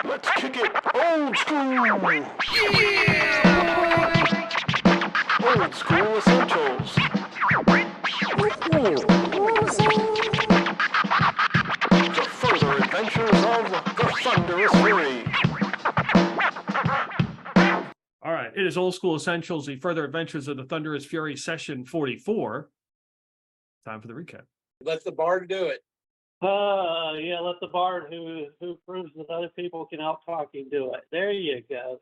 Let's kick it old school! Old school essentials. The further adventures of the Thunderous Fury. All right, it is Old School Essentials, the further adventures of the Thunderous Fury, session 44. Time for the recap. Let the bard do it. Yeah, let the bard who proves that other people can out-talk him do it. There you go.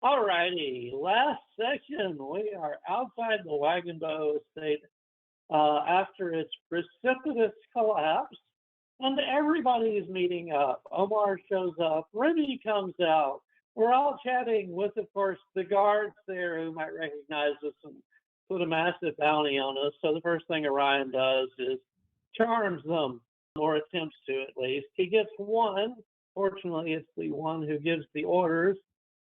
All righty, last section. We are outside the Wagonbow Estate after its precipitous collapse, and everybody is meeting up. Omar shows up. Remy comes out. We're all chatting with, of course, the guards there who might recognize us and put a massive bounty on us. So the first thing Orion does is charms them, or attempts to at least. He gets one. Fortunately, it's the one who gives the orders,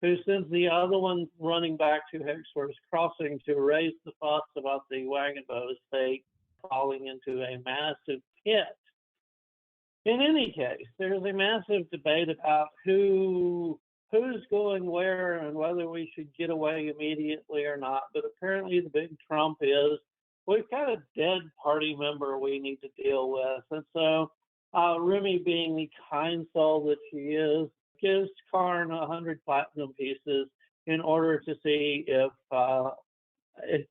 who sends the other one running back to Hexworth's Crossing to raise the fuss about the Wagonbow Estate falling into a massive pit. In any case, there's a massive debate about who's going where and whether we should get away immediately or not. But apparently the big trump is we've got a dead party member we need to deal with. And so Remy, being the kind soul that she is, gives Karn 100 platinum pieces in order to see if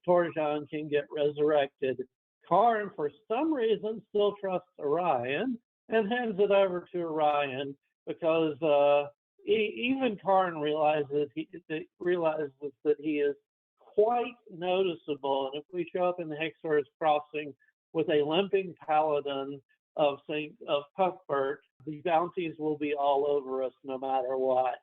Torjan can get resurrected. Karn, for some reason, still trusts Orion and hands it over to Orion because even Karn realizes that he is quite noticeable. And if we show up in the Hexworth's Crossing with a limping paladin of Cuthbert, the bounties will be all over us no matter what.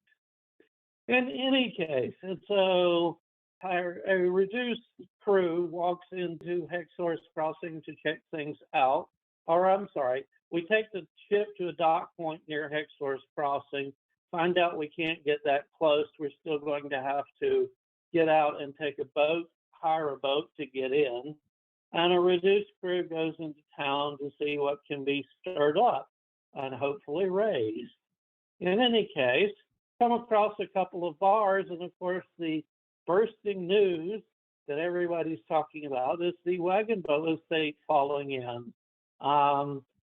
In any case, and so a reduced crew walks into Hexworth's Crossing to check things out. Or I'm sorry, we take the ship to a dock point near Hexworth's Crossing, find out we can't get that close. We're still going to have to get out and take a boat, hire a boat to get in. And a reduced crew goes into town to see what can be stirred up and hopefully raised. In any case, come across a couple of bars, and of course the bursting news that everybody's talking about is the Wagonbow Estate falling in.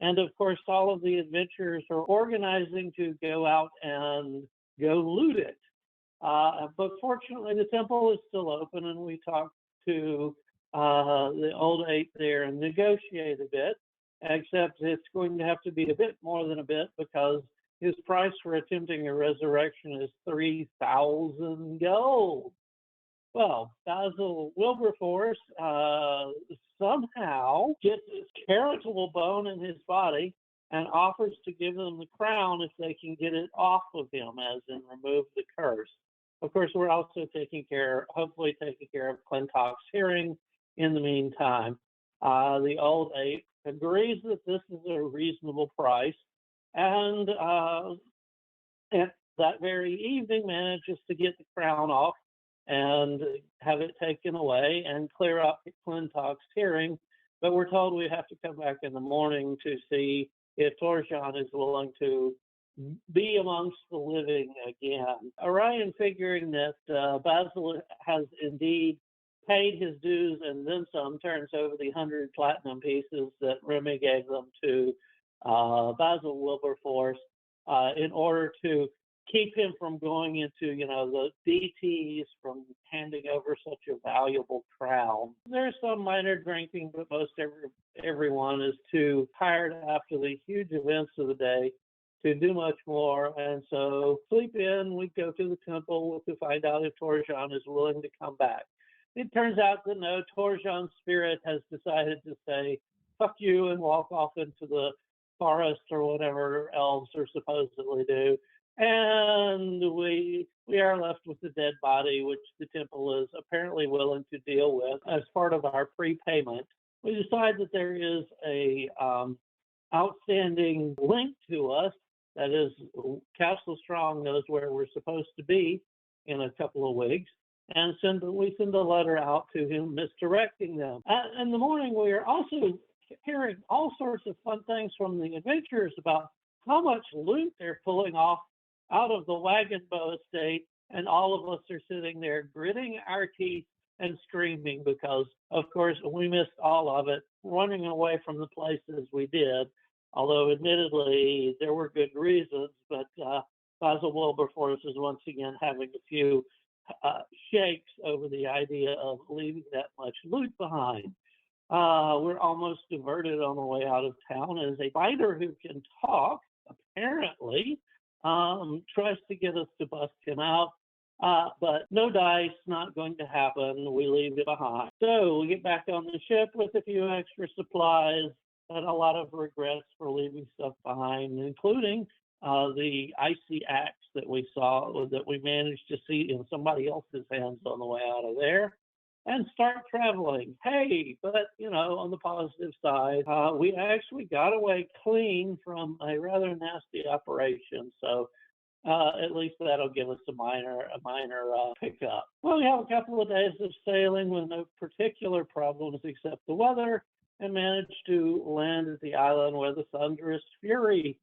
And of course, all of the adventurers are organizing to go out and go loot it. But fortunately, the temple is still open, and we talked to the old ape there and negotiate a bit, except it's going to have to be a bit more than a bit because his price for attempting a resurrection is 3,000 gold. Well, Basil Wilberforce somehow gets this charitable bone in his body and offers to give them the crown if they can get it off of him, as in remove the curse. Of course, we're also hopefully taking care of Clintock's hearing in the meantime. The old ape agrees that this is a reasonable price, and that very evening manages to get the crown off and have it taken away and clear up Clintock's hearing. But we're told we have to come back in the morning to see if Torjan is willing to be amongst the living again. Orion, figuring that Basil has indeed paid his dues and then some, turns over the 100 platinum pieces that Remy gave them to Basil Wilberforce in order to keep him from going into, the DTs from handing over such a valuable crown. There's some minor drinking, but most everyone is too tired after the huge events of the day to do much more. And so sleep in, we go to the temple to find out if Torjan is willing to come back. It turns out that no, Torjan's spirit has decided to say, fuck you, and walk off into the forest or whatever elves are supposedly do. And we are left with the dead body, which the temple is apparently willing to deal with as part of our prepayment. We decide that there is a outstanding link to us. That is, Castle Strong knows where we're supposed to be in a couple of weeks, and we send a letter out to him misdirecting them. In the morning, we are also hearing all sorts of fun things from the adventurers about how much loot they're pulling off out of the Wagonbow Estate, and all of us are sitting there gritting our teeth and screaming because, of course, we missed all of it, running away from the places we did. Although, admittedly, there were good reasons, but Basil Wilberforce is once again having a few shakes over the idea of leaving that much loot behind. We're almost diverted on the way out of town as a fighter who can talk, apparently, tries to get us to bust him out. But no dice, not going to happen. We leave it behind. So we get back on the ship with a few extra supplies and a lot of regrets for leaving stuff behind, including the icy axe that we saw, that we managed to see in somebody else's hands on the way out of there, and start traveling. Hey, but on the positive side, we actually got away clean from a rather nasty operation. So at least that'll give us a minor pickup. Well, we have a couple of days of sailing with no particular problems except the weather, and managed to land at the island where the thunderous fury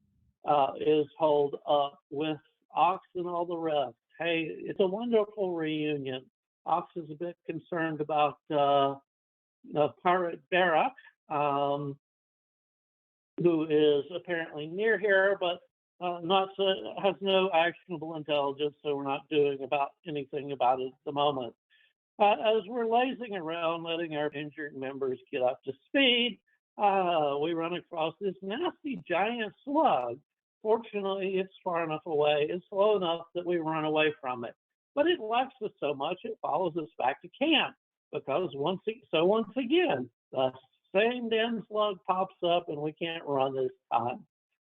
is holed up with Ox and all the rest. Hey, it's a wonderful reunion. Ox is a bit concerned about Pirate Barak, who is apparently near here, but has no actionable intelligence, so we're not doing anything about it at the moment. As we're lazing around, letting our injured members get up to speed, we run across this nasty giant slug. Fortunately, it's far enough away. It's slow enough that we run away from it. But it likes us so much, it follows us back to camp. Because once again, the same damn slug pops up and we can't run this time.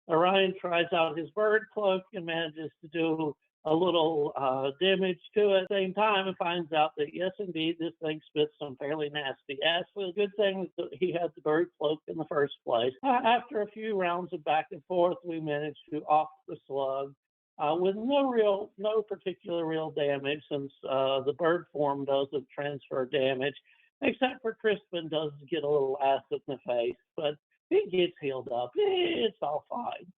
Orion tries out his bird cloak and manages to do a little damage to it at the same time, and finds out that, yes, indeed, this thing spits some fairly nasty acid. Good thing that he had the bird cloak in the first place. After a few rounds of back and forth, we managed to off the slug with no particular real damage, since the bird form doesn't transfer damage, except for Crispin does get a little acid in the face, but he gets healed up. It's all fine.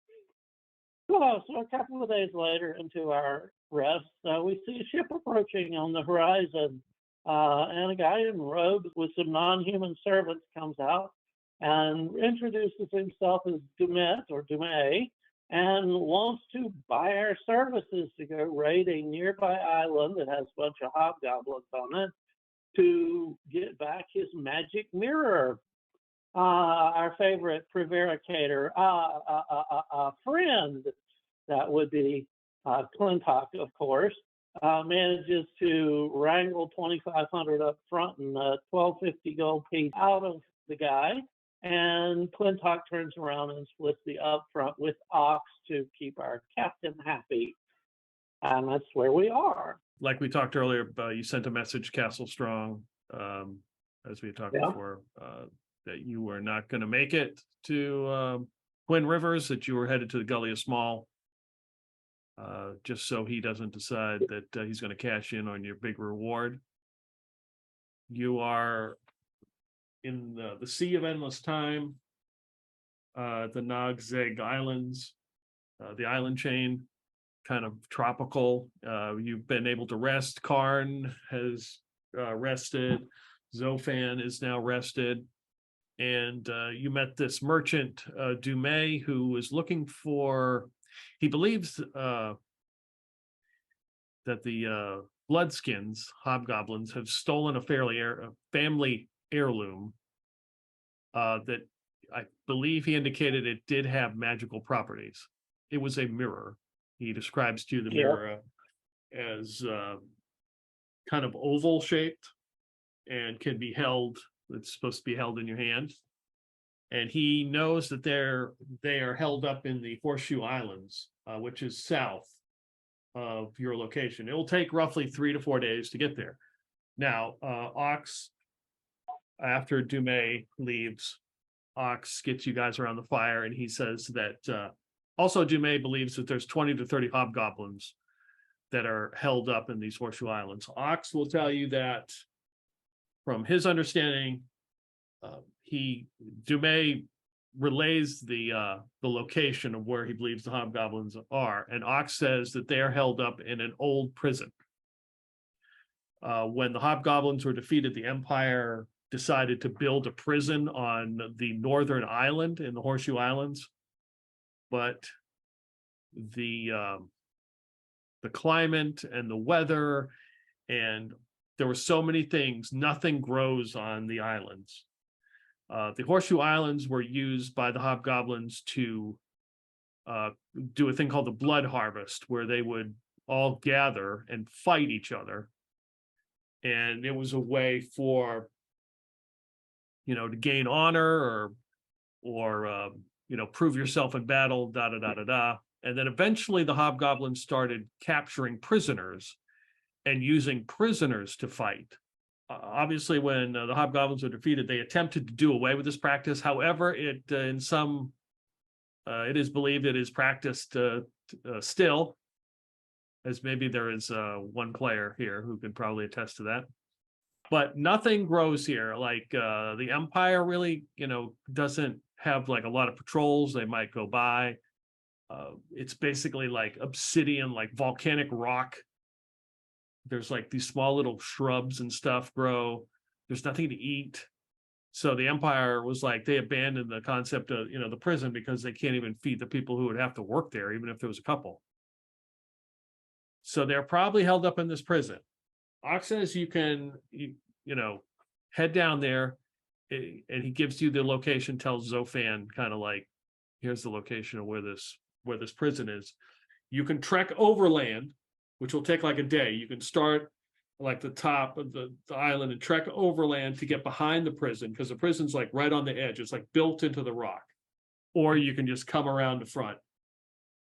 Well, so a couple of days later into our rest, we see a ship approaching on the horizon, and a guy in robes with some non-human servants comes out and introduces himself as Dumay, and wants to buy our services to go raid a nearby island that has a bunch of hobgoblins on it to get back his magic mirror. Our favorite prevaricator, friend, that would be Clintock, of course, manages to wrangle 2,500 up front and a 1,250 gold piece out of the guy. And Clintock turns around and splits the upfront with Ox to keep our captain happy. And that's where we are. Like we talked earlier, you sent a message, Castle Strong, as we talked before, that you were not going to make it to Twin Rivers, that you were headed to the Gully of Small, just so he doesn't decide that he's going to cash in on your big reward. You are in the Sea of Endless Time, the Nogzeg Islands, the island chain, kind of tropical. You've been able to rest. Karn has rested. Zofan is now rested. And you met this merchant, Dumay, who was looking for, he believes that the Bloodskins, hobgoblins, have stolen a family heirloom that I believe he indicated it did have magical properties. It was a mirror. He describes to you the mirror as kind of oval shaped and can be held. It's supposed to be held in your hand. And he knows that they are held up in the Horseshoe Islands, which is south of your location. It will take roughly 3 to 4 days to get there. Now, Ox, after Dumay leaves, Ox gets you guys around the fire, and he says that also Dumay believes that there's 20 to 30 hobgoblins that are held up in these Horseshoe Islands. Ox will tell you that from his understanding, Dumay relays the location of where he believes the hobgoblins are, and Ox says that they are held up in an old prison. When the hobgoblins were defeated, the Empire decided to build a prison on the northern island in the Horseshoe Islands, but the climate and the weather, and there were so many things, nothing grows on the islands. The Horseshoe Islands were used by the hobgoblins to do a thing called the blood harvest, where they would all gather and fight each other. And it was a way for, to gain honor or prove yourself in battle, da da da da da. And then eventually the hobgoblins started capturing prisoners and using prisoners to fight. Obviously, when the hobgoblins were defeated, they attempted to do away with this practice. However, it is believed it is practiced still, as maybe there is one player here who can probably attest to that. But nothing grows here. Like the Empire really, doesn't have like a lot of patrols. They might go by. It's basically like obsidian, like volcanic rock. There's like these small little shrubs and stuff grow. There's nothing to eat. So the Empire was like, they abandoned the concept of, the prison, because they can't even feed the people who would have to work there, even if there was a couple. So they're probably held up in this prison. Ox says you can, head down there, and he gives you the location, tells Zofan kind of like, here's the location of where this prison is. You can trek overland, which will take like a day. You can start like the top of the island and trek overland to get behind the prison, because the prison's like right on the edge. It's like built into the rock. Or you can just come around the front,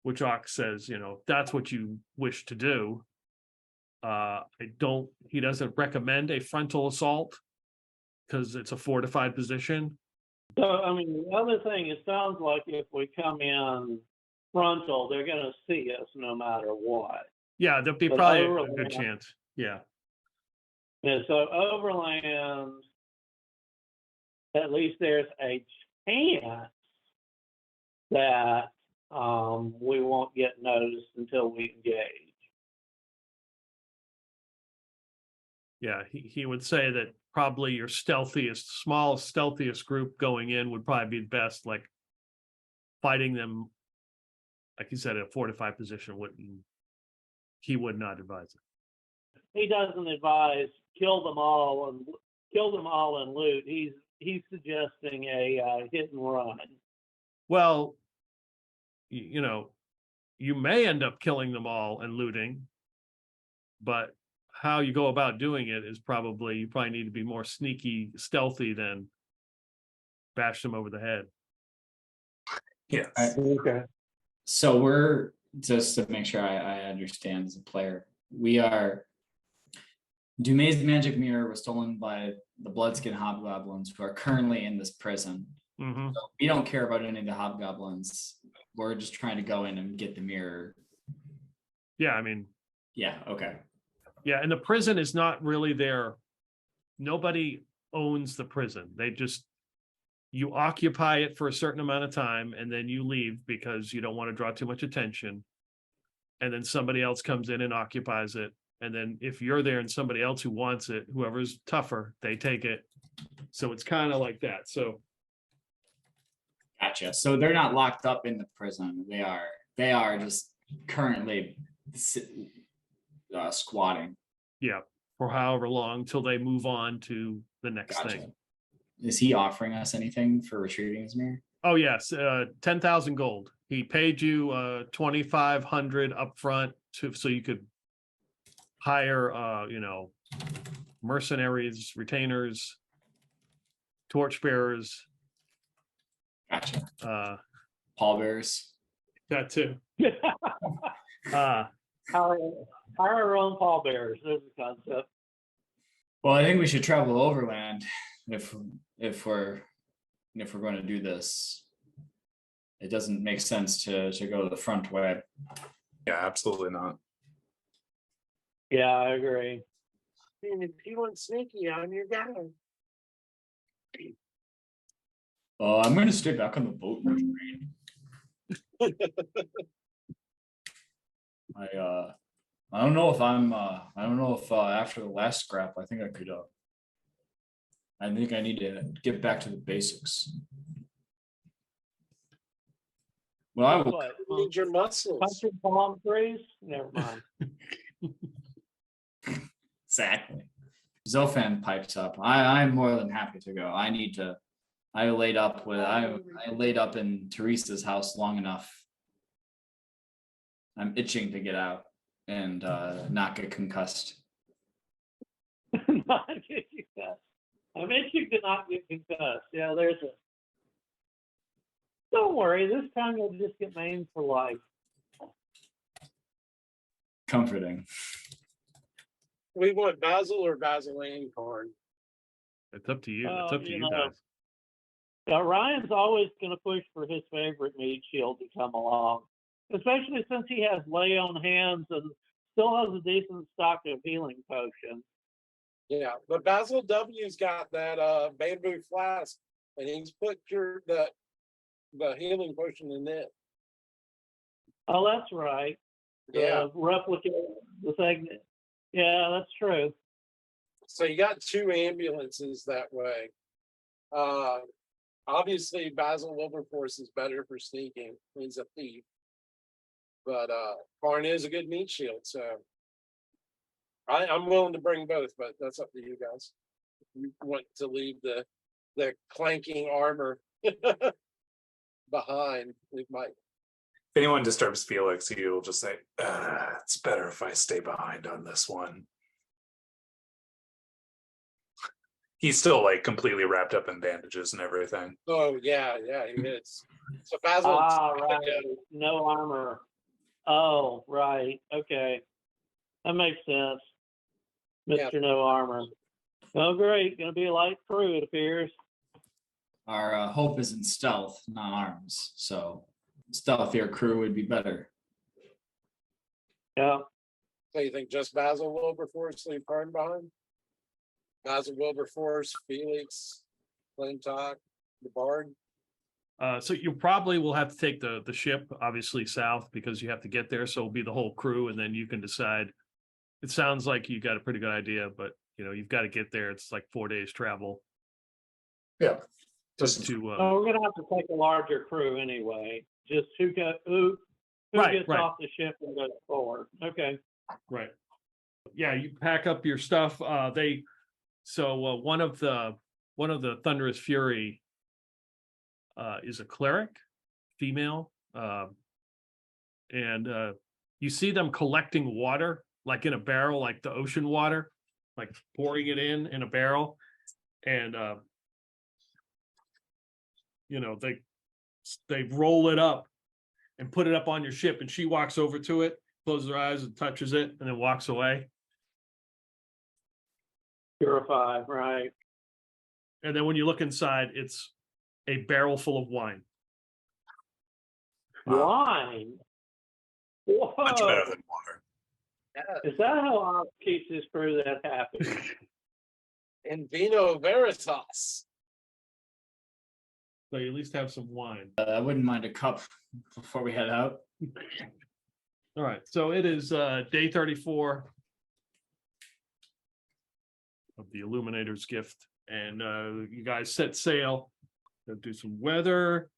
which Ox says, that's what you wish to do. He doesn't recommend a frontal assault because it's a fortified position. So, the other thing, it sounds like if we come in frontal, they're going to see us no matter what. Yeah, there'll be probably a good chance. Yeah. Yeah, so overland, at least there's a chance that we won't get noticed until we engage. Yeah, he would say that probably your smallest, stealthiest group going in would probably be best, like fighting them, like you said, in a fortified position he would not advise it. He doesn't advise kill them all and loot. He's suggesting a hit and run. Well, you may end up killing them all and looting, but how you go about doing it is you probably need to be more sneaky, stealthy than bash them over the head. Yeah. Okay. So we're, just to make sure I understand as a player, Dumay's magic mirror was stolen by the Bloodskin hobgoblins who are currently in this prison. Mm-hmm. So we don't care about any of the hobgoblins. We're just trying to go in and get the mirror. Yeah, Yeah, okay. Yeah, and the prison is not really there. Nobody owns the prison. You occupy it for a certain amount of time, and then you leave because you don't want to draw too much attention. And then somebody else comes in and occupies it. And then if you're there and somebody else who wants it, whoever's tougher, they take it. So it's kind of like that. So. Gotcha. So they're not locked up in the prison. They are just currently squatting. Yeah, for however long till they move on to the next thing. Is he offering us anything for retrieving his mirror? Oh yes, 10,000 gold. He paid you 2,500 up front so you could hire mercenaries, retainers, torchbearers. Gotcha. Pallbearers. That too. Our own pallbearers. There's a concept. Well, I think we should travel overland if we're going to do this. It doesn't make sense to go the front way. Yeah, absolutely not. Yeah, I agree. And if you want sneaky on your guy. I'm going to stay back on the boat and train. I don't know if after the last scrap, I think I could. I think I need to get back to the basics. Well, I will. What? You need your muscles. Punching palm trees? Never mind. Exactly. Zofan pipes up. I'm more than happy to go. I laid up in Teresa's house long enough. I'm itching to get out and not get concussed. Not get concussed. I'm itching to not get concussed. Yeah, there's a. Don't worry, this time you'll just get maimed for life. Comforting. We want Basil or Basil and Corn. It's up to you. It's up to you know, guys. Ryan's always going to push for his favorite meat shield to come along, especially since he has lay on hands and still has a decent stock of healing potions. Yeah, but Basil W's got that bamboo flask, and he's put the healing potion in it. Oh, that's right. Yeah. Replicate the thing. Yeah, that's true. So you got 2 ambulances that way. Obviously, Basil Wilberforce is better for sneaking. He's a thief. But Karn is a good meat shield, so I'm willing to bring both, but that's up to you guys. If you want to leave the clanking armor behind, we might. If anyone disturbs Felix, he will just say, it's better if I stay behind on this one. He's still like completely wrapped up in bandages and everything. Oh yeah, he is. So Basil. Right. No armor. Oh, right. Okay. That makes sense. Mr. Yeah. No armor. Oh, great. Gonna be a light crew, it appears. Our hope is in stealth, not arms. So stealthier crew would be better. Yeah. So you think just Basil Wilberforce leave Karn behind? Basil Wilberforce, Felix, Flame Talk, the Bard. So you probably will have to take the ship, obviously south, because you have to get there. So it'll be the whole crew, and then you can decide. It sounds like you got a pretty good idea, but you've got to get there. It's like 4 days travel. Yeah. Just to Oh, we're gonna have to take a larger crew anyway. Just who gets Right. off the ship and goes forward. Okay. Right. Yeah, you pack up your stuff. One of the Thunderous Fury is a cleric, female, and you see them collecting water like in a barrel, like the ocean water, like pouring it in a barrel, and they roll it up and put it up on your ship, and she walks over to it, closes her eyes and touches it, and then walks away. Purify, right. And then when you look inside, it's a barrel full of wine. Wine. Whoa. Much better than water. Is that how Oz keeps his crew that happy? And Vino Veritas. So you at least have some wine. I wouldn't mind a cup before we head out. All right. So it is day 34 of the Illuminator's Gift. And you guys set sail. Gonna do some weather.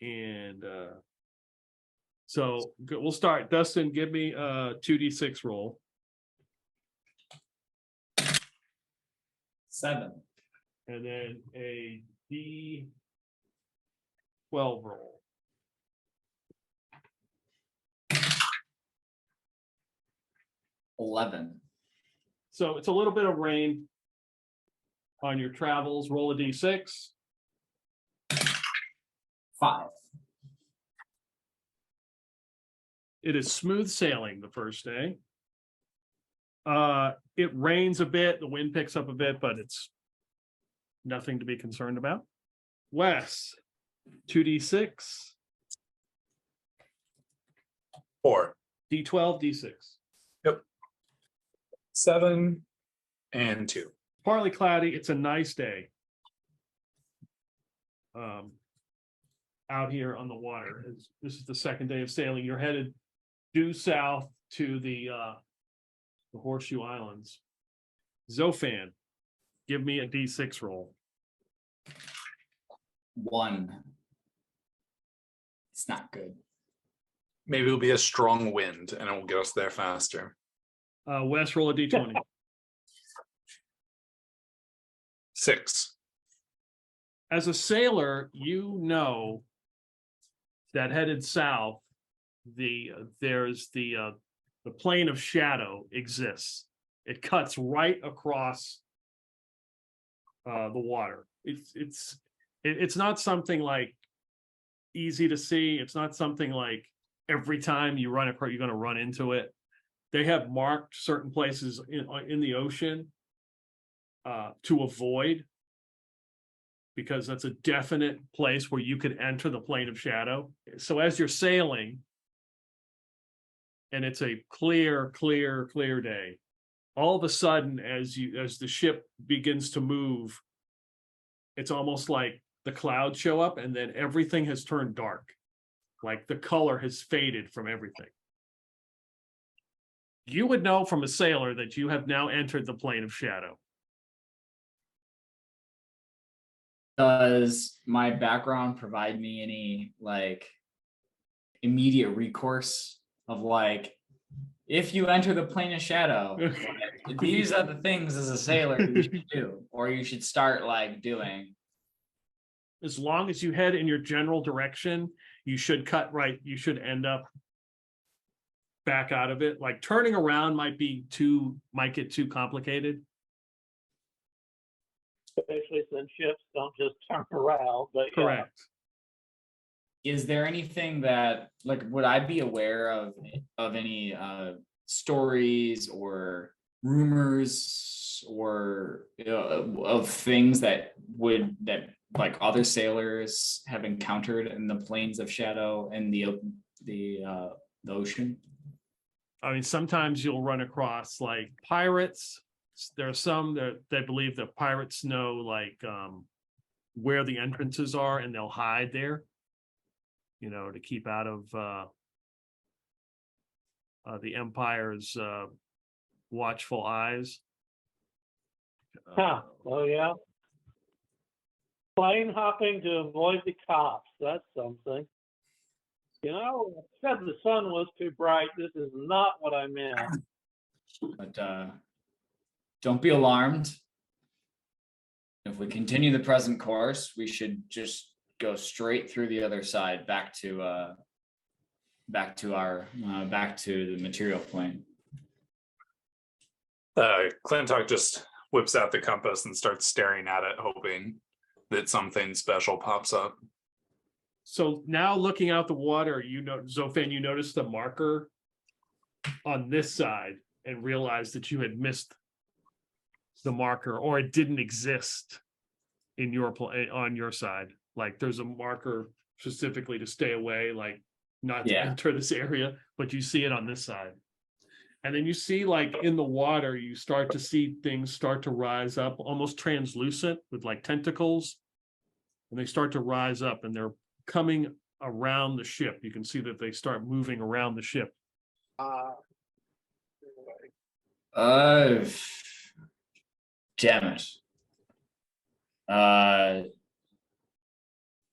And so we'll start. Dustin, give me a 2d6 roll. 7. And then a d12 roll. 11. So it's a little bit of rain on your travels. Roll a d6. 5. It is smooth sailing the first day. It rains a bit, the wind picks up a bit, but it's nothing to be concerned about. Wes, 2d6. 4. D12, D6. 7 and 2. Partly cloudy. It's a nice day. out here on the water. This is the second day of sailing. You're headed due south to the Horseshoe Islands. Zofan, give me a D6 roll. 1. It's not good. Maybe it'll be a strong wind and it will get us there faster. Wes, roll a D20. 6. As a sailor, you know that headed south, there's the plane of shadow exists. It cuts right across the water. It's not something like easy to see. It's not something like every time you run across, you're going to run into it. They have marked certain places in the ocean to avoid, because that's a definite place where you could enter the plane of shadow. So as you're sailing, and it's a clear day, all of a sudden, as the ship begins to move, it's almost like the clouds show up and then everything has turned dark. Like the color has faded from everything. You would know from a sailor that you have now entered the plane of shadow. Does my background provide me any like immediate recourse of like, if you enter the plane of shadow, these are the things as a sailor you should do, or you should start like doing? As long as you head in your general direction, you should cut right. You should end up back out of it. Like turning around might get too complicated. Especially since ships don't just turn around. But yeah. Correct. Is there anything that, like, would I be aware of any stories or rumors or of things that like other sailors have encountered in the plains of shadow and the ocean? I mean, sometimes you'll run across like pirates. There are some that believe that pirates know like where the entrances are and they'll hide there, to keep out of the Empire's watchful eyes. Oh yeah. Plane hopping to avoid the cops. That's something. I said the sun was too bright. This is not what I meant. But don't be alarmed. If we continue the present course, we should just go straight through the other side back to the material plane. Clintock just whips out the compass and starts staring at it, hoping that something special pops up. So now looking out the water, Zofan, you notice the marker on this side and realize that you had missed the marker, or it didn't exist on your side. Like there's a marker specifically to stay away, like not to enter this area, but you see it on this side. And then you see like in the water, you start to see things start to rise up, almost translucent with like tentacles. And they start to rise up and they're coming around the ship. You can see that they start moving around the ship. Damn it.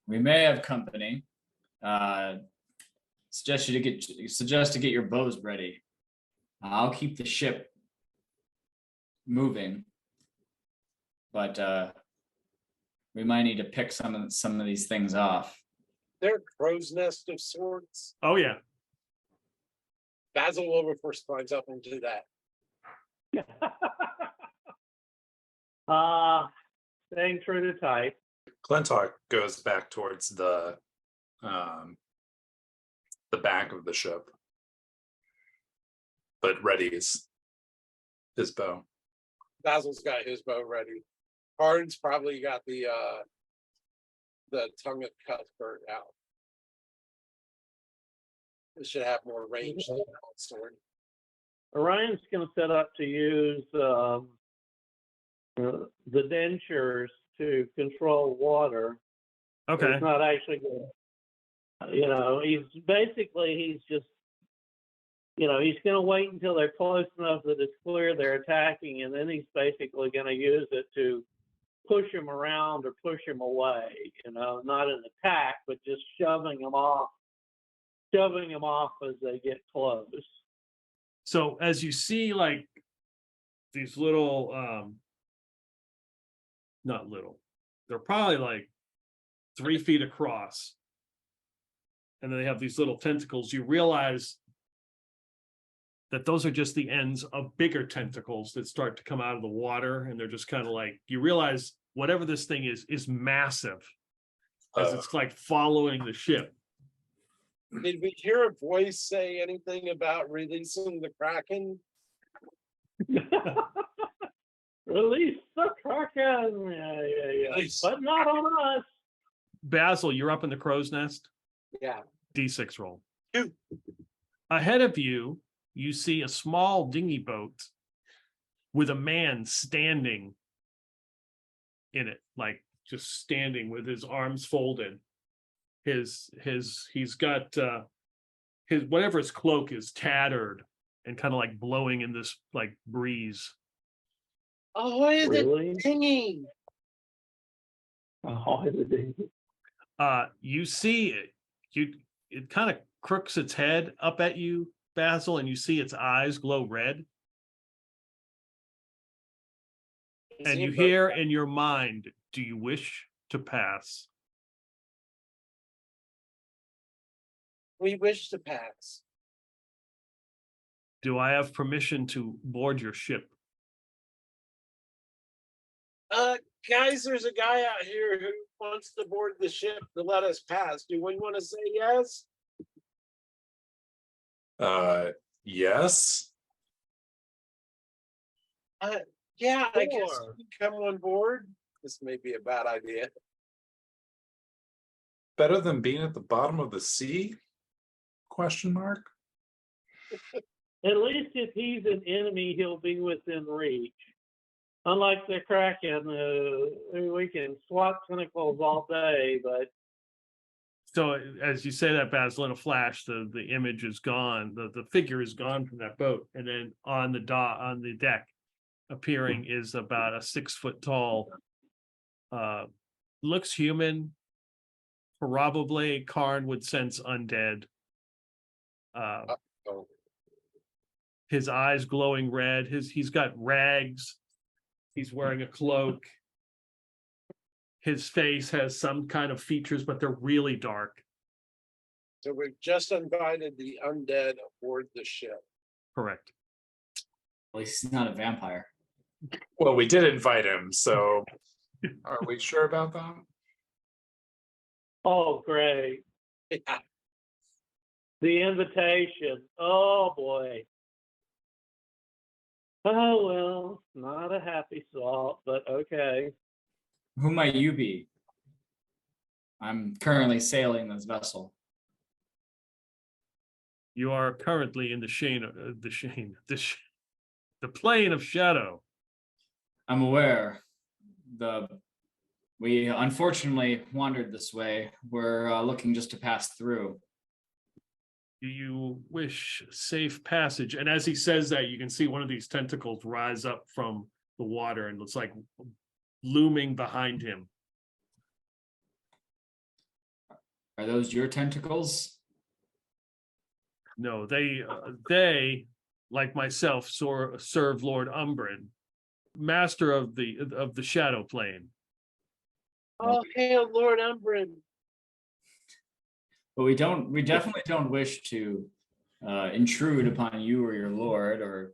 We may have company. Suggest to get your bows ready. I'll keep the ship moving, but we might need to pick some of these things off. They're a crow's nest of sorts. Oh yeah. Basil Wilberforce climbs up into that. Staying true to type. Clintock goes back towards the back of the ship, but readies his bow. Basil's got his bow ready. Karn's probably got the tongue of Cuthbert out. It should have more range than that sword. Orion's going to set up to use the dentures to control water. Okay. He's not actually going. He's just. He's going to wait until they're close enough that it's clear they're attacking, and then he's basically going to use it to push him around or push him away. Not an attack, but just shoving him off as they get close. So as you see, like these little, not little, they're probably like 3 feet across, and then they have these little tentacles. You realize that those are just the ends of bigger tentacles that start to come out of the water, and they're just kind of like, you realize whatever this thing is massive, as it's like following the ship. Did we hear a voice say anything about releasing the Kraken? Release the Kraken. Yeah. Nice. But not on us. Basil, you're up in the crow's nest. Yeah. D6 roll. 2. Ahead of you, you see a small dinghy boat with a man standing in it, like just standing with his arms folded. He's got his whatever his cloak is tattered and kind of like blowing in this like breeze. Ahoy Really? the Dingy! Ahoy the Dingy. You see it kind of crooks its head up at you, Basil, and you see its eyes glow red. And you hear in your mind, do you wish to pass? We wish to pass. Do I have permission to board your ship? Guys, there's a guy out here who wants to board the ship to let us pass. Do we want to say yes? Yes. Yeah, I guess Sure. we can come on board. This may be a bad idea. Better than being at the bottom of the sea? Question mark. At least if he's an enemy, he'll be within reach. Unlike the Kraken, we can swat tentacles all day, but So as you say that, Basil, in a flash, the image is gone. The figure is gone from that boat, and then on the deck, appearing is about a 6 foot tall. Looks human. Probably Karn would sense undead. Oh, His eyes glowing red. He's got rags. He's wearing a cloak. His face has some kind of features, but they're really dark. so we've just invited the undead aboard the ship. Correct. At least he's not a vampire. Well, we did invite him, so are we sure about that? oh, great. Yeah. The invitation. Oh, boy. Oh, well, not a happy thought, but okay. Who might you be? I'm currently sailing this vessel. You are currently in the plane of shadow. I'm aware. We unfortunately wandered this way. We're looking just to pass through. Do you wish safe passage? And as he says that, you can see one of these tentacles rise up from the water, and it's like looming behind him. Are those your tentacles? No, they like myself serve Lord Umbrin, master of the shadow plane. Oh, hail Lord Umbrin. But we definitely don't wish to intrude upon you or your lord or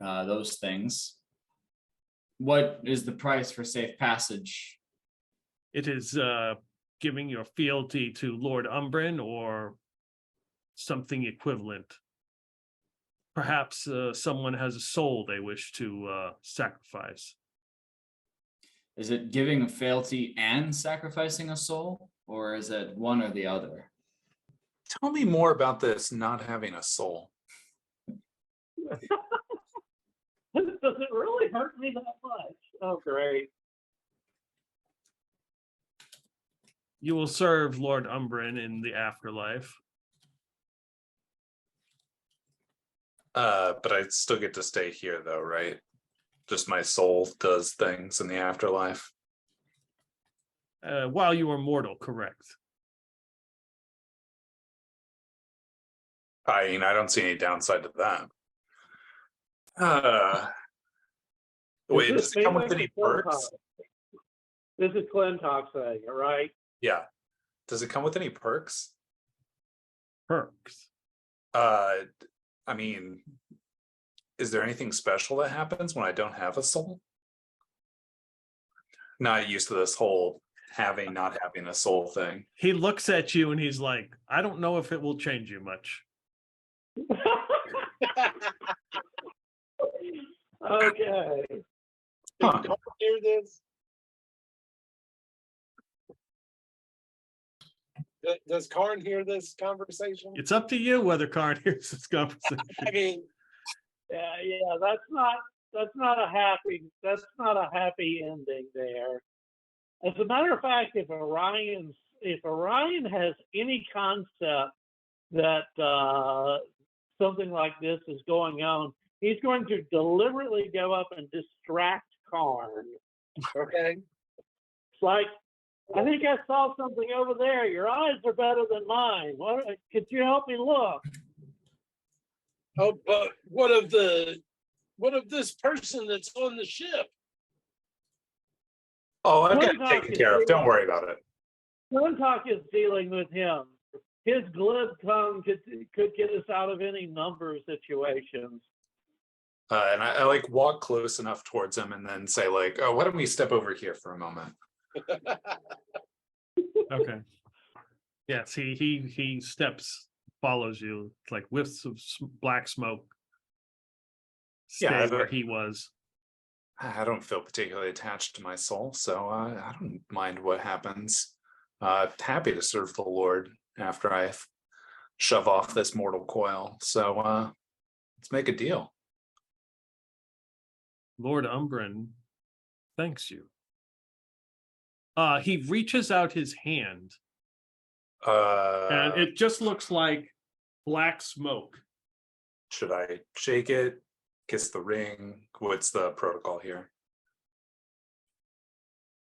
those things. What is the price for safe passage? It is giving your fealty to Lord Umbrin or something equivalent. Perhaps someone has a soul they wish to sacrifice. Is it giving a fealty and sacrificing a soul? Or is it one or the other? Tell me more about this not having a soul. Does it really hurt me that much? Oh, great. You will serve Lord Umbrin in the afterlife. But I still get to stay here though, right? Just my soul does things in the afterlife. While you are mortal, correct. I mean, I don't see any downside to that. Wait, Is does this it come with mainly any for perks? This is Clintock saying, all right? Yeah. Does it come with any perks? Perks. I mean, is there anything special that happens when I don't have a soul? Not used to this whole not having a soul thing. He looks at you and he's like, I don't know if it will change you much. Okay. Huh. Don't hear this. Does Karn hear this conversation? It's up to you whether Karn hears this conversation. I mean, Yeah, that's not a happy ending there. As a matter of fact, if Orion has any concept that something like this is going on, he's going to deliberately go up and distract Karn. okay. It's like, I think I saw something over there. Your eyes are better than mine. What? Could you help me look? Oh, but what of this person that's on the ship? Oh, I've got it Clintock taken is care of. dealing- Don't worry about it. Clintock is dealing with him. His glib tongue could get us out of any number of situations. And I like walk close enough towards him and then say like, oh, why don't we step over here for a moment? Okay. Yes, he steps, follows you, like whiffs of black smoke. Stay Yeah, where he was. I don't feel particularly attached to my soul, so I don't mind what happens. Happy to serve the Lord after I shove off this mortal coil. So let's make a deal. Lord Umbrin thanks you. He reaches out his hand, and it just looks like black smoke. Should I shake it? Kiss the ring? What's the protocol here?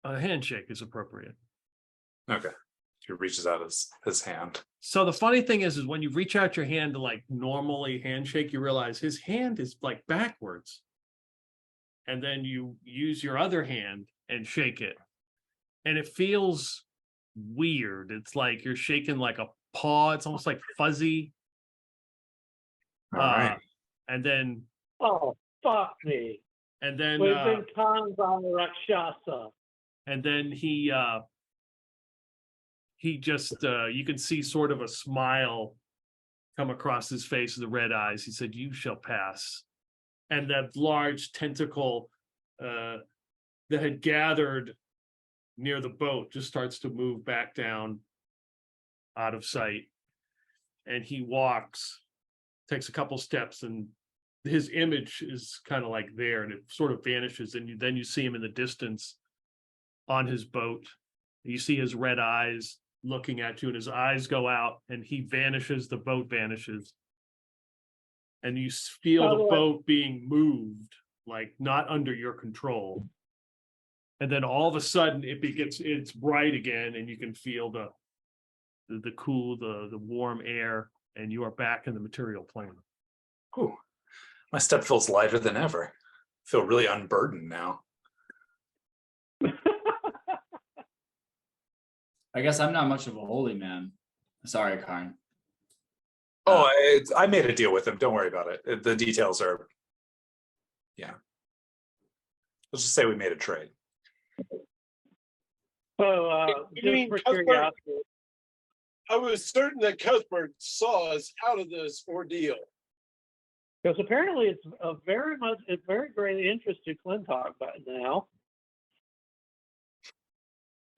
A handshake is appropriate. Okay. He reaches out his hand. So the funny thing is when you reach out your hand to like normally handshake, you realize his hand is like backwards. And then you use your other hand and shake it. And it feels weird. It's like you're shaking like a paw. It's almost like fuzzy. All right. And then Oh, fuck me. and then We've been cons on Rakshasa. and then he just you can see sort of a smile come across his face, the red eyes. He said, "You shall pass." And that large tentacle that had gathered near the boat just starts to move back down out of sight. And he walks, takes a couple steps, and his image is kind of like there, and it sort of vanishes. And then you see him in the distance on his boat. You see his red eyes looking at you, and his eyes go out, and he vanishes. The boat vanishes. And you feel the boat being moved, like not under your control. And then all of a sudden it's bright again, and you can feel the cool, the warm air, and you are back in the material plane. Whew. My step feels lighter than ever. I feel really unburdened now. I guess I'm not much of a holy man. Sorry, Karn. Oh, I made a deal with him. Don't worry about it. The details are, yeah. Let's just say we made a trade. So, You mean just for Cuthbert? curiosity, I was certain that Cuthbert saw us out of this ordeal. because apparently it's very great interest to Clintock by now.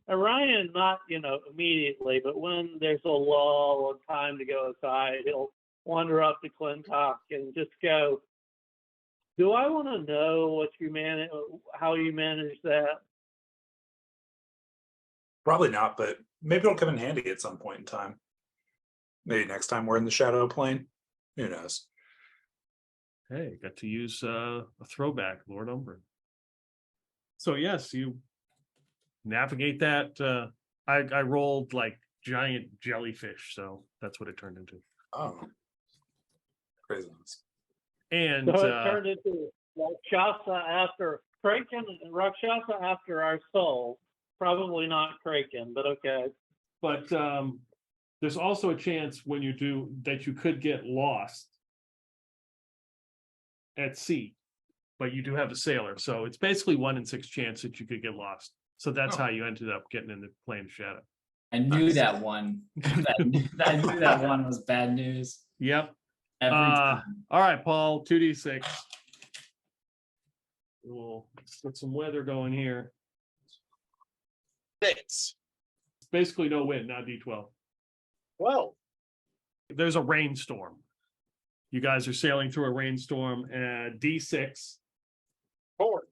Orion, not immediately, but when there's a lull of time to go aside, he'll wander up to Clintock and just go, "Do I want to know what how you manage that?" Probably not, but maybe it'll come in handy at some point in time. Maybe next time we're in the shadow plane. Who knows? Hey, got to use a throwback, Lord Umbra. So yes, you navigate that. I rolled like giant jellyfish, so that's what it turned into. Oh, craziness. And So it turned into Rakshasa after Kraken and Rakshasa after our soul. Probably not Kraken, but okay. but there's also a chance when you do that you could get lost at sea, but you do have a sailor, so it's basically 1 in 6 chance that you could get lost. So that's Oh. how you ended up getting in the plane of shadow. I knew that one. I knew that one was bad news. Yep. Every time. All right, Paul, 2d6. We'll get some weather going here. 6. It's basically no wind, not d12. Well, There's a rainstorm. You guys are sailing through a rainstorm, and d6, 4.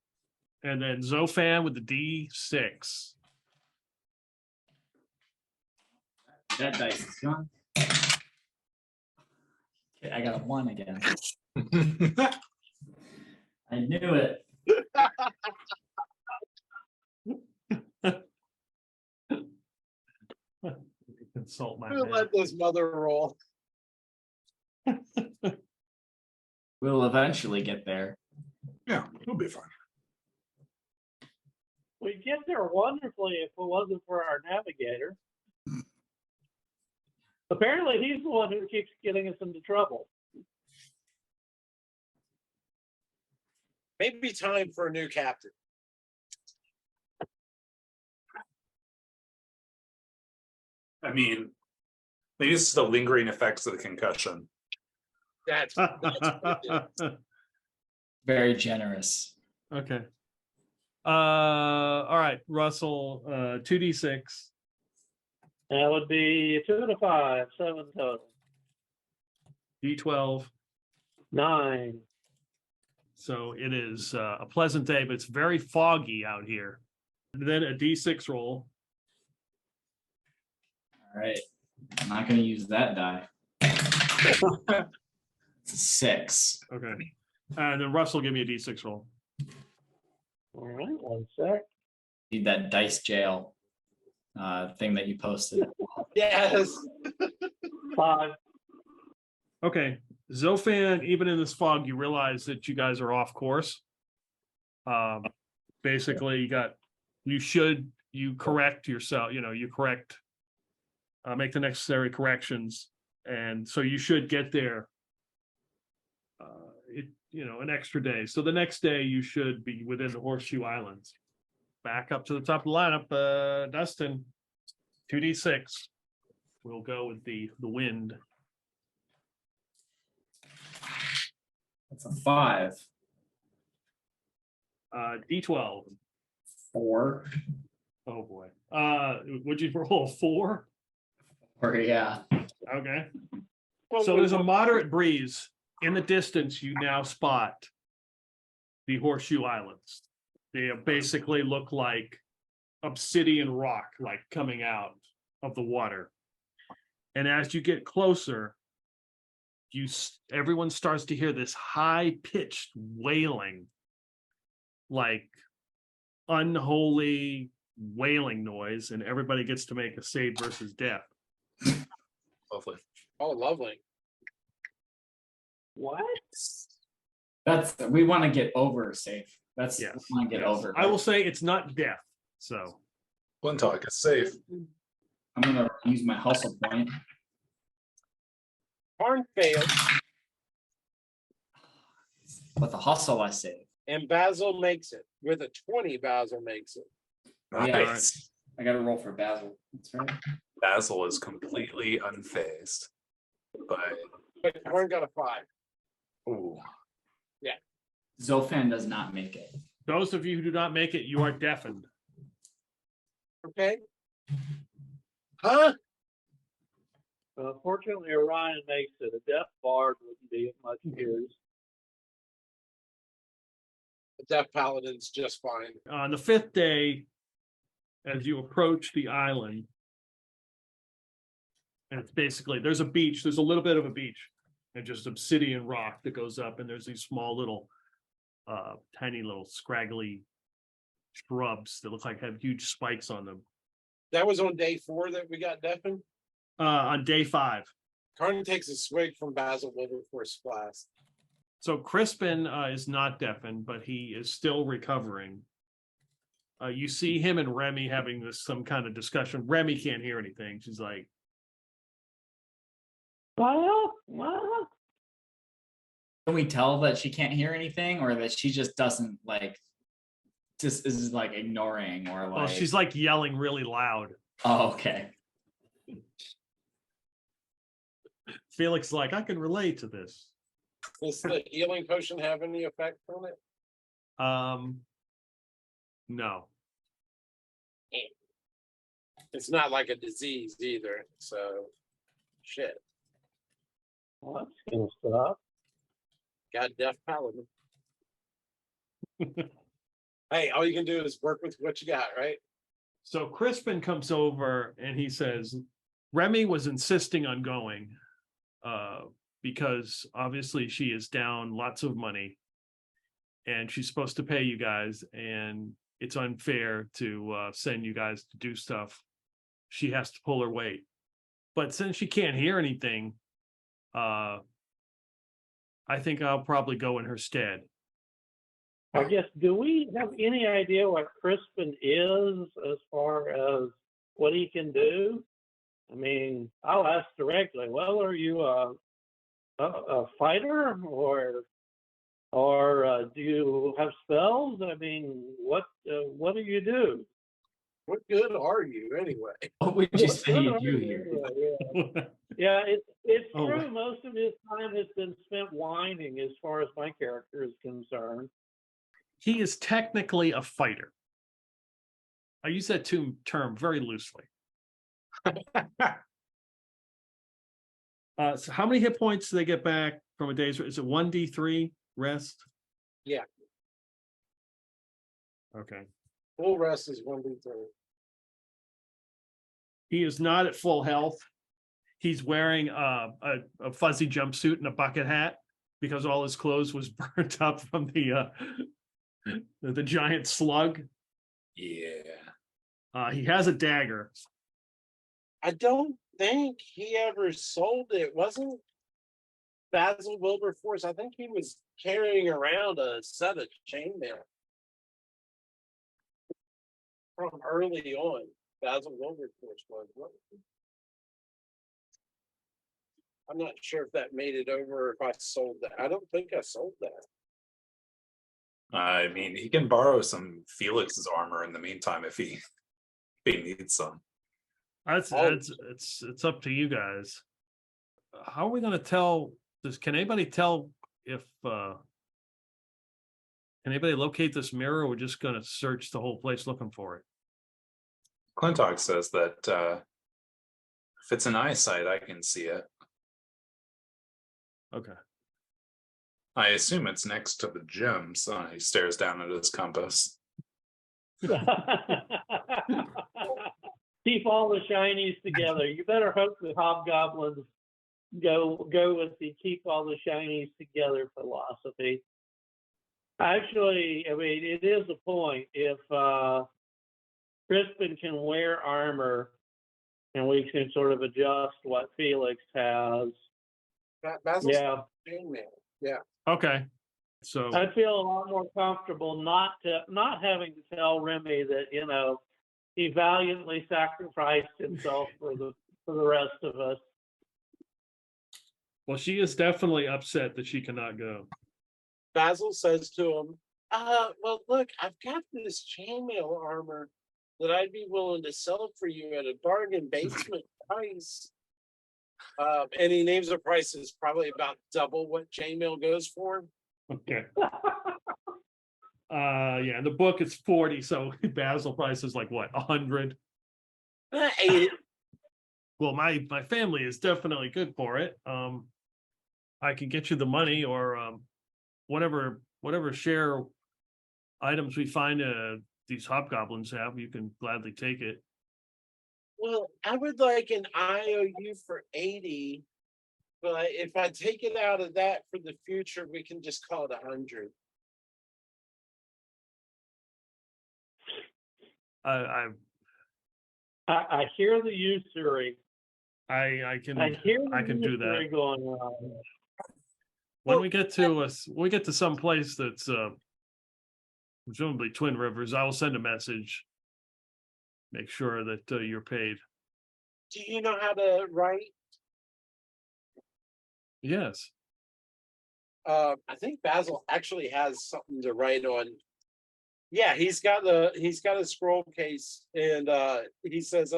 and then Zofan with the d6. That dice is gone. Okay, I got a 1 again. I knew it. Consult my We'll man. let this mother roll. We'll eventually get there. Yeah, it'll be fine. We'd get there wonderfully if it wasn't for our navigator. Apparently, he's the one who keeps getting us into trouble. Maybe time for a new captain. I mean, maybe it's the lingering effects of the concussion. That's what it is. Very generous. Okay. All right, Russell, 2d6. That would be 2 and a 5, 7 total. D12. 9. So it is a pleasant day, but it's very foggy out here. And then a D6 roll. All right. I'm not going to use that die. It's a 6. Okay. And then Russell, give me a D6 roll. All right, 1 sec. Need that dice jail thing that you posted. Yes. 5. Okay. Zofan, even in this fog, you realize that you guys are off course. Basically, you correct yourself, make the necessary corrections. And so you should get there an extra day. So the next day you should be within the Horseshoe Islands. Back up to the top of the lineup, Dustin, 2d6. We'll go with the wind. That's a 5. D12. 4. Oh boy. Would you roll 4? Or yeah. Okay. So there's a moderate breeze. In the distance, you now spot the Horseshoe Islands. They basically look like obsidian rock, like coming out of the water. And as you get closer, everyone starts to hear this high-pitched wailing, like unholy wailing noise, and everybody gets to make a save versus death. Lovely. Oh, lovely. What? We want to get over safe. Yes. We want to get over. I will say it's not death. So Glentalk is safe. I'm gonna use my hustle point. Karn failed, With the hustle, I save. and Basil makes it. With a 20, Basil makes it. Nice. I got to roll for Basil. That's right. Basil is completely unfazed. But Karn got a 5. Ooh. Zofan does not make it. those of you who do not make it, you are deafened. Okay. Huh? Fortunately, Orion makes it. A deaf bard wouldn't be of much use. The Deaf Paladin's just fine. On the 5th day, as you approach the island, And it's basically, there's a beach, there's a little bit of a beach and just obsidian rock that goes up, and there's these small little tiny little scraggly shrubs that look like have huge spikes on them. That was on day 4 that we got deafened. On day 5. Carden takes a swig from Basil Wilberforce's flask. So Crispin is not deafened, but he is still recovering. You see him and Remy having some kind of discussion. Remy can't hear anything. She's like, Well, Can we tell that she can't hear anything, or that she just doesn't like, just is like ignoring, or like? oh, she's like yelling really loud. Oh, okay. Felix is like, I can relate to this. Does the healing potion have any effect on it? No. It's not like a disease either. So, shit. well, that's gonna stop. Got deaf paladin. Hey, all you can do is work with what you got, right? So Crispin comes over and he says, Remy was insisting on going because obviously she is down lots of money and she's supposed to pay you guys, and it's unfair to send you guys to do stuff. She has to pull her weight. But since she can't hear anything, I think I'll probably go in her stead. I guess, do we have any idea what Crispin is as far as what he can do? I mean, I'll ask directly. Well, are you a fighter, or do you have spells? I mean, what do you do? What good are you anyway? What would you say you What do are here? Yeah, yeah, it's Oh. true. Most of his time has been spent whining, as far as my character is concerned. He is technically a fighter. I use that term very loosely. So how many hit points do they get back from a day's? Is it 1d3 rest? Yeah. Okay. Full rest is 1d3. He is not at full health. He's wearing a fuzzy jumpsuit and a bucket hat because all his clothes was burnt up from the giant slug. Yeah. He has a dagger. I don't think he ever sold it. Wasn't Basil Wilberforce? I think he was carrying around a set of chainmail from early on. Basil Wilberforce was. I'm not sure if that made it over, or if I sold that. I don't think I sold that. I mean, he can borrow some Felix's armor in the meantime if he needs some. It's up to you guys. How are we going to tell this? Can anybody tell if can anybody locate this mirror? Or we're just going to search the whole place looking for it. Clintock says that if it's an eyesight, I can see it. Okay. I assume it's next to the gym, so he stares down at his compass. Keep all the shinies together. You better hope the hobgoblins go with the keep all the shinies together philosophy. Actually, I mean, it is a point. If Crispin can wear armor and we can sort of adjust what Felix has, Basil's yeah, chainmail. Yeah. Okay. So I'd feel a lot more comfortable not having to tell Remy that, you know, he valiantly sacrificed himself for the rest of us. well, she is definitely upset that she cannot go. Basil says to him, well, look, I've got this chainmail armor that I'd be willing to sell for you at a bargain basement price. And he names the price is probably about double what chainmail goes for. Okay. Yeah, in the book it's 40, so Basil price is like what, 100? Well, my family is definitely good for it. I can get you the money, or whatever share items we find these hobgoblins have, you can gladly take it. Well, I would like an IOU for 80, but if I take it out of that for the future, we can just call it 100. I I hear the usury. I can I hear the I can do usury that. going on. When Well, we get to when we get to some place that's presumably Twin Rivers, I will send a message. Make sure that you're paid. Do you know how to write? Yes. I think Basil actually has something to write on. Yeah, he's got a scroll case, and he says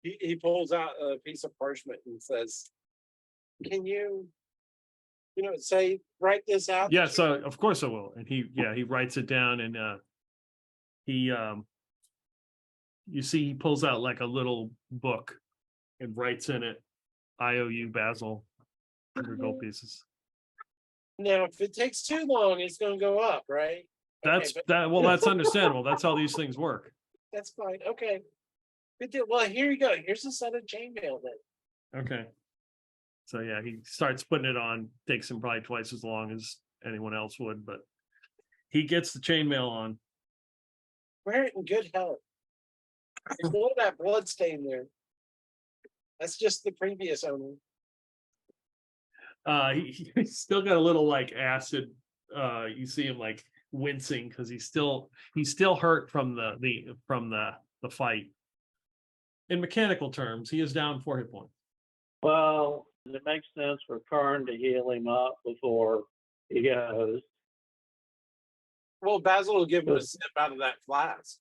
he pulls out a piece of parchment and says, "Can you say write this out?" Yeah, so of course I will. And he writes it down, and he you see he pulls out like a little book and writes in it IOU Basil 100 gold pieces. Now, if it takes too long, it's going to go up, right? That's but that's understandable. That's how these things work. that's fine. Okay. Good deal. Well, here you go. Here's a set of chainmail then. Okay. So yeah, he starts putting it on, takes him probably twice as long as anyone else would, but he gets the chainmail on. Wear it in good health. There's a little of that blood stain there. That's just the previous owner. He's still got a little like acid. You see him like wincing because he's still hurt from the fight. In mechanical terms, he is down 4 hit points. Well, it makes sense for Karn to heal him up before he goes. Well, Basil will give him a sip out of that flask.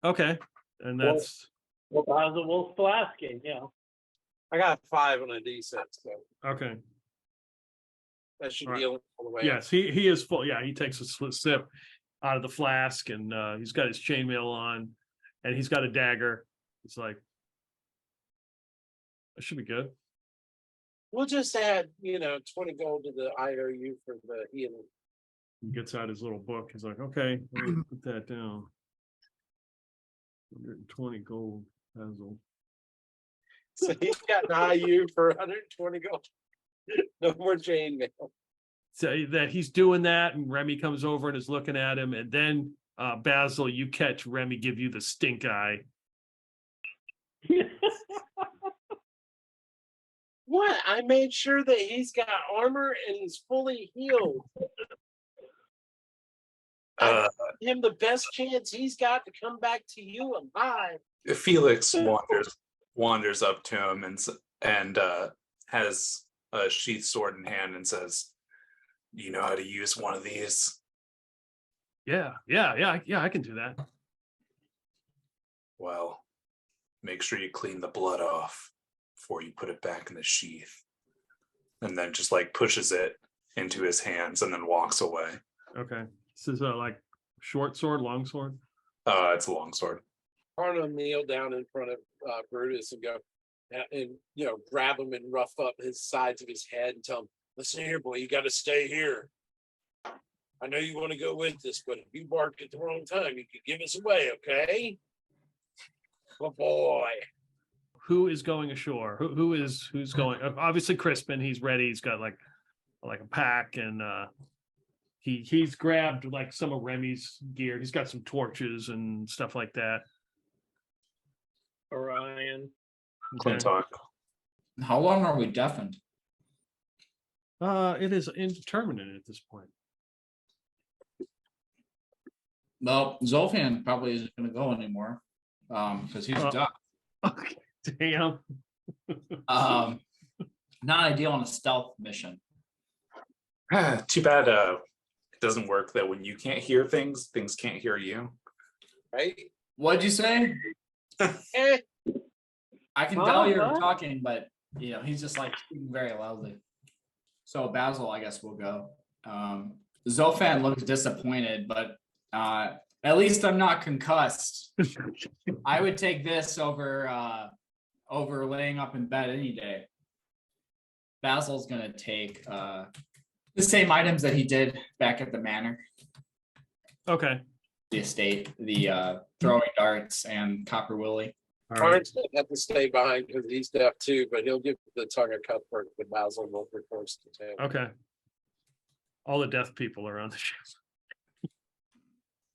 Okay, and that's Well, Basil will flask him, yeah. I got 5 on a D6, so okay. that should All right. deal all the way. Yes, he is full. Yeah, he takes a sip out of the flask, and he's got his chainmail on, and he's got a dagger. It's like that should be good. We'll just add, 20 gold to the IOU for the healing. He gets out his little book. He's like, okay, let me put that down. 120 gold, Basil. So he's got an IU for 120 gold. No more chainmail. So that he's doing that, and Remy comes over and is looking at him, and then Basil, you catch Remy give you the stink eye. What? I made sure that he's got armor and he's fully healed. I give him the best chance he's got to come back to you alive. Felix wanders up to him and has a sheath sword in hand and says, "You know how to use one of these?" Yeah, I can do that. Well, make sure you clean the blood off before you put it back in the sheath. And then just like pushes it into his hands and then walks away. Okay. This is like short sword, long sword? It's a long sword. Arno kneel down in front of Brutus and go, and grab him and rough up his sides of his head and tell him, "Listen here, boy, you got to stay here. I know you want to go with us, but if you bark at the wrong time, you could give us away, okay? Good boy." Who is going ashore? Who's going? Obviously, Crispin. He's ready. He's got like a pack, and he's grabbed like some of Remy's gear. He's got some torches and stuff like that. Orion. Okay. Clintock. How long are we deafened? It is indeterminate at this point. Well, Zolfan probably isn't going to go anymore because he's ducked. Okay. Damn. Not ideal on a stealth mission. Too bad it doesn't work that when you can't hear things, things can't hear you. Right? What'd you say? Eh, I can tell you're talking, but he's just like speaking very loudly. So Basil, I guess, will go. Zolfan looks disappointed, but at least I'm not concussed. I would take this over laying up in bed any day. Basil's gonna take the same items that he did back at the manor. Okay. The estate, the throwing darts and Copper Willie. All right. Art's gonna have to stay behind because he's deaf too, but he'll give the tongue of Cuthbert to Basil will be forced to town. Okay. All the deaf people are on the ship.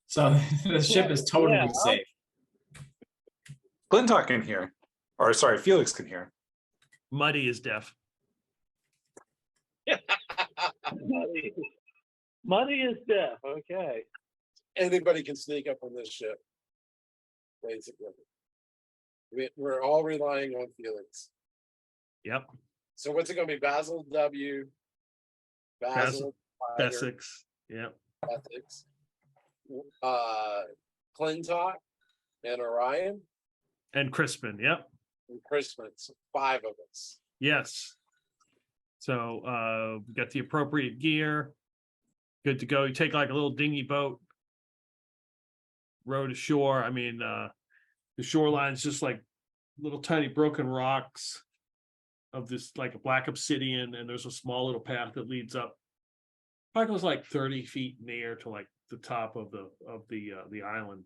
So the ship is totally Yeah. safe. Clintock can hear, or sorry, Felix can hear. Muddy is deaf. Muddy is deaf. Okay. Anybody can sneak up on this ship. Basically. We're all relying on Felix. Yep. So what's it gonna be? Basil W. Basil Bessex. Yep. Ethics. Clintock and Orion And Crispin. Yep. and Crispin. So 5 of us. Yes. So we got the appropriate gear. Good to go. You take like a little dinghy boat, row to shore. I mean, the shoreline's just like little tiny broken rocks of this like a black obsidian, and there's a small little path that leads up. Probably goes like 30 feet in the air to like the top of the island.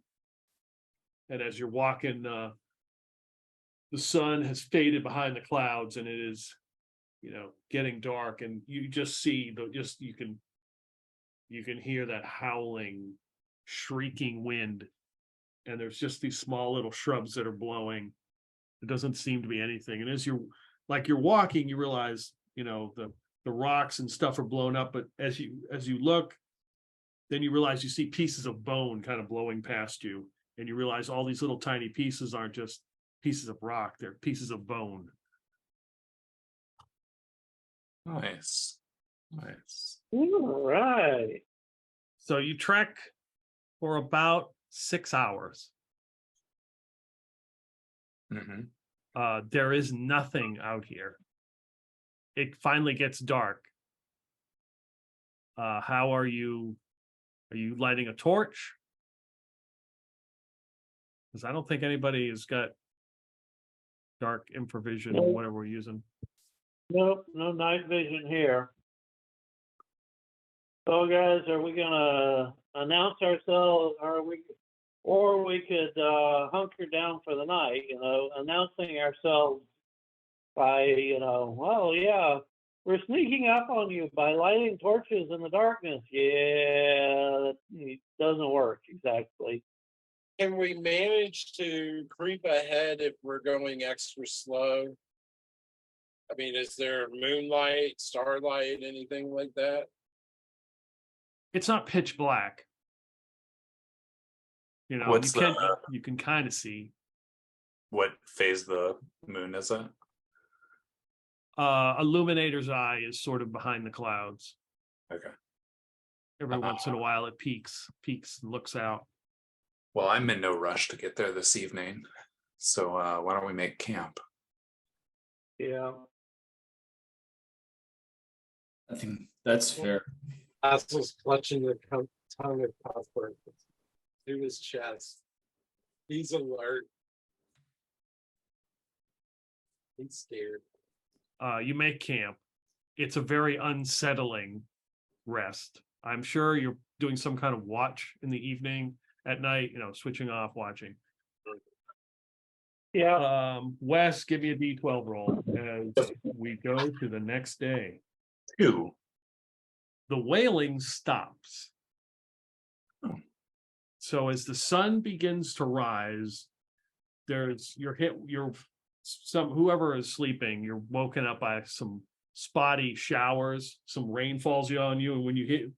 And as you're walking, the sun has faded behind the clouds, and it is, getting dark, and you just see you can hear that howling, shrieking wind, and there's just these small little shrubs that are blowing. It doesn't seem to be anything. And as you're walking, you realize, the rocks and stuff are blown up, but as you look, then you realize you see pieces of bone kind of blowing past you, and you realize all these little tiny pieces aren't just pieces of rock, they're pieces of bone. Nice. Nice. All right. So you trek for about 6 hours. Mm-hmm. There is nothing out here. It finally gets dark. How are you? Are you lighting a torch? Because I don't think anybody has got dark infravision or whatever we're using. Nope, no night vision here. So guys, are we gonna announce ourselves, or we could hunker down for the night, announcing ourselves by, well, yeah, we're sneaking up on you by lighting torches in the darkness. Yeah, that doesn't work exactly. Can we manage to creep ahead if we're going extra slow? I mean, is there moonlight, starlight, anything like that? It's not pitch black. What's you can kind of see. What phase the moon is it? Illuminator's eye is sort of behind the clouds. Okay. Every once in a while it peeks and looks out. Well, I'm in no rush to get there this evening, so why don't we make camp? Yeah. I think that's fair. Basil's clutching the tongue of Cuthbert to his chest. He's alert. He's scared. You make camp. It's a very unsettling rest. I'm sure you're doing some kind of watch in the evening, at night, switching off, watching. Yeah. Wes, give me a D12 roll as we go to the next day. 2. The wailing stops. Oh. So as the sun begins to rise, whoever is sleeping, you're woken up by some spotty showers, some rain falls on you, and when you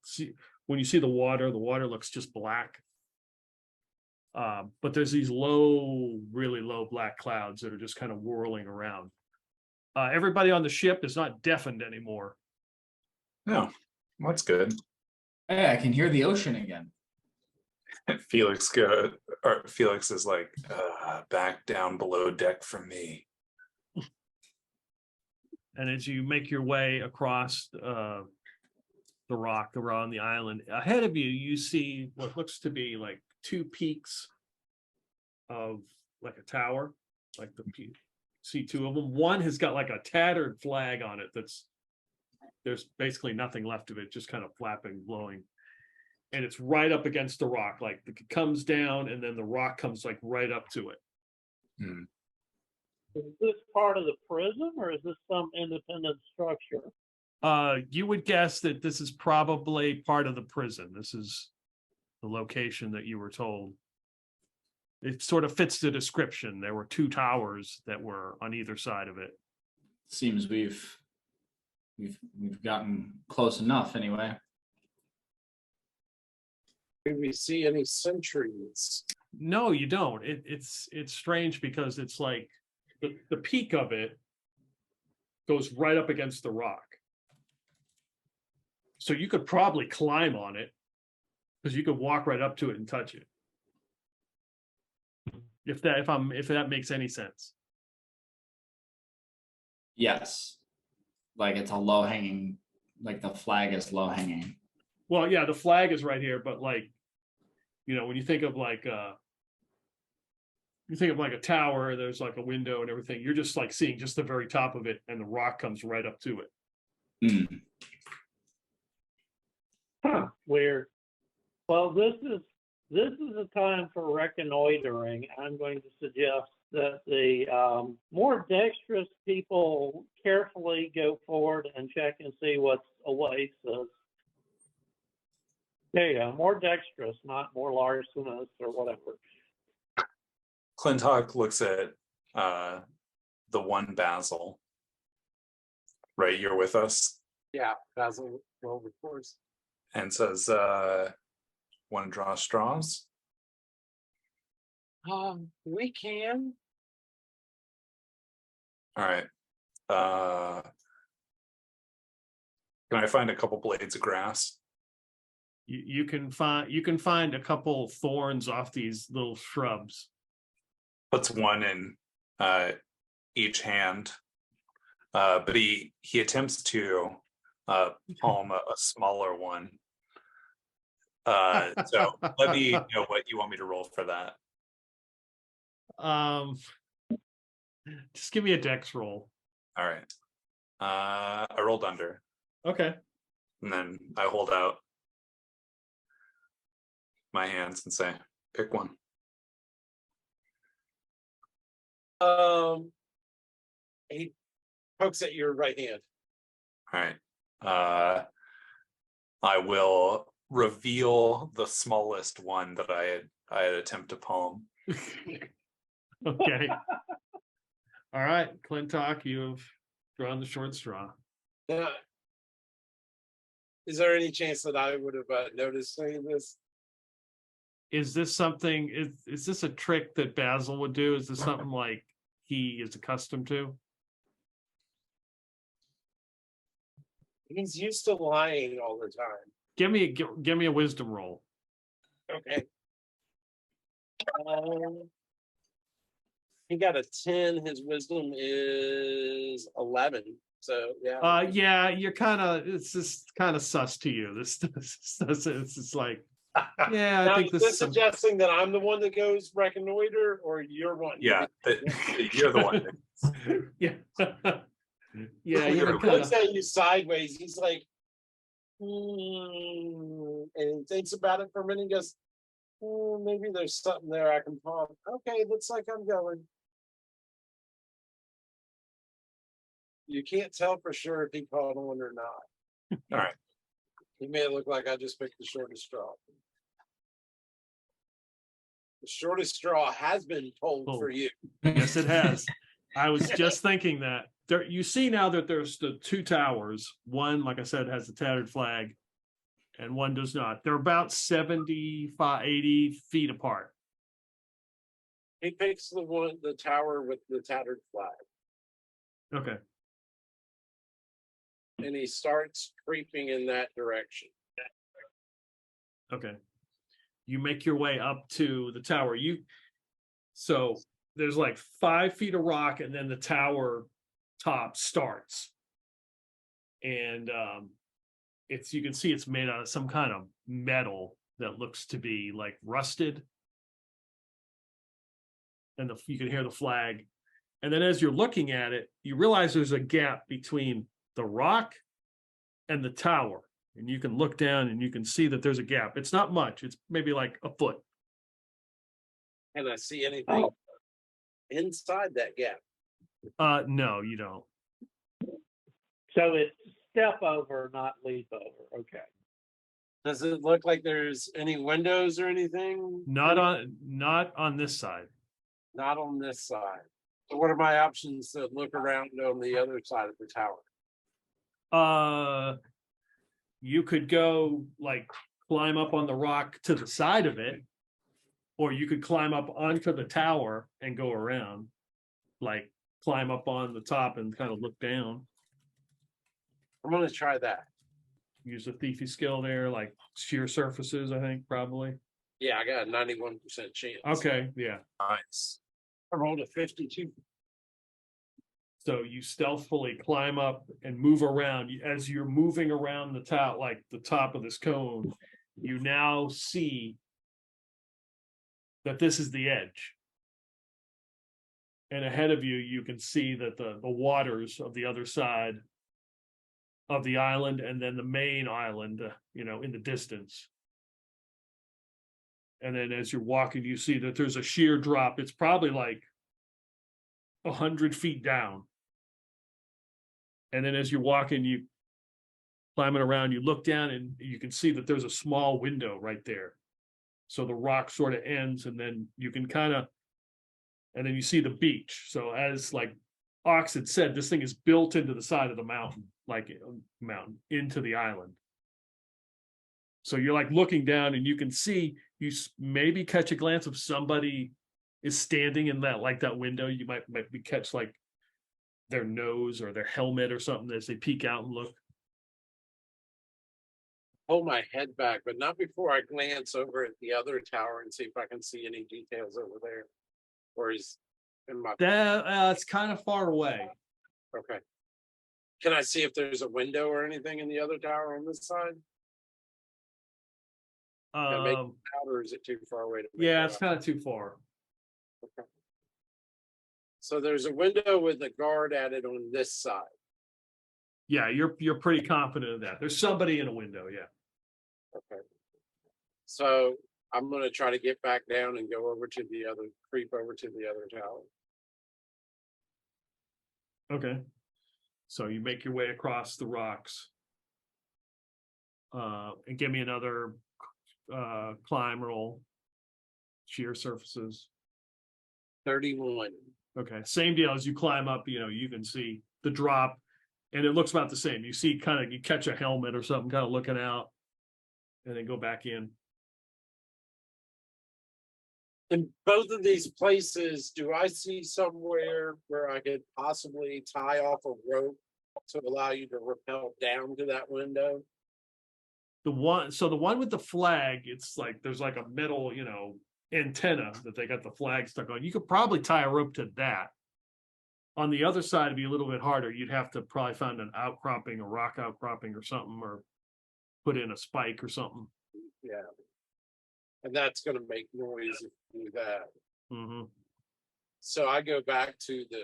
see the water looks just black. But there's these really low black clouds that are just kind of whirling around. Everybody on the ship is not deafened anymore. No, that's good. Hey, I can hear the ocean again. Felix is like, back down below deck from me. And as you make your way across the rock around the island, ahead of you, you see what looks to be like 2 peaks of like a tower, see 2 of them. One has got like a tattered flag on it there's basically nothing left of it, just kind of flapping, blowing. And it's right up against the rock, like it comes down and then the rock comes like right up to it. Hmm. Is this part of the prison or is this some independent structure? You would guess that this is probably part of the prison. This is the location that you were told. It sort of fits the description. There were 2 towers that were on either side of it. Seems we've gotten close enough anyway. Do we see any sentries? No, you don't. It's strange because it's like the peak of it goes right up against the rock. So you could probably climb on it because you could walk right up to it and touch it. If that makes any sense. Yes. Like it's a low hanging, like the flag is low hanging. Well, yeah, the flag is right here, but like, when you think of like a tower, there's like a window and everything. You're just like seeing just the very top of it, and the rock comes right up to it. Mm. Huh, weird. Well, this is a time for reconnoitering. I'm going to suggest that the more dexterous people carefully go forward and check and see what's awaits us. There you go, more dexterous, not more larcenous or whatever. Clintock looks at the one Basil. Right, you're with us, Yeah, Basil, well, of course. and says, "Want to draw straws?" We can. All right. Can I find a couple blades of grass? You can find a couple thorns off these little shrubs. Puts one in each hand, but he attempts to palm a smaller one. So let me know what you want me to roll for that. Just give me a dex roll. All right. I rolled under, Okay. and then I hold out my hands and say, "Pick one." He pokes at your right hand. All right. I will reveal the smallest one that I had attempted to palm. Okay. All right, Clintock, you have drawn the short straw. Is there any chance that I would have noticed any of this? Is this something? Is this a trick that Basil would do? Is this something like he is accustomed to? He's used to lying all the time. Give me a wisdom roll. Okay. He got a 10. His wisdom is 11. So yeah. Yeah, you're it's just kind of sus to you. This it's just like, yeah, I now, think is this suggesting that I'm the one that goes reconnoiter, or you're one? Yeah, you're the one. Yeah. Yeah, He you're Looks at you sideways. He's like, and he thinks about it for a minute and goes, maybe there's something there I can palm. Okay, looks like I'm going. You can't tell for sure if he caught on or not. All right. He made it look like I just picked the shortest straw. The shortest straw has been pulled for you. Yes, it has. I was just thinking that. There, you see now that there's the 2 towers. One, like I said, has the tattered flag, and one does not. They're about 75, 80 feet apart. He picks the tower with the tattered flag, Okay. and he starts creeping in that direction. Okay. You make your way up to the tower. So there's like 5 feet of rock, and then the tower top starts. And you can see it's made out of some kind of metal that looks to be like rusted. And you can hear the flag. And then as you're looking at it, you realize there's a gap between the rock and the tower. And you can look down and you can see that there's a gap. It's not much. It's maybe like a foot. Can I see anything inside that gap? No, you don't. So it's step over, not leap over. Okay. Does it look like there's any windows or anything? Not on this side. Not on this side. So what are my options to look around on the other side of the tower? You could go like climb up on the rock to the side of it, or you could climb up onto the tower and go around, like climb up on the top and kind of look down. I'm gonna try that. Use a thiefy skill there, like sheer surfaces, I think, probably. Yeah, I got a 91% chance. Okay, yeah. Nice. I rolled a 52. So you stealthily climb up and move around. As you're moving around the top, like the top of this cone, you now see that this is the edge. And ahead of you, you can see that the waters of the other side of the island, and then the main island, in the distance. And then as you're walking, you see that there's a sheer drop. It's probably like 100 feet down. And then as you're walking, you climbing around, you look down and you can see that there's a small window right there. So the rock sort of ends, and then you can and then you see the beach. So as like Ox had said, this thing is built into the side of the mountain, like mountain into the island. So you're like looking down and you can see, you maybe catch a glance of somebody is standing in that window. You might catch like their nose or their helmet or something as they peek out and look. Hold my head back, but not before I glance over at the other tower and see if I can see any details over there. Or is in my It's kind of far away. okay. Can I see if there's a window or anything in the other tower on this side? Can I make it out, or is it too far away to make Yeah, that it's out? kind of too far. Okay. So there's a window with a guard at it on this side. Yeah, you're pretty confident of that. There's somebody in a window, yeah. Okay. So I'm gonna try to get back down and go over to the other, creep over to the other tower. Okay. So you make your way across the rocks. And give me another climb roll. Sheer surfaces. 31. Okay. Same deal as you climb up, you can see the drop, and it looks about the same. You see you catch a helmet or something kind of looking out, and then go back in. In both of these places, do I see somewhere where I could possibly tie off a rope to allow you to rappel down to that window? The one with the flag, it's like there's like a metal, antenna that they got the flag stuck on. You could probably tie a rope to that. On the other side, it'd be a little bit harder. You'd have to probably find an outcropping, a rock outcropping or something, or put in a spike or something. Yeah. And that's going to make noise if you do that. Mm-hmm. So I go back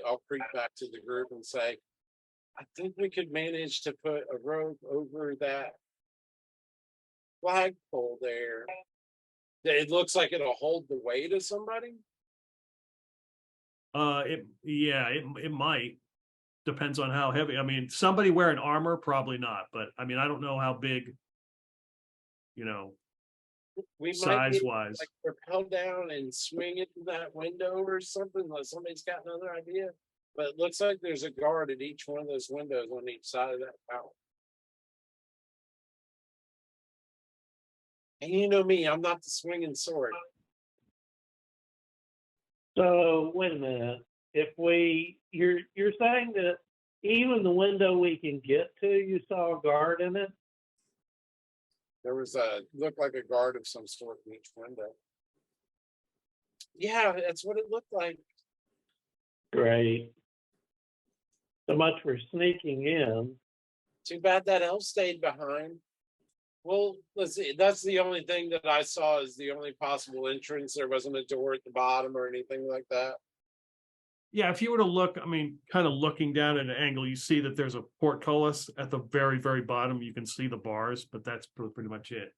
I'll creep back to the group and say, I think we could manage to put a rope over that flagpole there. It looks like it'll hold the weight of somebody. It might. Depends on how heavy. I mean, somebody wearing armor, probably not. But I mean, I don't know how big, We might size be wise. like rappel down and swing it to that window or something. Like somebody's got another idea. But it looks like there's a guard at each one of those windows on each side of that tower. And you know me, I'm not the swinging sword. So wait a minute. You're saying that even the window we can get to, you saw a guard in it? There was looked like a guard of some sort in each window. Yeah, that's what it looked like. Great. So much for sneaking in. Too bad that elf stayed behind. Well, let's see. That's the only thing that I saw is the only possible entrance. There wasn't a door at the bottom or anything like that. Yeah, if you were to look, I mean, kind of looking down at an angle, you see that there's a portcullis at the very, very bottom. You can see the bars, but that's pretty much it.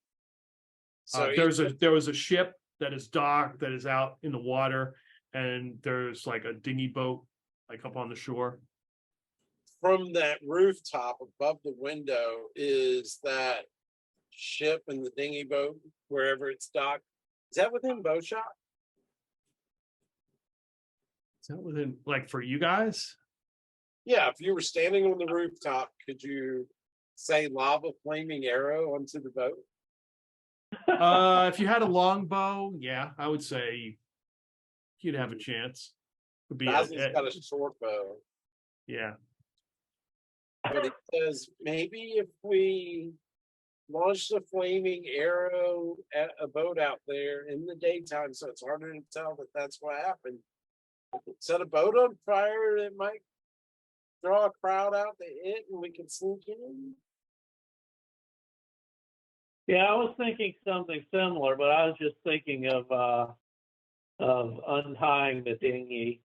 So There was a ship that is docked, that is out in the water, and there's like a dinghy boat, like up on the shore? From that rooftop above the window is that ship and the dinghy boat, wherever it's docked. Is that within bow shot? Is that within, like, for you guys? Yeah, if you were standing on the rooftop, could you say lava flaming arrow onto the boat? If you had a longbow, yeah, I would say you'd have a chance. Would be Basil's got a short bow, yeah. but it says maybe if we launch the flaming arrow at a boat out there in the daytime, so it's harder to tell that that's what happened. If it set a boat on fire, it might draw a crowd out to it, and we can sneak in. Yeah, I was thinking something similar, but I was just thinking of untying the dinghy.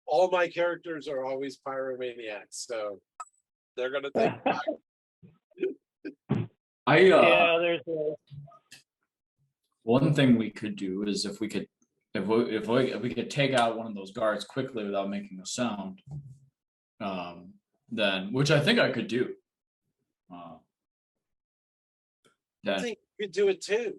All my characters are always pyromaniacs, so they're gonna take fire. Yeah, there's a One thing we could do is if we could take out one of those guards quickly without making a sound, then which I think I could do. I Then think you could do it too.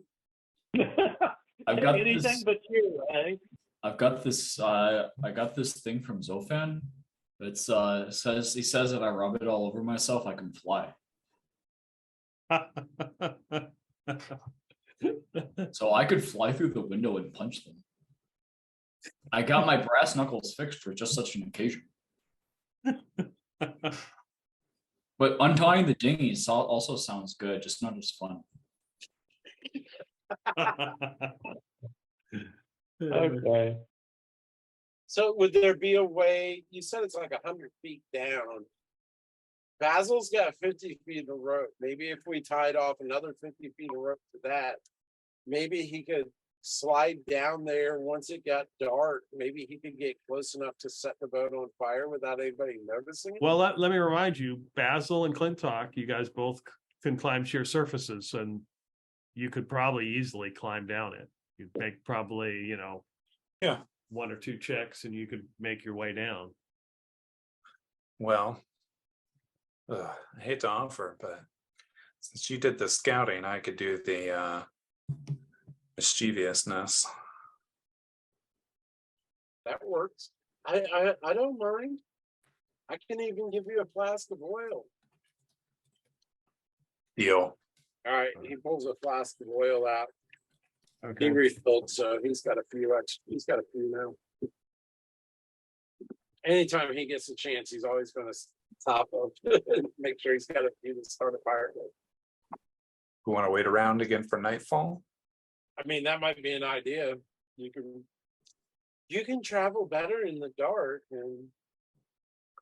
I've got anything this. but you, eh? I've got this. I got this thing from Zofan. It's says he says if I rub it all over myself, I can fly. So I could fly through the window and punch them. I got my brass knuckles fixed for just such an occasion. But untying the dinghies also sounds good, just not as fun. Okay. So would there be a way, you said it's like 100 feet down. Basil's got 50 feet of rope. Maybe if we tied off another 50 feet of rope to that, maybe he could slide down there once it got dark. Maybe he could get close enough to set the boat on fire without anybody noticing it. Well, let me remind you, Basil and Clintock, you guys both can climb sheer surfaces, and you could probably easily climb down it. You'd make probably, Yeah. one or two checks, and you could make your way down. Well, I hate to offer, but since you did the scouting, I could do the mischievousness. That works. I don't mind. I can even give you a flask of oil. Deal. All right, he pulls a flask of oil out. He Okay. refilled, so he's got a few extra. He's got a few now. Anytime he gets a chance, he's always going to top up, make sure he's got a few to start a fire with. We want to wait around again for nightfall. I mean, that might be an idea. You can travel better in the dark, and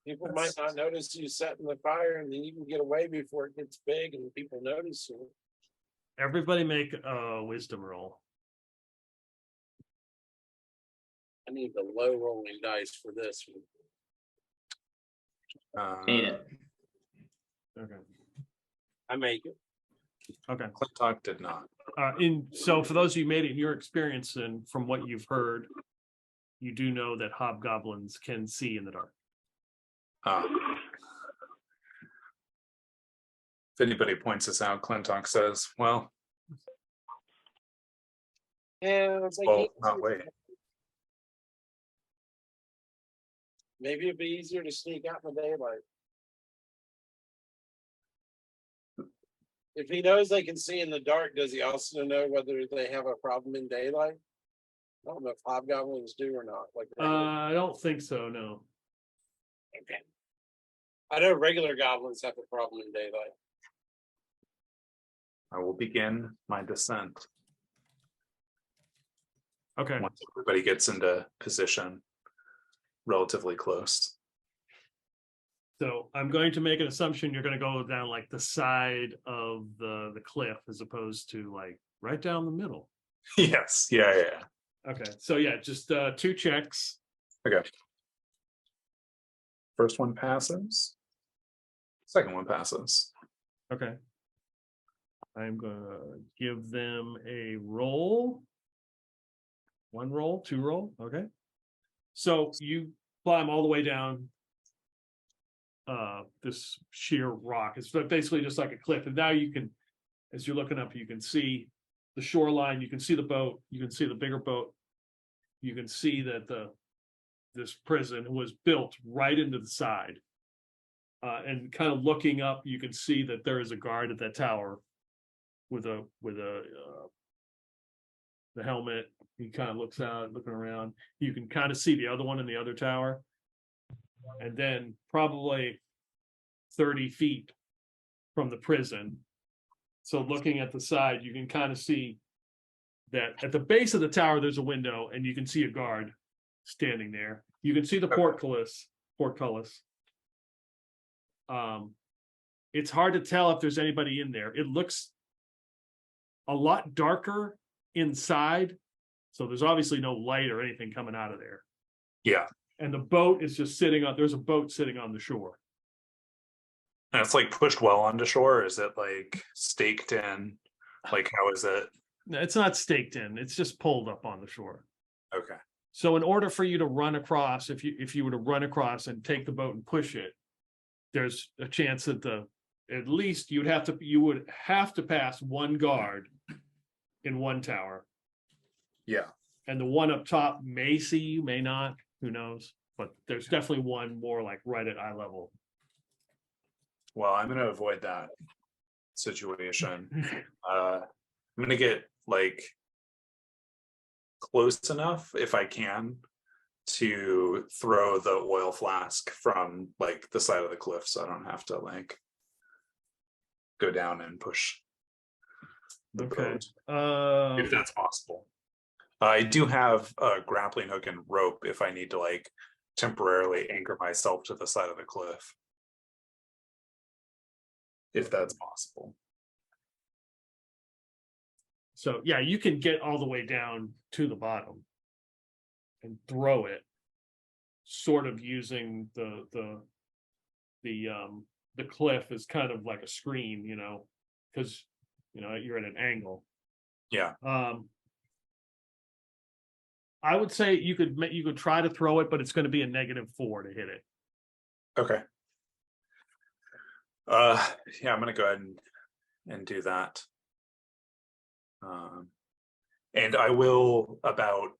people might not notice you setting the fire, and then you can get away before it gets big and people notice you. Everybody make a wisdom roll. I need the low rolling dice for this one. Hate it. Okay. I make it. Okay. Clintock did not. So for those of you who made it in your experience and from what you've heard, you do know that hobgoblins can see in the dark. If anybody points this out, Clintock says, well, Yeah, it's like not wait. maybe it'd be easier to sneak out in the daylight. If he knows they can see in the dark, does he also know whether they have a problem in daylight? I don't know if hobgoblins do or not. Like, I don't think so, no. okay. I know regular goblins have a problem in daylight. I will begin my descent Okay. once everybody gets into position relatively close. So I'm going to make an assumption you're going to go down like the side of the cliff as opposed to like right down the middle. Yes. Yeah. Okay. So yeah, just 2 checks. Okay. First one passes. Second one passes. Okay. I'm going to give them a roll. 1 roll, 2 roll. Okay. So you climb all the way down this sheer rock. It's basically just like a cliff. And now you can, as you're looking up, you can see the shoreline, you can see the boat, you can see the bigger boat, you can see that this prison was built right into the side. And kind of looking up, you can see that there is a guard at that tower with the helmet. He kind of looks out, looking around. You can kind of see the other one in the other tower. And then probably 30 feet from the prison. So looking at the side, you can kind of see that at the base of the tower, there's a window and you can see a guard standing there. You can see the portcullis. It's hard to tell if there's anybody in there. It looks a lot darker inside. So there's obviously no light or anything coming out of there. Yeah. And the boat is just there's a boat sitting on the shore. And it's like pushed well onto shore. Or is it like staked in? Like, how is it? It's not staked in. It's just pulled up on the shore. Okay. So in order for you to run across, if you were to run across and take the boat and push it, there's a chance that at least you would have to pass one guard in one tower. Yeah. And the one up top may see you, may not, who knows? But there's definitely one more like right at eye level. Well, I'm going to avoid that situation. I'm going to get like close enough, if I can, to throw the oil flask from like the side of the cliff, so I don't have to like go down and push the boat, if that's possible. I do have a grappling hook and rope if I need to like temporarily anchor myself to the side of the cliff, if that's possible. So yeah, you can get all the way down to the bottom and throw it, sort of using the cliff as kind of like a screen, because you're at an angle. Yeah. I would say you could try to throw it, but it's going to be a -4 to hit it. Okay. Yeah, I'm gonna go ahead and do that. And I will about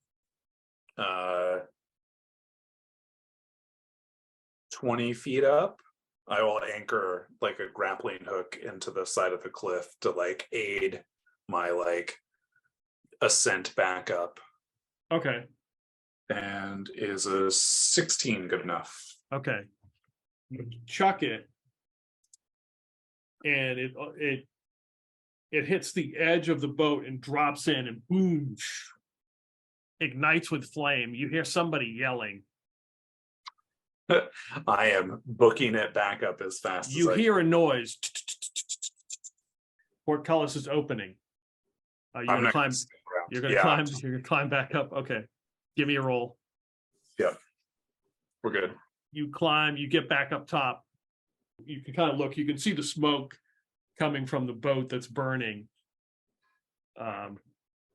20 feet up, I will anchor like a grappling hook into the side of the cliff to like aid my like ascent back up. Okay. And is a 16 good enough? Okay. You chuck it, and it hits the edge of the boat and drops in, and boom, ignites with flame. You hear somebody yelling. I am booking it back up as fast as You I hear a noise. Portcullis is opening. You're gonna climb. You're gonna climb. You're gonna climb back up. Okay, give me a roll. Yeah, we're good. You climb. You get back up top. You can kind of look. You can see the smoke coming from the boat that's burning. And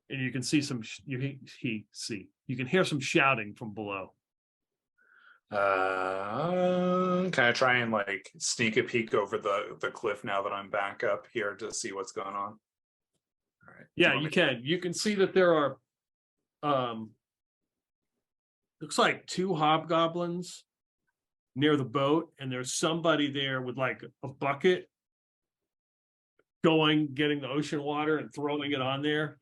you can see you can hear some shouting from below. Can I try and like sneak a peek over the cliff now that I'm back up here to see what's going on? All right. Yeah, you can. You can see that there are looks like 2 hobgoblins near the boat, and there's somebody there with like a bucket getting the ocean water and throwing it on there.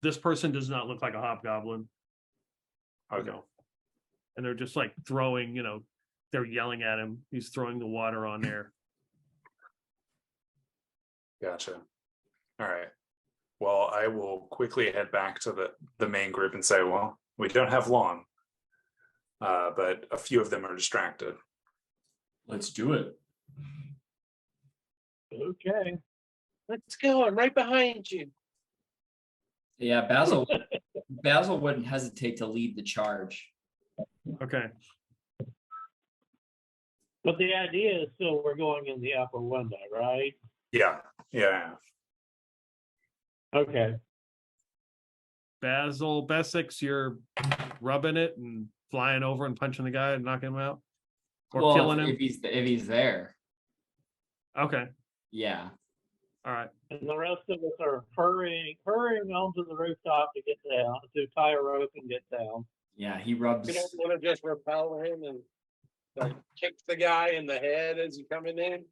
This person does not look like a hobgoblin. Okay. And they're just like throwing, they're yelling at him. He's throwing the water on there. Gotcha. All right. Well, I will quickly head back to the main group and say, well, we don't have long, but a few of them are distracted. Let's do it. Okay. Let's go. I'm right behind you. Yeah, Basil wouldn't hesitate to lead the charge. Okay. But the idea is still we're going in the upper window, right? Yeah. Okay. Basil, Bessex, you're rubbing it and flying over and punching the guy and knocking him out, or Well, killing him? if he's there, Okay, yeah. all right. And the rest of us are hurrying onto the rooftop to get down, to tie a rope and get down. Yeah, he We rubs. don't want to just repel him and like kick the guy in the head as he's coming in.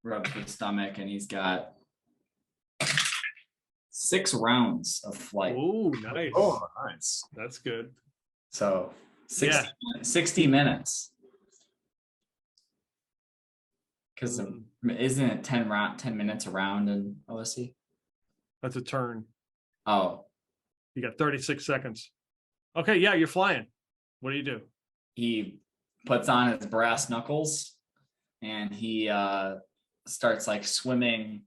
Rubs his stomach, and he's got 6 rounds of flight. Ooh, nice. Oh, nice. That's good. So 60 minutes. Because isn't it 10 minutes around in OSC? That's a turn. Oh, You got 36 seconds. Okay, yeah, you're flying. What do you do? he puts on his brass knuckles and he starts like swimming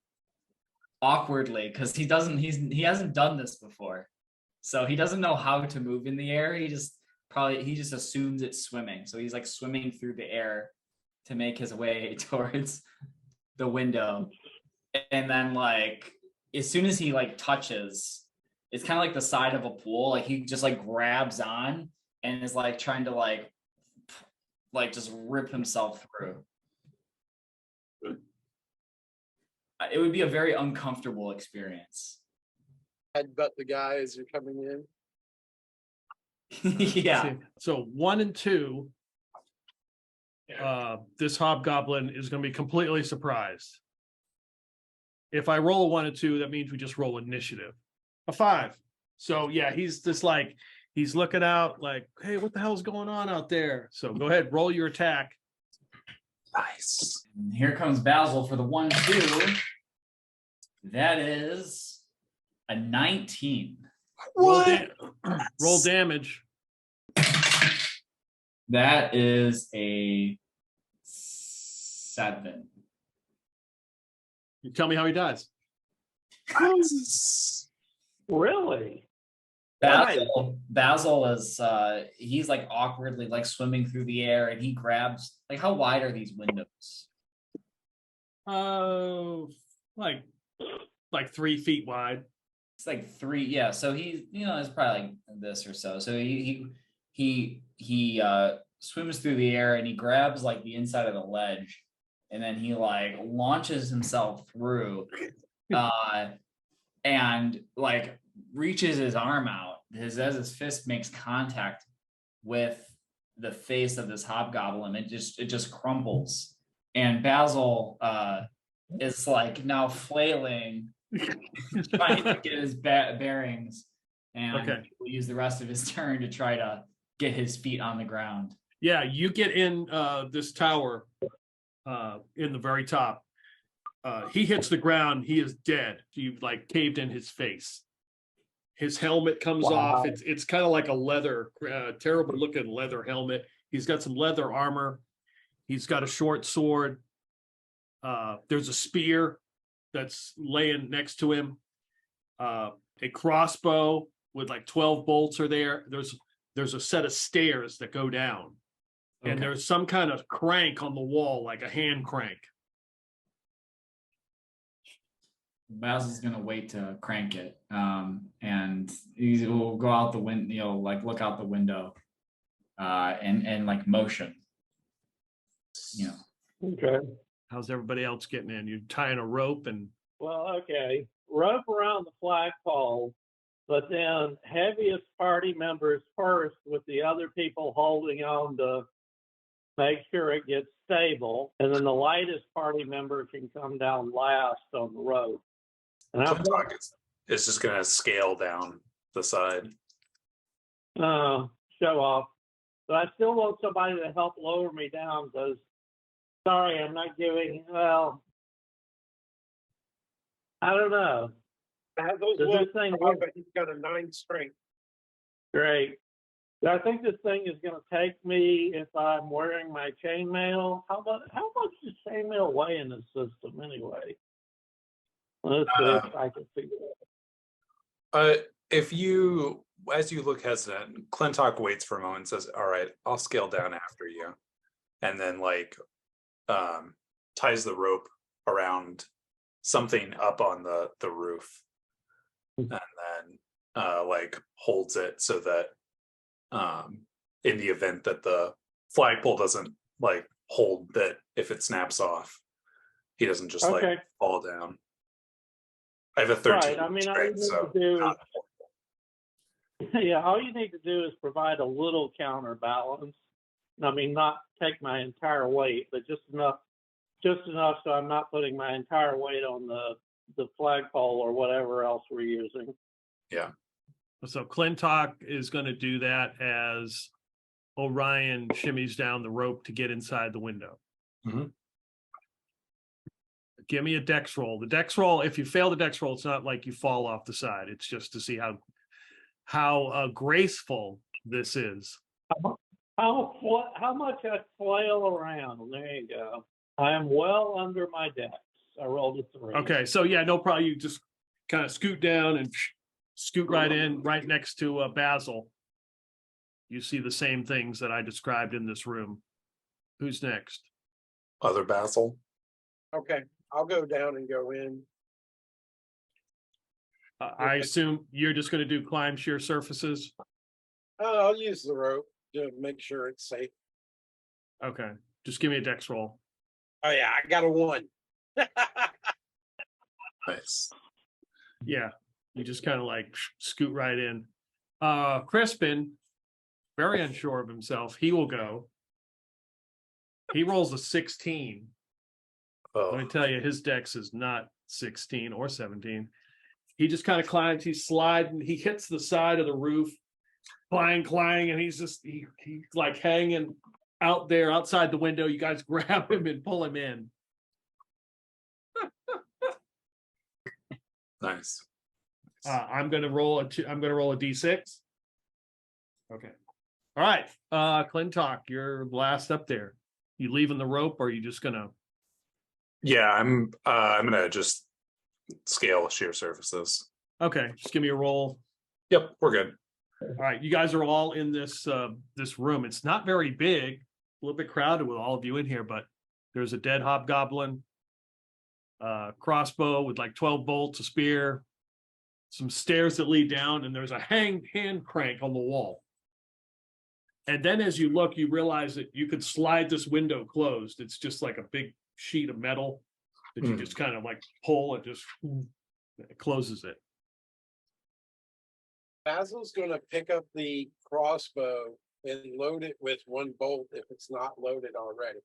awkwardly because he hasn't done this before. So he doesn't know how to move in the air. He just assumes it's swimming. So he's like swimming through the air to make his way towards the window. And then like as soon as he like touches, it's kind of like the side of a pool. Like he just like grabs on and is like trying to like just rip himself through. It would be a very uncomfortable experience. Headbutt the guy as you're coming in. Yeah. See, so 1 and 2, this hobgoblin is going to be completely surprised. If I roll a 1 and 2, that means we just roll initiative. A 5. So yeah, he's just like, he's looking out like, hey, what the hell's going on out there? So go ahead, roll your attack. Nice. And here comes Basil for the 1-2. That is a 19. Roll damage. That is a 7. You tell me how he dies. Really? Basil is he's like awkwardly like swimming through the air and he grabs like, how wide are these windows? Like 3 feet wide. It's like 3, yeah. So he's, it's probably like this or so. So he swims through the air and he grabs like the inside of the ledge and then he like launches himself through and like reaches his arm out as his fist makes contact with the face of this hobgoblin. It just crumples and Basil is like now flailing trying to get his bearings and we'll use the rest of his turn to try to get his feet on the ground. Yeah, you get in this tower in the very top. He hits the ground. He is dead. You've like caved in his face. His helmet comes off. It's kind of like a leather, terrible looking leather helmet. He's got some leather armor. He's got a short sword. There's a spear that's laying next to him. A crossbow with like 12 bolts are there. There's a set of stairs that go down. And there's some kind of crank on the wall, like a hand crank. Basil's gonna wait to crank it, and he will go out the window, like look out the window, and like motion. Okay. How's everybody else getting in? You're tying a rope and. Well, okay. Rope around the flagpole, but then heaviest party members first with the other people holding on to make sure it gets stable. And then the lightest party member can come down last on the rope. And It's just going to scale down the side. show off. But I still want somebody to help lower me down because, sorry, I'm not giving, well, I don't know. Basil's Does this thing work? but he's got a 9 strength. Great. I think this thing is going to take me if I'm wearing my chainmail. How much does chainmail weigh in this system anyway? Let's see if I can figure it out. If you, as you look hesitant, Clintock waits for a moment and says, all right, I'll scale down after you. And then like ties the rope around something up on the roof. And then like holds it so that in the event that the flagpole doesn't like hold, that if it snaps off, he doesn't just like Okay. fall down. I have a 13 Right. I mean, all you strength, need so to do not is, yeah, all you need to do is provide a little counterbalance. I mean, not take my entire weight, but just enough so I'm not putting my entire weight on the flagpole or whatever else we're using. yeah. So Clintock is going to do that as Orion shimmies down the rope to get inside the window. Mhm. Give me a dex roll. The dex roll, if you fail the dex roll, it's not like you fall off the side. It's just to see how graceful this is. How much I flail around? There you go. I am well under my dex. I rolled a 3. Okay, so yeah, no problem. You just kind of scoot down and scoot right in, right next to Basil. You see the same things that I described in this room. Who's next? Other Basil. Okay, I'll go down and go in. I assume you're just going to do climb sheer surfaces. I'll use the rope to make sure it's safe. Okay, just give me a dex roll. Oh yeah, I got a 1. Nice. Yeah, you just kind of like scoot right in. Crispin, very unsure of himself, he will go. He rolls a 16. Let me Oh, tell you, his dex is not 16 or 17. He just kind of climbs, he's sliding, he hits the side of the roof, clang, and he's like hanging out there outside the window. You guys grab him and pull him in. nice. I'm gonna roll a d6. Okay. All right. Clintock, you're last up there. You leaving the rope, or are you just gonna? Yeah, I'm gonna just scale sheer surfaces. Okay, just give me a roll. Yep, we're good. All right, you guys are all in this room. It's not very big, a little bit crowded with all of you in here, but there's a dead hobgoblin, crossbow with like 12 bolts, a spear, some stairs that lead down, and there's a hand crank on the wall. And then as you look, you realize that you could slide this window closed. It's just like a big sheet of metal that you just kind of like pull and just it closes it. Basil's going to pick up the crossbow and load it with 1 bolt if it's not loaded already.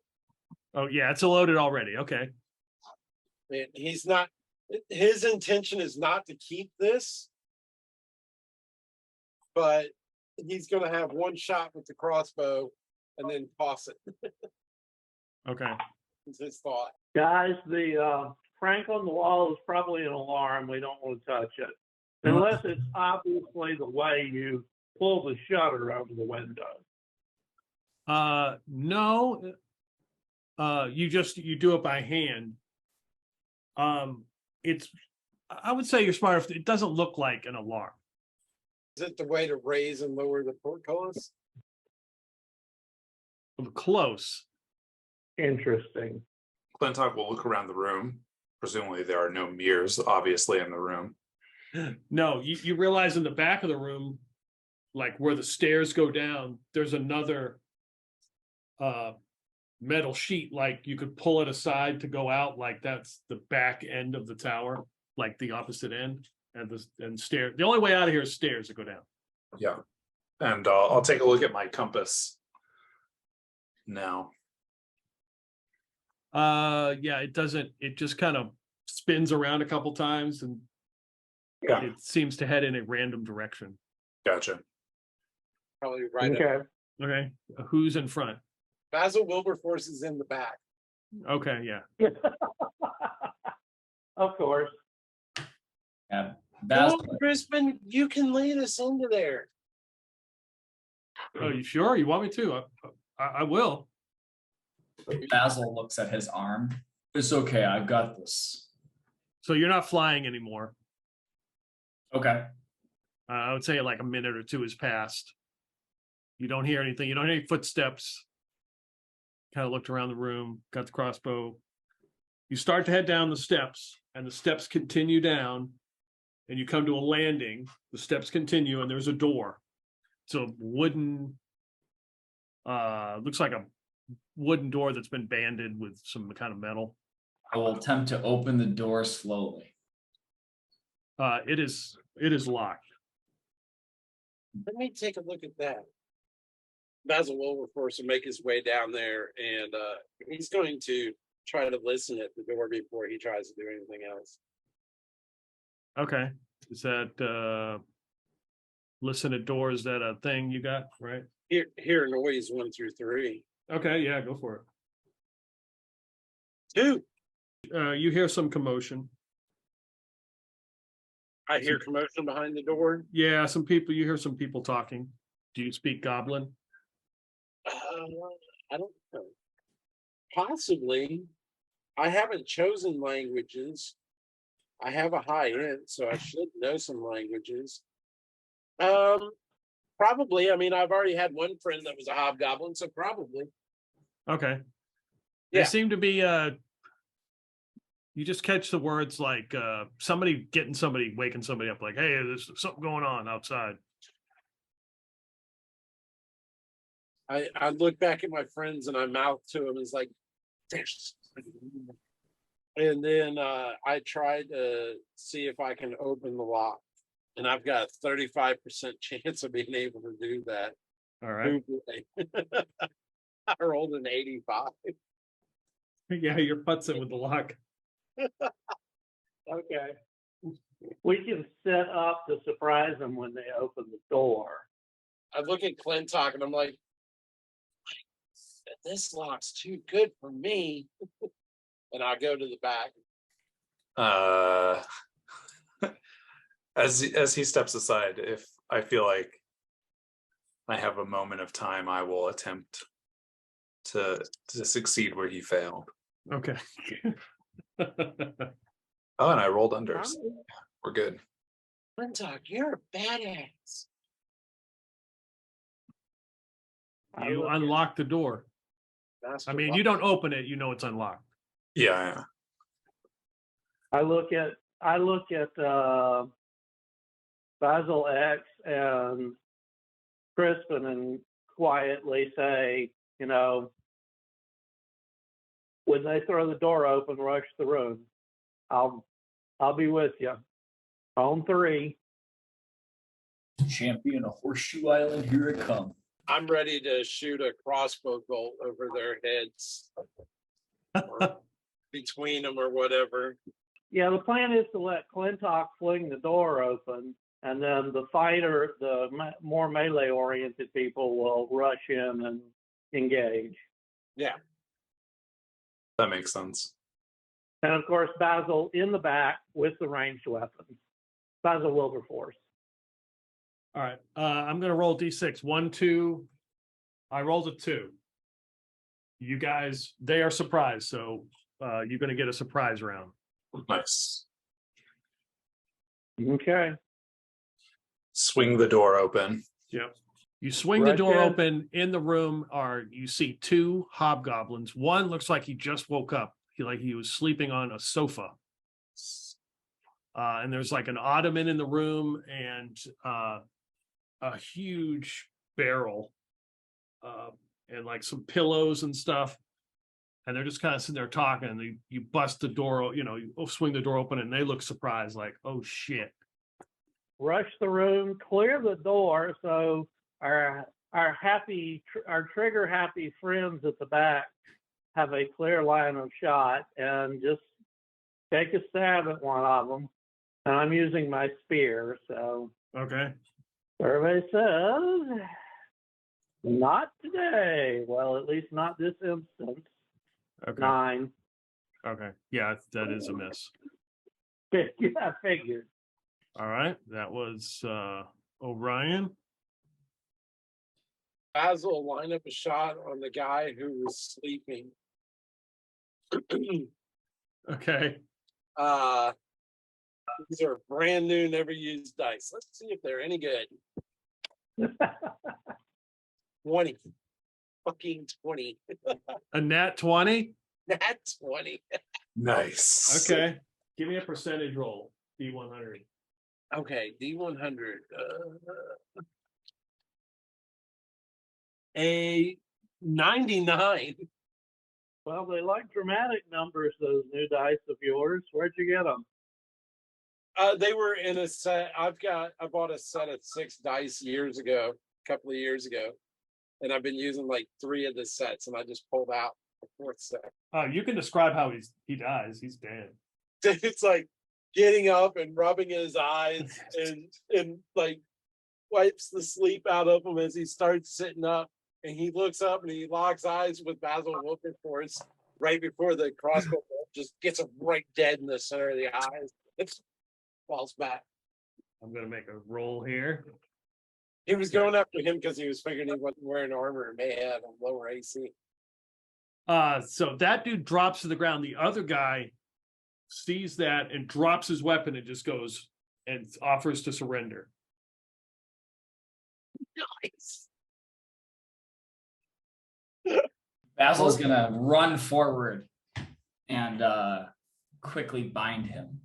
Oh yeah, it's loaded already. Okay. And he's not. His intention is not to keep this, but he's going to have 1 shot with the crossbow and then toss it. Okay. It's his thought. Guys, the crank on the wall is probably an alarm. We don't want to touch it. Unless it's obviously the way you pull the shutter over the window. No. You do it by hand. I would say you're smart. It doesn't look like an alarm. Is it the way to raise and lower the portcullis? Close. Interesting. Clintock will look around the room. Presumably there are no mirrors, obviously, in the room. No, you realize in the back of the room, like where the stairs go down, there's another metal sheet, like you could pull it aside to go out, like that's the back end of the tower, like the opposite end, and stairs. The only way out of here is stairs that go down. Yeah. And I'll take a look at my compass now. Yeah, it just kind of spins around a couple times and Yeah, it seems to head in a random direction. gotcha. Probably right. Okay. Okay, who's in front? Basil Wilberforce is in the back. Okay, yeah. Of course. Yeah, Basil, No, Crispin, you can lead us into there. Oh, you sure? You want me to? I will. Basil looks at his arm. It's okay, I've got this. So you're not flying anymore. Okay. I would say like a minute or 2 has passed. You don't hear anything. You don't hear any footsteps. Kind of looked around the room, got the crossbow. You start to head down the steps, and the steps continue down, and you come to a landing. The steps continue, and there's a door. It's a wooden Looks like a wooden door that's been banded with some kind of metal. I will attempt to open the door slowly. It is locked. Let me take a look at that. Basil Wilberforce will make his way down there, and he's going to try to listen at the door before he tries to do anything else. Okay. Is that listen at doors? Is that a thing you got, right? Hear noise 1 through 3. Okay, yeah, go for Two. it. You hear some commotion. I hear commotion behind the door. Yeah, some people, you hear some people talking. Do you speak Goblin? I don't know. Possibly. I haven't chosen languages. I have a high end, so I should know some languages. Probably. I mean, I've already had one friend that was a hobgoblin, so probably. Okay. They Yeah. seem to be you just catch the words like somebody waking somebody up, like, hey, there's something going on outside. I look back at my friends and I mouth to them. It's like, there's. And then I try to see if I can open the lock, and I've got a 35% chance of being able to do that. All right. I rolled an 85. Yeah, you're putzing with the lock. Okay. We can set up to surprise them when they open the door. I look at Clintock and I'm like, this lock's too good for me. And I go to the back. As he steps aside, if I feel like I have a moment of time, I will attempt to succeed where he failed. Okay. Oh, and I rolled unders. We're good. Clintock, you're a badass. You unlock the door. I mean, you don't open it, you know it's unlocked. Yeah. I look at Basil X and Crispin and quietly say, you know, when they throw the door open, rush the room. I'll be with you. On 3. Champion of Horseshoe Island, here it comes. I'm ready to shoot a crossbow bolt over their heads. Or between them or whatever. Yeah, the plan is to let Clintock fling the door open, and then the fighter, the more melee-oriented people will rush in and engage. Yeah. That makes sense. And of course, Basil in the back with the ranged weapon. Basil Wilberforce. All right. I'm gonna roll D6. 1, 2. I rolled a 2. You guys, they are surprised, so you're gonna get a surprise round. Nice. Okay. Swing the door open. Yep. You swing the Right door in. open. In the room you see 2 hobgoblins. One looks like he just woke up. He was sleeping on a sofa. And there's like an ottoman in the room and a huge barrel and like some pillows and stuff. And they're just kind of sitting there talking. And you bust the door, you swing the door open, and they look surprised, like, oh shit. Rush the room, clear the door so our trigger happy friends at the back have a clear line of shot, and just take a stab at one of them. And I'm using my spear, so. Okay. Survey says, not today. Well, at least not this instance. Okay. 9. Okay. Yeah, that is a miss. Yeah, I figured. All right. That was Orion. Basil will line up a shot on the guy who was sleeping. Okay. These are brand new, never used dice. Let's see if they're any good. 20. Fucking 20. A nat 20? Nat 20. Nice. Okay. Give me a percentage roll. D100. Okay, D100. A 99. Well, they like dramatic numbers, those new dice of yours. Where'd you get them? They were in a set. I bought a set of 6 dice a couple of years ago, and I've been using like 3 of the sets, and I just pulled out the 4th set. You can describe how he dies. He's dead. It's like getting up and rubbing his eyes and like wipes the sleep out of him as he starts sitting up, and he looks up and he locks eyes with Basil Wilberforce right before the crossbow bolt just gets him right dead in the center of the eyes. It falls back. I'm gonna make a roll here. He was going after him because he was figuring he wasn't wearing armor and may have a lower AC. So that dude drops to the ground. The other guy sees that and drops his weapon and just goes and offers to surrender. Nice. Basil's gonna run forward and quickly bind him.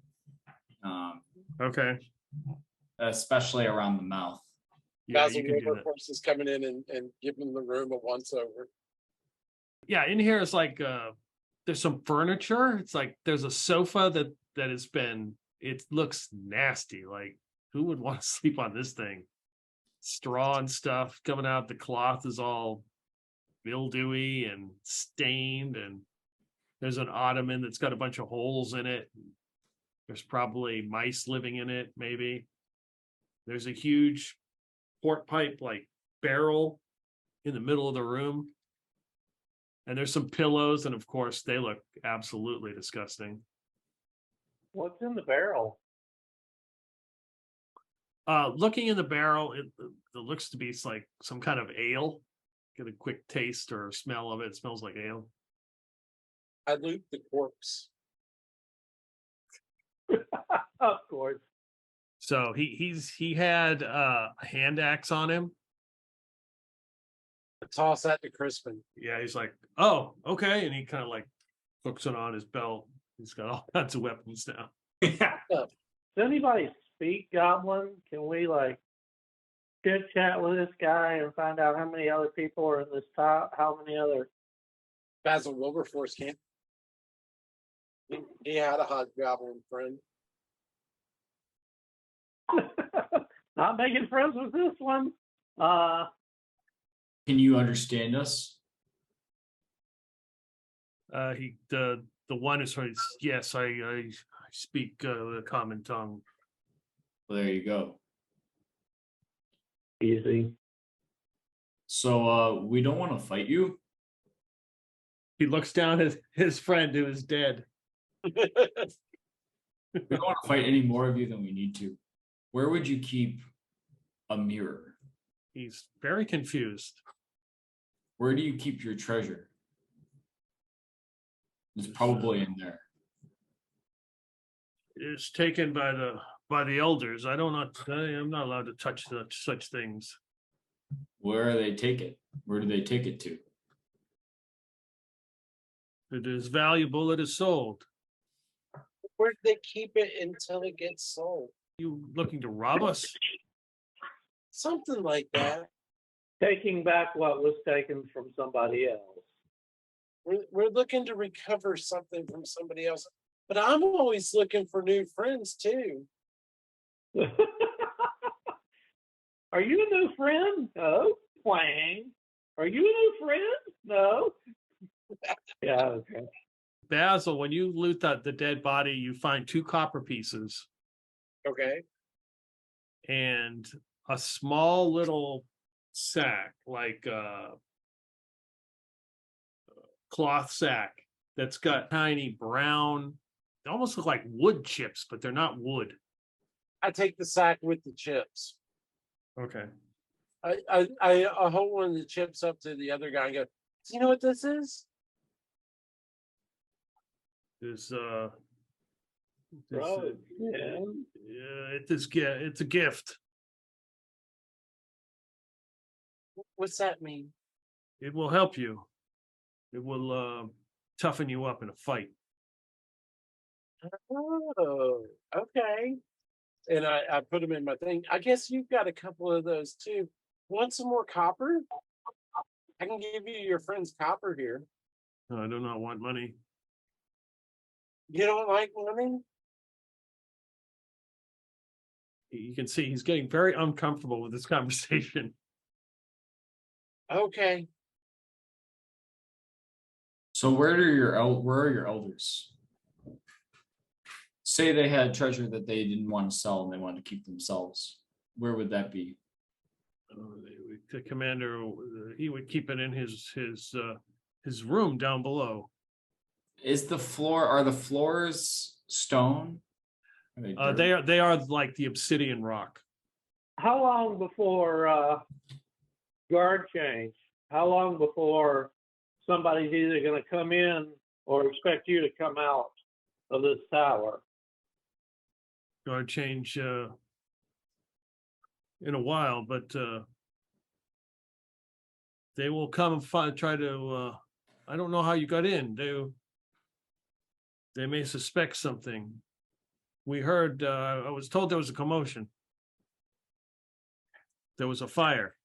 Okay. Especially around the mouth. Yeah, Basil you can do that. Wilberforce is coming in and giving the room a once over. Yeah, in here is like there's some furniture. It's like there's a sofa that has been, it looks nasty. Like, who would want to sleep on this thing? Straw and stuff coming out. The cloth is all mildewy and stained, and there's an ottoman that's got a bunch of holes in it. There's probably mice living in it, maybe. There's a huge pork pipe like barrel in the middle of the room. And there's some pillows, and of course, they look absolutely disgusting. What's in the barrel? Looking in the barrel, it looks to be like some kind of ale. Get a quick taste or smell of it. It smells like ale. I loot the corpse. Of course. So he had a hand axe on him. I toss that to Crispin. Yeah, he's like, oh, okay, and he kind of like hooks it on his belt. He's got all kinds of weapons now. Yeah. Does anybody speak Goblin? Can we like chit chat with this guy and find out how many other people are in this top? How many other? Basil Wilberforce can't. He had a hobgoblin friend. Not making friends with this one. Can you understand us? The one is yes, I speak the common tongue. Well, there you go. Easy. So we don't want to fight you. He looks down at his friend who is dead. We don't want to fight any more of you than we need to. Where would you keep a mirror? He's very confused. Where do you keep your treasure? It's probably in there. It's taken by the elders. I'm not allowed to touch such things. Where do they take it? Where do they take it to? It is valuable. It is sold. Where do they keep it until it gets sold? You looking to rob us? Something like that. Taking back what was taken from somebody else. We're looking to recover something from somebody else. But I'm always looking for new friends too. Are you a new friend? No. Twang. Are you a new friend? No. Yeah, okay. Basil, when you loot the dead body, you find 2 copper pieces Okay. and a small little sack, like a cloth sack that's got tiny brown, they almost look like wood chips, but they're not wood. I take the sack with the chips. Okay. I hold one of the chips up to the other guy and go, do you know what this is? There's Oh, yeah. it's a gift. What's that mean? It will help you. It will toughen you up in a fight. Oh, okay. And I put them in my thing. I guess you've got a couple of those too. Want some more copper? I can give you your friend's copper here. No, I do not want money. You don't like money? You can see he's getting very uncomfortable with this conversation. Okay. So where are your elders? Say they had treasure that they didn't want to sell and they wanted to keep themselves. Where would that be? The commander, he would keep it in his room down below. Are the floors stone? Are they dirt? They are like the obsidian rock. How long before guard change? How long before somebody's either going to come in or expect you to come out of this tower? Guard change in a while, but they will come and try to. I don't know how you got in. They may suspect something. We heard. I was told there was a commotion. There was a fire.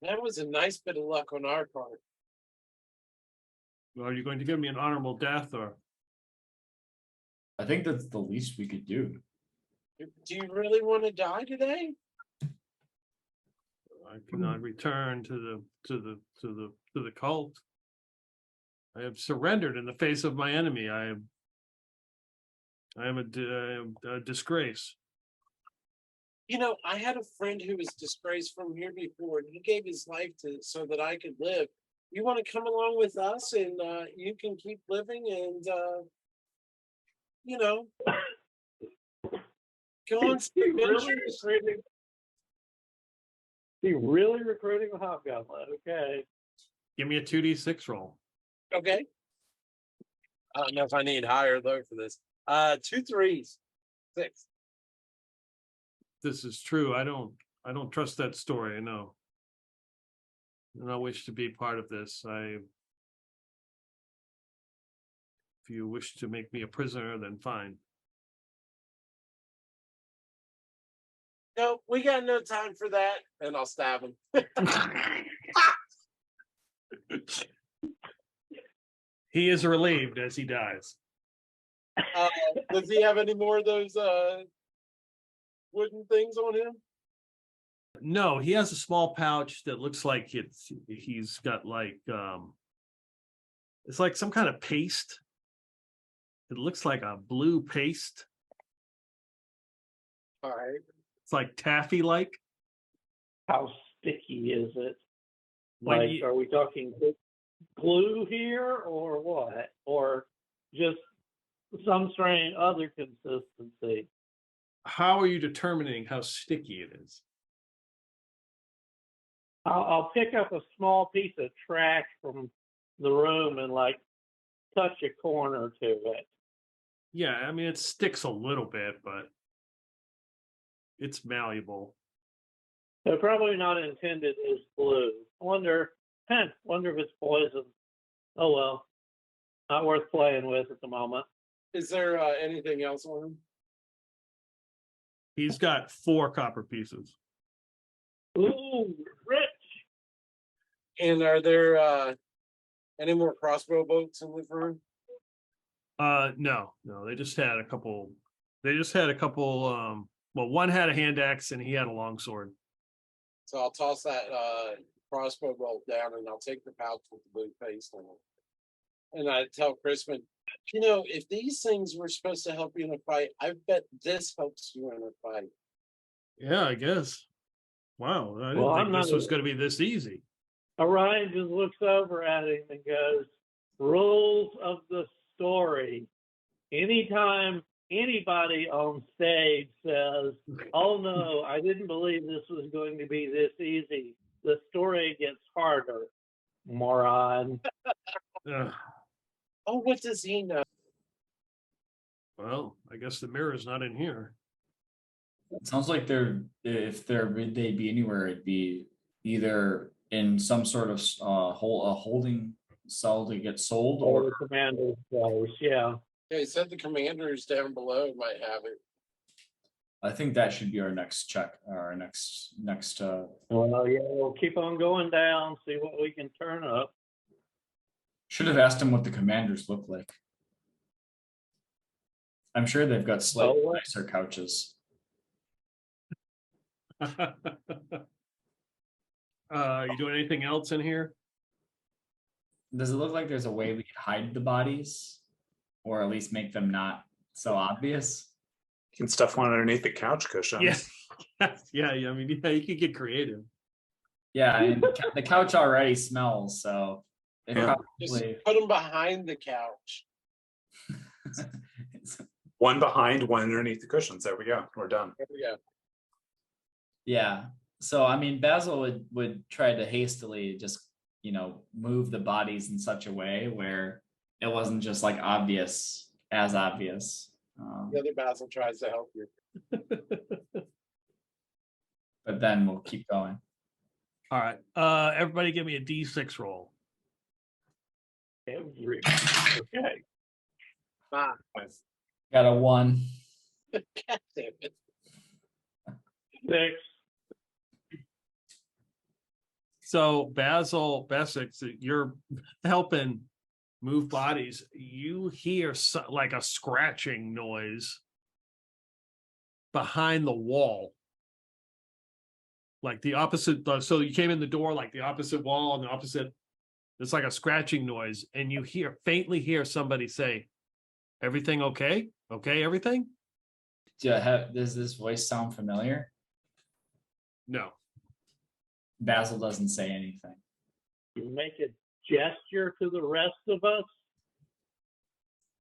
That was a nice bit of luck on our part. Are you going to give me an honorable death, or? I think that's the least we could do. Do you really want to die today? I cannot return to the cult. I have surrendered in the face of my enemy. I am a disgrace. You know, I had a friend who was disgraced from here before, and he gave his life so that I could live. You want to come along with us, and you can keep living, and go on some adventures. He really recruiting a hobgoblin. Okay. Give me a 2d6 roll. Okay. I don't know if I need higher though for this. 2 3s, 6. This is true. I don't trust that story. No. I do not wish to be part of this. If you wish to make me a prisoner, then fine. No, we got no time for that, and I'll stab him. He is relieved as he dies. Does he have any more of those wooden things on him? No, he has a small pouch that looks like he's got like it's like some kind of paste. It looks like a blue paste. All right. It's like taffy like. How sticky is it? When Like, are we talking glue here or what? Or just some strange other consistency? How are you determining how sticky it is? I'll pick up a small piece of trash from the room and like touch a corner to it. Yeah, I mean it sticks a little bit, but it's malleable. They're probably not intended as glue. Wonder if it's poison. Oh well, not worth playing with at the moment. Is there anything else on him? He's got 4 copper pieces. Ooh, rich. And are there any more crossbow bolts in the room? No, they just had a couple. Well, one had a hand axe and he had a long sword. So I'll toss that crossbow bolt down, and I'll take the pouch with the blue paste on it. And I tell Crispin, if these things were supposed to help you in a fight, I bet this helps you in a fight. Yeah, I guess. Wow, I didn't think this was going to be this easy. Orion just looks over at him and goes, rules of the story. Anytime anybody on stage says, oh no, I didn't believe this was going to be this easy, the story gets harder, moron. Oh, what does he know? Well, I guess the mirror's not in here. It sounds like if they'd be anywhere, it'd be either in some sort of a holding cell to get sold, Or or the commander's place, yeah. Yeah, he said the commanders down below might have it. I think that should be our next check, our next. Well, yeah, we'll keep on going down, see what we can turn up. Should have asked him what the commanders look like. I'm sure they've got slightly Oh, what? nicer couches. You doing anything else in here? Does it look like there's a way we could hide the bodies, or at least make them not so obvious? You can stuff one underneath the couch cushions. Yeah. I mean, yeah, you could get creative. Yeah, and the couch already smells, so they Yeah. Just probably. put them behind the couch. One behind, one underneath the cushions. There we go. We're done. There we go. Yeah. So I mean, Basil would try to hastily just move the bodies in such a way where it wasn't just like obvious. The other Basil tries to help you. But then we'll keep going. All right. Everybody give me a D6 roll. Okay. Five. Got a 1. God damn it. 6. So Basil, Bessex, you're helping move bodies. You hear like a scratching noise behind the wall. Like the opposite. So you came in the door, like the opposite wall and the opposite. It's like a scratching noise. And you faintly hear somebody say, "Everything okay? Okay, everything?" Does this voice sound familiar? No. Basil doesn't say anything. You make a gesture to the rest of us.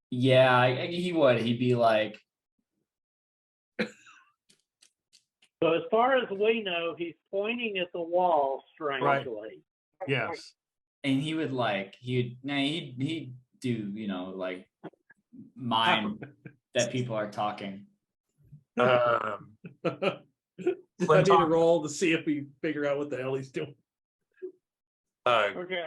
Yeah, he would. He'd be like, So as far as we know, he's pointing at the wall strangely. Yes. and he would like, he'd do, like mime that people are talking. I need a roll to see if we figure out what the hell he's doing. Okay.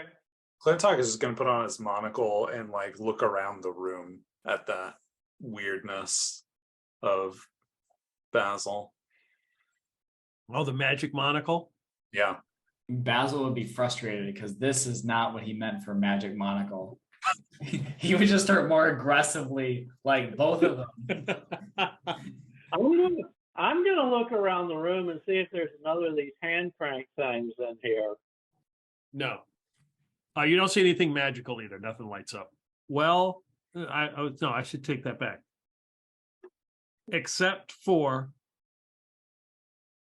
Clintock is just going to put on his monocle and like look around the room at that weirdness of Basil. Oh, the magic monocle? Yeah. Basil would be frustrated because this is not what he meant for magic monocle. He would just start more aggressively, like both of them. I'm gonna look around the room and see if there's another of these hand crank things in here. No. You don't see anything magical either. Nothing lights up. Well, I should take that back. Except for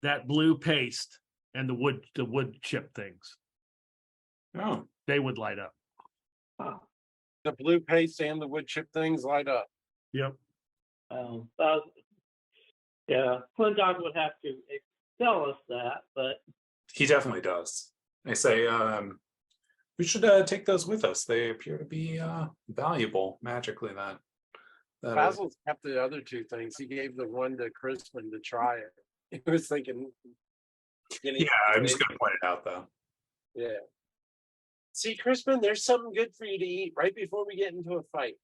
that blue paste and the wood chip things. Oh. They would light up. The blue paste and the wood chip things light up. Yep. Yeah, Clintock would have to tell us that, but He definitely does. They say we should take those with us. They appear to be valuable magically. That Basil's kept the other two things. He gave the one to Crispin to try it. He was thinking. Yeah, I'm just going to point it out though. Yeah. See, Crispin, there's something good for you to eat right before we get into a fight.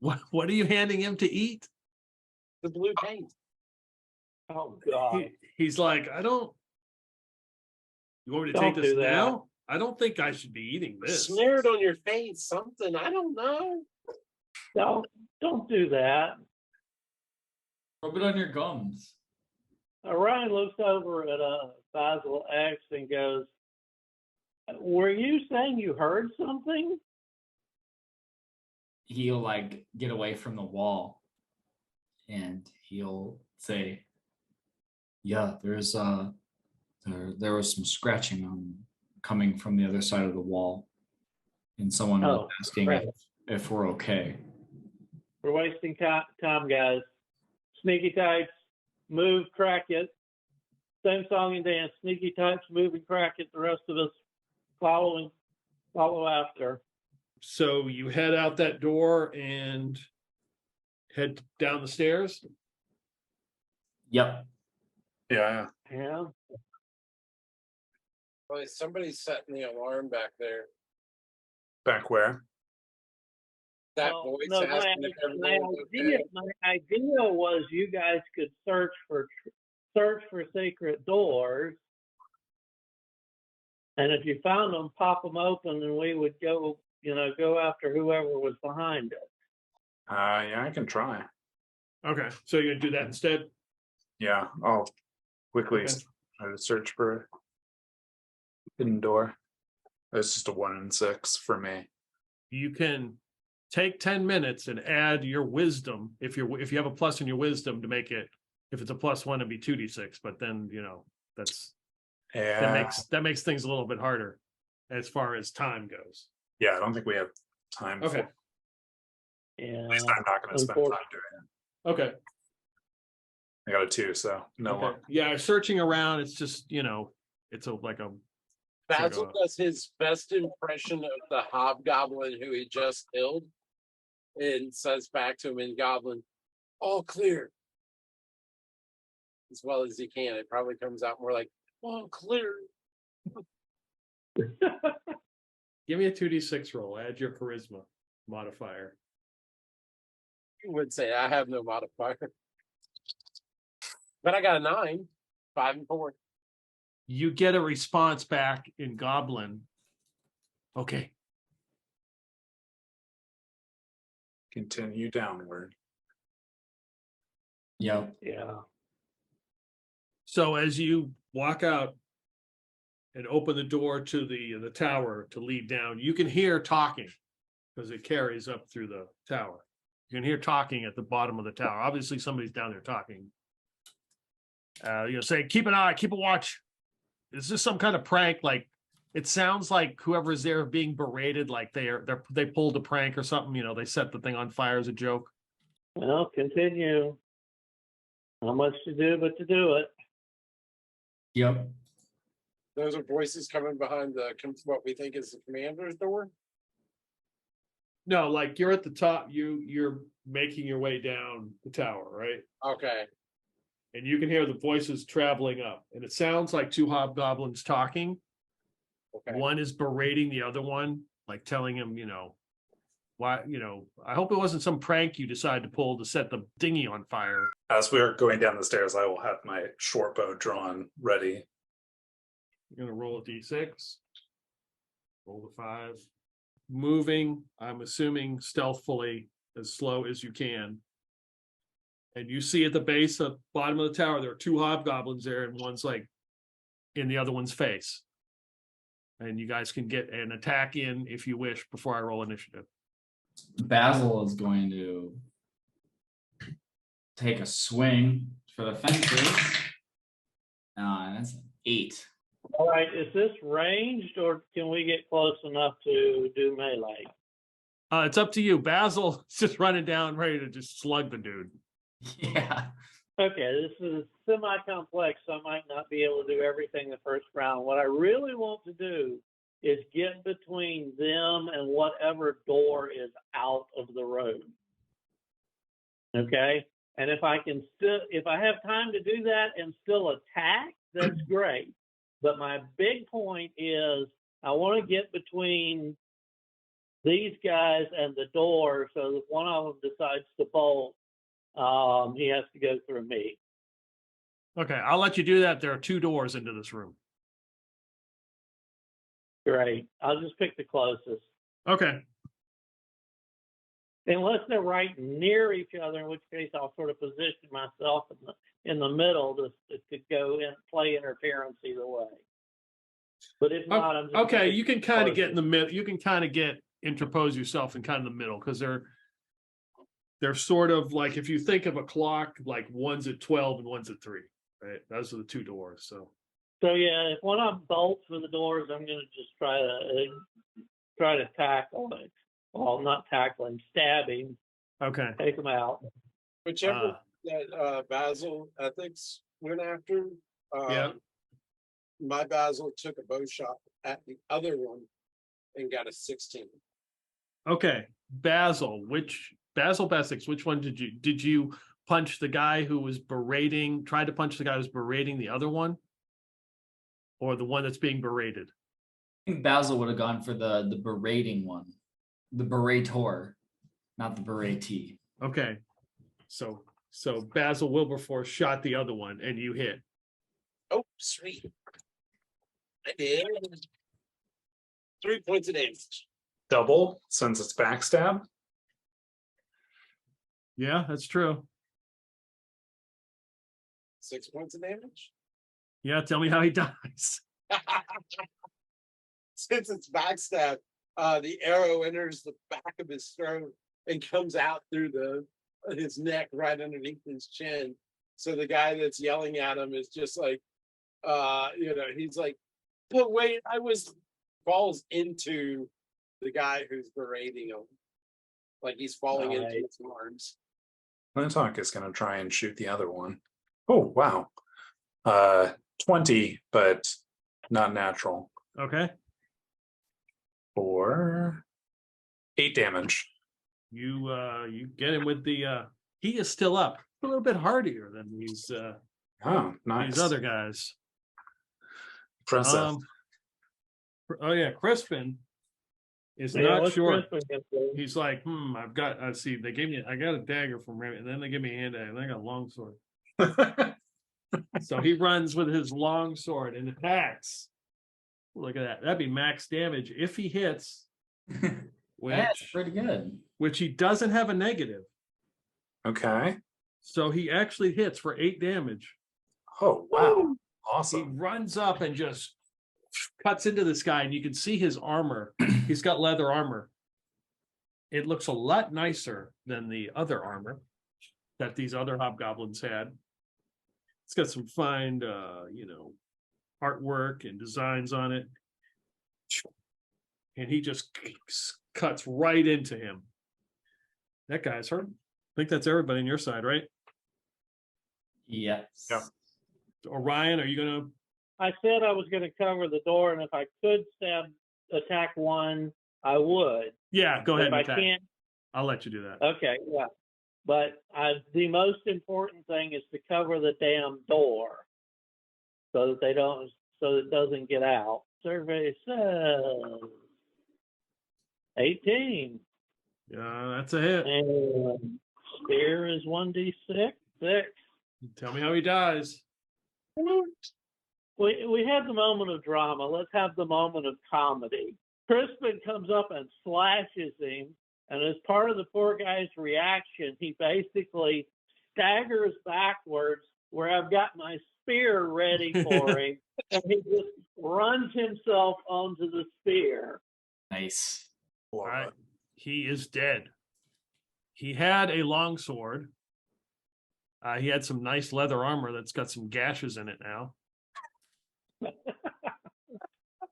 What are you handing him to eat? The blue paint. oh god, He's like, I don't. You want me to Don't take this do that. now? I don't think I should be eating this. Smear it on your face, something. I don't know. don't do that. Rub it on your gums. Orion looks over at Basil X and goes, "Were you saying you heard something?" He'll like get away from the wall and he'll say, yeah, there's there was some scratching coming from the other side of the wall, and someone was asking right. if we're okay. We're wasting time, guys. Sneaky types, move, crack it. Same song and dance. Sneaky types, move and crack it. The rest of us follow after. So you head out that door and head down the stairs. Yep. Yeah. Yeah. Well, somebody's setting the alarm back there. Back where? That Well, voice no, asking if everything was okay. my idea was you guys could search for secret doors, and if you found them, pop them open, and we would go after whoever was behind it. Yeah, I can try. Okay, so you're gonna do that instead? Yeah, I'll quickly Okay. try to search for a hidden door. It's just a 1 in 6 for me. You can take 10 minutes and add your wisdom if you have a plus in your wisdom to make it, if it's a +1, it'd be 2d6, but then that Yeah, makes things a little bit harder as far as time goes. yeah, I don't think we have time Okay. for Yeah. at least I'm not gonna spend time doing it. Okay. I got a 2, so no Okay. one. Yeah, searching around, it's just it's like a Basil a- does his best impression of the hobgoblin who he just killed and says back to him in Goblin, all clear. As well as he can. It probably comes out more like, all clear. give me a 2d6 roll, add your charisma modifier. You would say I have no modifier. But I got a 9, 5 and 4. You get a response back in Goblin. Okay. Continue downward. Yep. Yeah. So as you walk out and open the door to the tower to lead down, you can hear talking because it carries up through the tower. You can hear talking at the bottom of the tower. Obviously, somebody's down there talking. Say, keep an eye, keep a watch. Is this some kind of prank? Like, it sounds like whoever's there being berated, like they pulled a prank or something. They set the thing on fire as a joke. Well, continue. Not much to do but to do it. Yep. Those are voices coming behind what we think is the commander's door. No, like you're at the top. You're making your way down the tower, right? Okay. And you can hear the voices traveling up, and it sounds like two hobgoblins talking. Okay. One is berating the other one, like telling him, why, I hope it wasn't some prank you decided to pull to set the dinghy on fire. As we are going down the stairs, I will have my short bow drawn ready. You're gonna roll a d6. Roll the 5. Moving, I'm assuming stealthily, as slow as you can. And you see at the base of bottom of the tower, there are two hobgoblins there, and one's like in the other one's face. And you guys can get an attack in if you wish before I roll initiative. Basil is going to take a swing for the fences. That's an 8. All right, is this ranged or can we get close enough to do melee? It's up to you. Basil is just running down, ready to just slug the dude. Yeah. Okay, this is semi-complex, so I might not be able to do everything the first round. What I really want to do is get between them and whatever door is out of the road. Okay? And if I have time to do that and still attack, that's great. But my big point is I want to get between these guys and the door so that if one of them decides to bolt, he has to go through me. Okay, I'll let you do that. There are 2 doors into this room. Great. I'll just pick the closest. Okay. Unless they're right near each other, in which case I'll sort of position myself in the middle to go and play interference either way. But if not, I'm just okay. You can kind of closest. get in the middle. You can kind of interpose yourself in kind of the middle because they're sort of like, if you think of a clock, like one's at 12 and one's at 3, right? Those are the 2 doors. So yeah, if one of them bolts for the doors, I'm going to just try to tackle it. Well, not tackle him, stab him, okay. take him out. Whichever that Basil ethics went after. Yeah. My Basil took a bow shot at the other one and got a 16. Okay. Basil Bessex, which one did you punch the guy who was tried to punch the guy who was berating the other one? Or the one that's being berated? I think Basil would have gone for the berating one. The berator. not the beret tee. Okay. So Basil Wilberforce shot the other one and you hit. Oh, sweet. I did. 3 points of damage. Double since it's backstab. Yeah, that's true. 6 points of damage. Yeah, tell me how he dies. Since it's backstab, the arrow enters the back of his throat and comes out through his neck right underneath his chin. So the guy that's yelling at him is just like, he's like, but wait, falls into the guy who's berating him. Like he's falling into his arms. Flintock is going to try and shoot the other one. Oh, wow. 20, but not natural. Okay. For 8 damage. You get him with the he is still up. A little bit hardier than these Oh, nice. these other guys. Impressive. Oh yeah, Crispin is Yeah, not what's sure. Crispin gonna do? He's like, I see. They gave me, I got a dagger from Remy, and then they give me a hand dagger, and I got a long sword. So he runs with his long sword and attacks. Look at that. That'd be max damage if he hits. That's pretty good. Which he doesn't have a negative. Okay. So he actually hits for 8 damage. Oh, wow. He Awesome. runs up and just cuts into this guy, and you can see his armor. He's got leather armor. It looks a lot nicer than the other armor that these other hobgoblins had. It's got some fine, artwork and designs on it. And he just cuts right into him. That guy's hurt. I think that's everybody on your side, right? Yes. Yeah. Orion, are you going to? I said I was going to cover the door, and if I could attack one, I would. Yeah, go ahead If and I attack. can't, I'll let you do that. okay, yeah. But the most important thing is to cover the damn door so that it doesn't get out. Survey says 18. Yeah, that's a hit. And spear is 1d6. 6. Tell me how he dies. We had the moment of drama. Let's have the moment of comedy. Crispin comes up and slashes him, and as part of the poor guy's reaction, he basically staggers backwards where I've got my spear ready for him, and he just runs himself onto the spear. Nice. All right. He is dead. He had a long sword. He had some nice leather armor that's got some gashes in it now.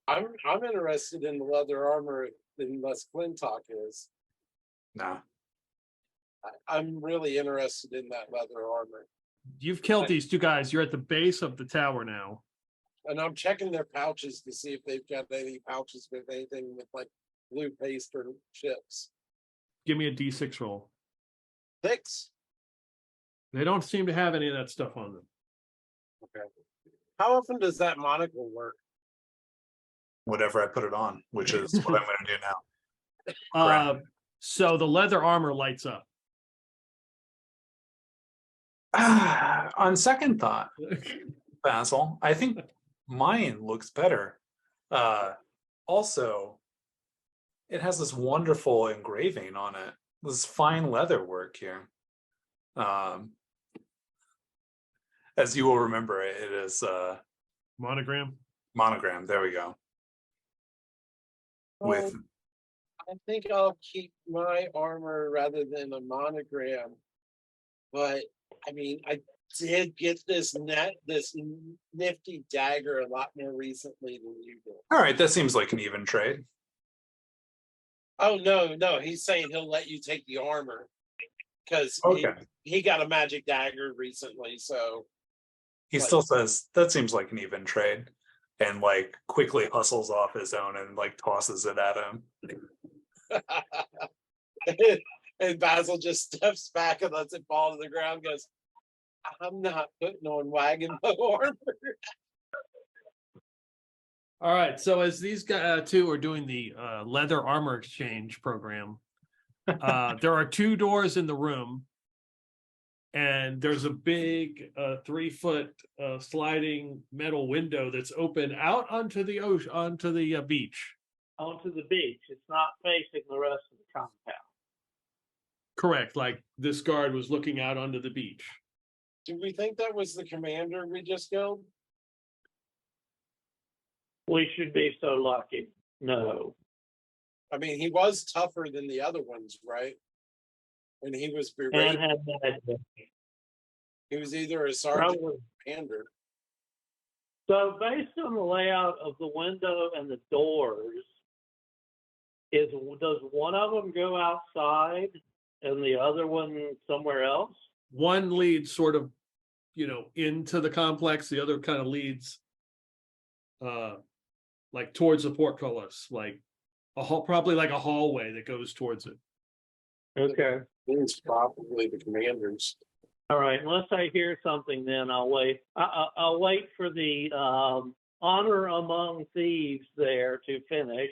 I'm interested in the leather armor unless Flintock is. No. I'm really interested in that leather armor. You've killed these two guys. You're at the base of the tower now. And I'm checking their pouches to see if they've got any pouches with anything with like blue paste or chips. Give me a D6 roll. 6. They don't seem to have any of that stuff on them. Okay. How often does that monocle work? Whatever I put it on, which is what I'm going to do now. So the leather armor lights up. On second thought, Basil, I think mine looks better. Also, it has this wonderful engraving on it. This fine leather work here. As you will remember, it is Monogram. monogram. There we go. With I think I'll keep my armor rather than a monogram. But I mean, I did get this nifty dagger a lot more recently than you did. all right, that seems like an even trade. Oh no, he's saying he'll let you take the armor because Okay. he got a magic dagger recently. So He still says that seems like an even trade, and like quickly hustles off his own and like tosses it at him. and Basil just steps back and lets it fall to the ground. Goes, I'm not putting on Wagonbow armor. All right. So as these guys two are doing the leather armor exchange program, There are 2 doors in the room. And there's a big 3-foot sliding metal window that's open out onto the ocean, onto the beach. Onto the beach. It's not facing the rest of the compound. Correct. Like this guard was looking out onto the beach. Do we think that was the commander we just killed? We should be so lucky. No. I mean, he was tougher than the other ones, right? And he was And berated. had magic. He was either a sergeant Probably. or a commander. So based on the layout of the window and the doors, does one of them go outside and the other one somewhere else? One leads sort of, into the complex. The other kind of leads like towards the portcullis, like probably like a hallway that goes towards it. Okay. It's probably the commanders. All right. Unless I hear something, then I'll wait. I'll wait for the honor among thieves there to finish.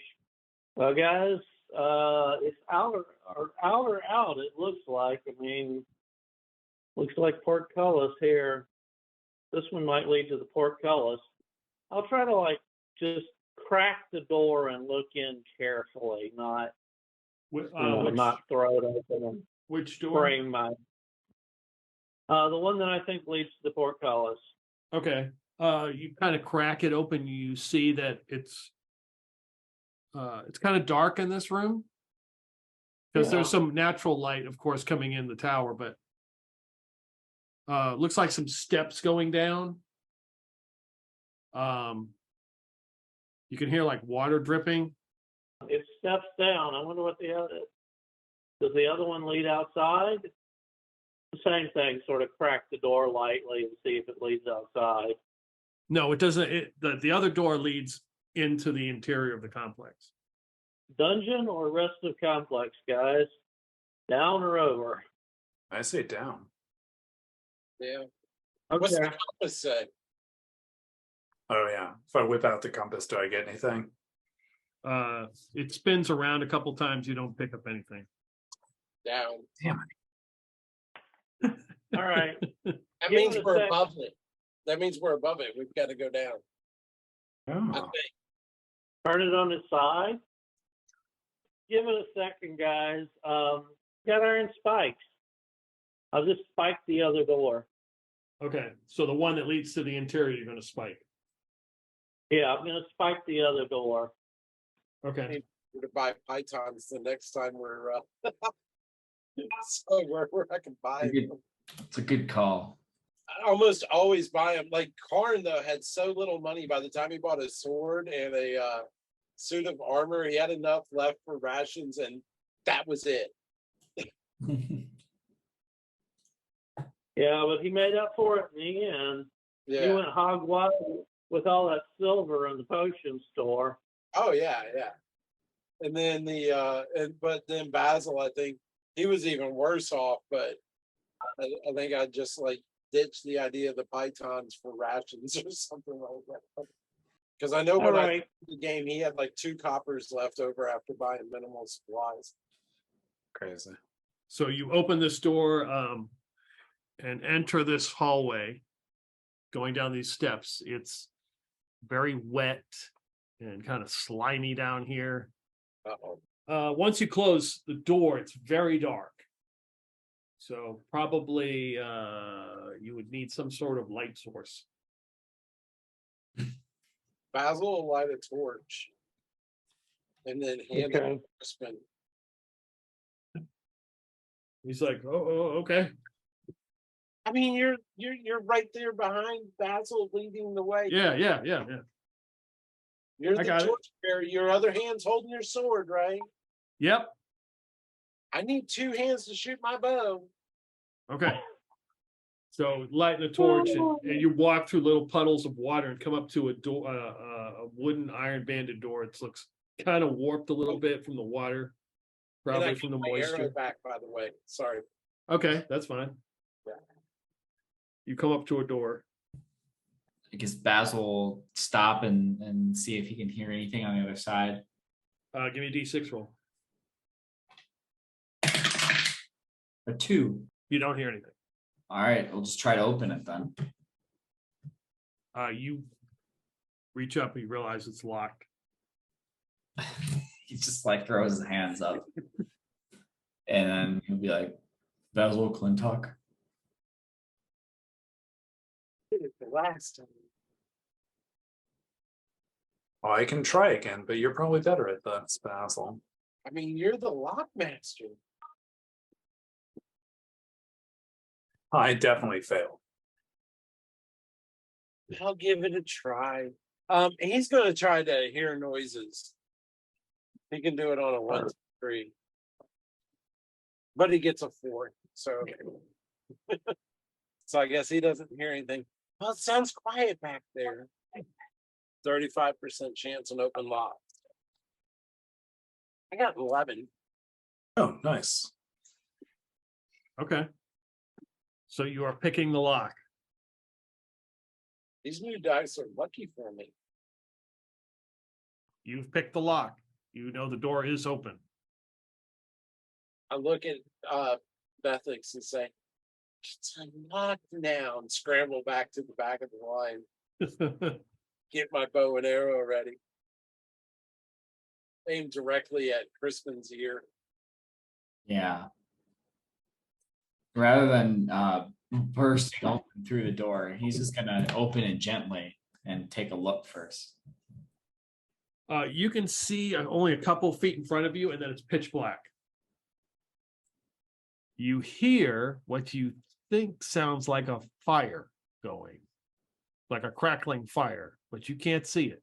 Well, guys, it's out or out. It looks like. I mean, looks like portcullis here. This one might lead to the portcullis. I'll try to just crack the door and look in carefully, not not throw it open and Which door? frame my. The one that I think leads to the portcullis. Okay. You kind of crack it open. You see that it's kind of dark in this room because there's some natural light, of course, coming in the tower, but looks like some steps going down. You can hear like water dripping. It steps down. I wonder what the other. Does the other one lead outside? The same thing. Sort of crack the door lightly and see if it leads outside. No, it doesn't. The other door leads into the interior of the complex. Dungeon or rest of complex, guys? Down or over? I say down. Yeah. Okay. What's the compass say? Oh yeah. If I whip out the compass, do I get anything? It spins around a couple times. You don't pick up anything. Down. Damn All right. That Give means it a we're sec. above it. That means we're above it. We've got to go down. I Oh. think. Turn it on its side. Give it a second, guys. Got iron spikes. I'll just spike the other door. Okay, so the one that leads to the interior, you're going to spike. Yeah, I'm gonna spike the other door. Okay. To buy pythons the next time we're so where I can buy them. It's a good call. I almost always buy them. Like Karn though had so little money by the time he bought a sword and a suit of armor, he had enough left for rations, and that was it. Yeah, but he made up for it in the end. He Yeah. went hog wild with all that silver in the potion store. Oh yeah, yeah. And then but then Basil, I think he was even worse off. But I think I just like ditched the idea of the pythons for rations or something like that. Because I know when I played the game, he had like 2 coppers left over after buying minimal supplies. Crazy. So you open this door and enter this hallway, going down these steps. It's very wet and kind of slimy down here. Uh-oh. Once you close the door, it's very dark. So probably you would need some sort of light source. Basil will light a torch and then hand it to Crispin. He's like, oh, okay. I mean, you're right there behind Basil, leading the way. Yeah. You're I the got it. torch bearer. Your other hand's holding your sword, right? Yep. I need 2 hands to shoot my bow. Okay. So lighting a torch and you walk through little puddles of water and come up to a door, a wooden iron banded door. It looks kind of warped a little bit from the water, And I probably get from the my arrow moisture. back, by the way. Sorry. Okay, that's fine. Yeah. You come up to a door. I guess Basil will stop and see if he can hear anything on the other side. Give me a D6 roll. A 2. You don't hear anything. All right, we'll just try to open it then. You reach up and you realize it's locked. He just like throws his hands up. And then he'll be like, Basil Clintock. Did it the last time. Oh, I can try again, but you're probably better at that, Basil. I mean, you're the lock master. I definitely fail. I'll give it a try. He's gonna try to hear noises. He can do it on a 1, 2, 3. But he gets a 4. So so I guess he doesn't hear anything. Well, it sounds quiet back there. 35% chance on open lock. I got 11. Oh, nice. Okay. So you are picking the lock. These new dice are lucky for me. You've picked the lock. You know the door is open. I look at Bessex and say, "It's unlocked now," and scramble back to the back of the line. Get my bow and arrow ready. Aim directly at Crispin's ear. Yeah. Rather than burst open through the door, he's just gonna open it gently and take a look first. You can see only a couple feet in front of you, and then it's pitch black. You hear what you think sounds like a fire going, like a crackling fire, but you can't see it.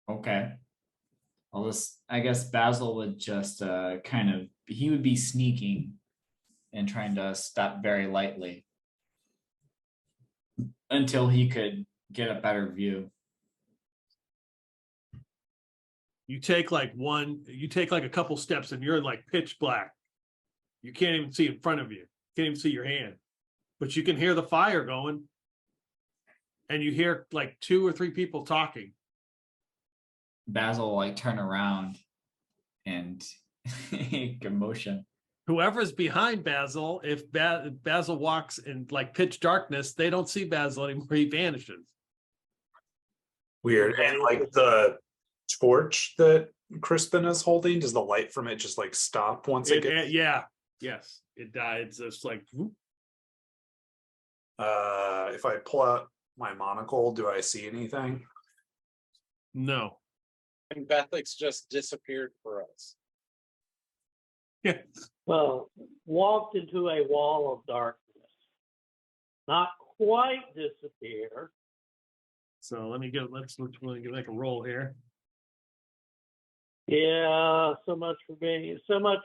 Okay. I guess Basil would just he would be sneaking and trying to step very lightly until he could get a better view. You take like a couple steps and you're in like pitch black. You can't even see in front of you. Can't even see your hand, but you can hear the fire going, and you hear like 2 or 3 people talking. Basil will like turn around and commotion. Whoever's behind Basil, if Basil walks in like pitch darkness, they don't see Basil anymore. He vanishes. Weird. And like the torch that Crispin is holding, does the light from it just like stop once it gets? Yes, it died. It's just like whoop. If I pull out my monocle, do I see anything? No. And Bessex just disappeared for us. Yeah. Well, walked into a wall of darkness. Not quite disappear. So let's make a roll here. Yeah, so much for being so much.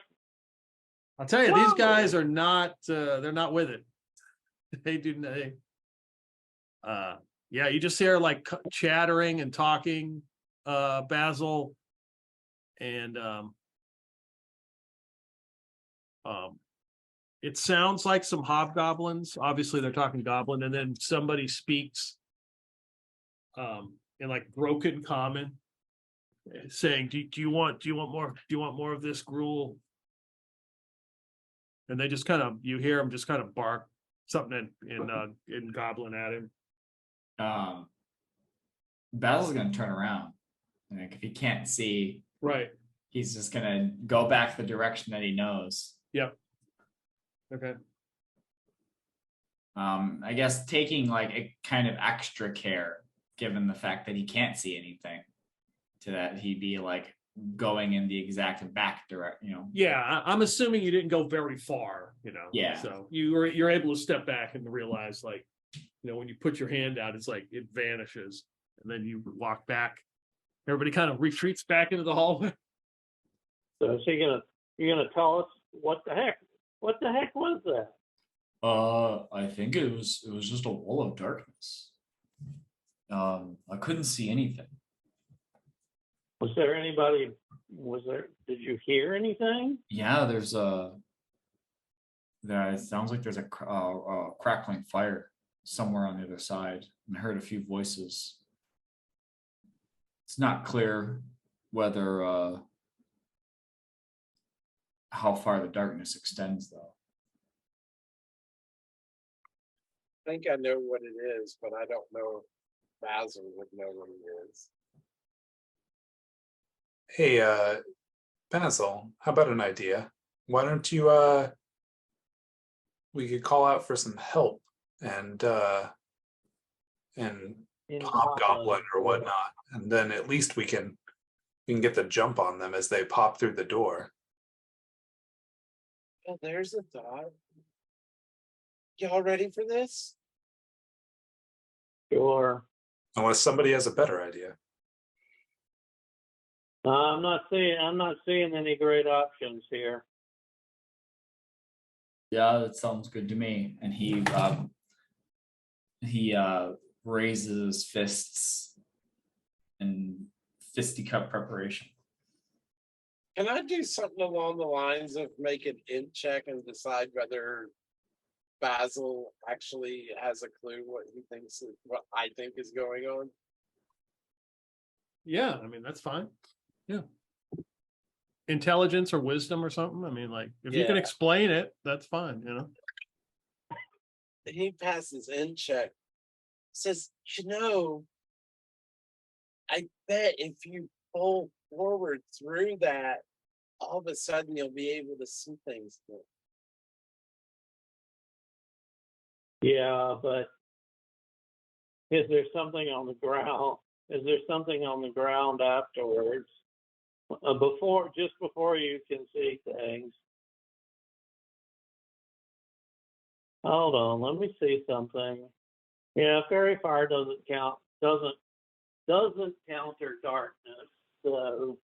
I'll tell you, these Whoa. guys are not. They're not with it. They do. Yeah, you just hear like chattering and talking. Basil, and it sounds like some hobgoblins. Obviously, they're talking goblin, and then somebody speaks in like broken common, saying, "Do you want more of this gruel?" And they just kind of, you hear them just kind of bark something in goblin at him. Basil's gonna turn around. Like if he can't see, Right. he's just gonna go back the direction that he knows. Yep. Okay. I guess taking like a kind of extra care, given the fact that he can't see anything, to that he'd be like going in the exact back direction, Yeah, I'm assuming you didn't go very far, Yeah. So you're able to step back and realize, like, when you put your hand out, it's like it vanishes, and then you walk back. Everybody kind of retreats back into the hallway. So you're gonna tell us what the heck was that? I think it was just a wall of darkness. I couldn't see anything. Did you hear anything? Yeah, it sounds like there's a crackling fire somewhere on the other side, and I heard a few voices. It's not clear whether how far the darkness extends, though. I think I know what it is, but I don't know if Basil would know what it is. Hey, Basil, how about an idea? Why don't you we could call out for some help and In hobgoblin or Papa. whatnot, and then at least we can get the jump on them as they pop through the door. Oh, there's a thought. Y'all ready for this? Sure. Unless somebody has a better idea. I'm not seeing any great options here. Yeah, that sounds good to me. And he raises his fists in fisticuff preparation. Can I do something along the lines of make an int check and decide whether Basil actually has a clue what I think is going on? Yeah, I mean, that's fine. Yeah. Intelligence or wisdom or something. I mean, like, if you can Yeah. explain it, that's fine, you know? He passes int check. Says, I bet if you pull forward through that, all of a sudden you'll be able to see things. Yeah, but is there something on the ground? Is there something on the ground afterwards? Just before you can see things. Hold on, let me see something. Yeah, fairy fire doesn't counter darkness, so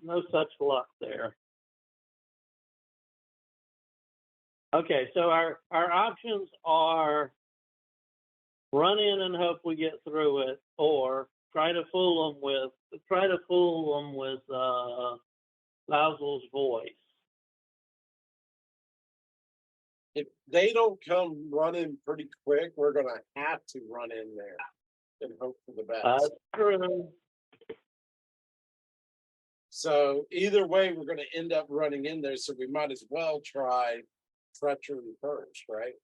no such luck there. Okay, so our options are run in and hope we get through it, or try to fool them with Basil's voice. If they don't come running pretty quick, we're gonna have to run in there and hope for the best. That's true. So either way, we're gonna end up running in there, so we might as well try treachery first, right?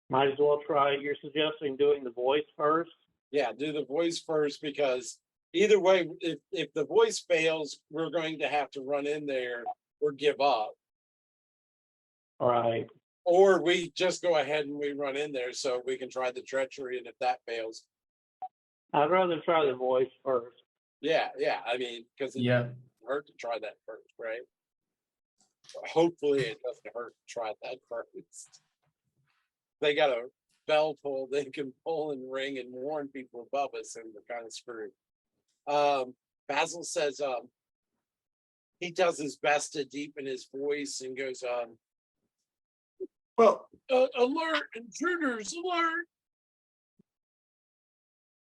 Might as well try. You're suggesting doing the voice first? Yeah, do the voice first, because either way, if the voice fails, we're going to have to run in there or give up. All right. Or we just go ahead and we run in there so we can try the treachery, and if that fails, I'd rather try the voice first. yeah, I mean, because it Yeah. doesn't hurt to try that first, right? Hopefully it doesn't hurt to try that first. They got a bell pull they can pull and ring and warn people above us, and we're kind of screwed. Basil says he does his best to deepen his voice and goes Well, alert, intruders, alert.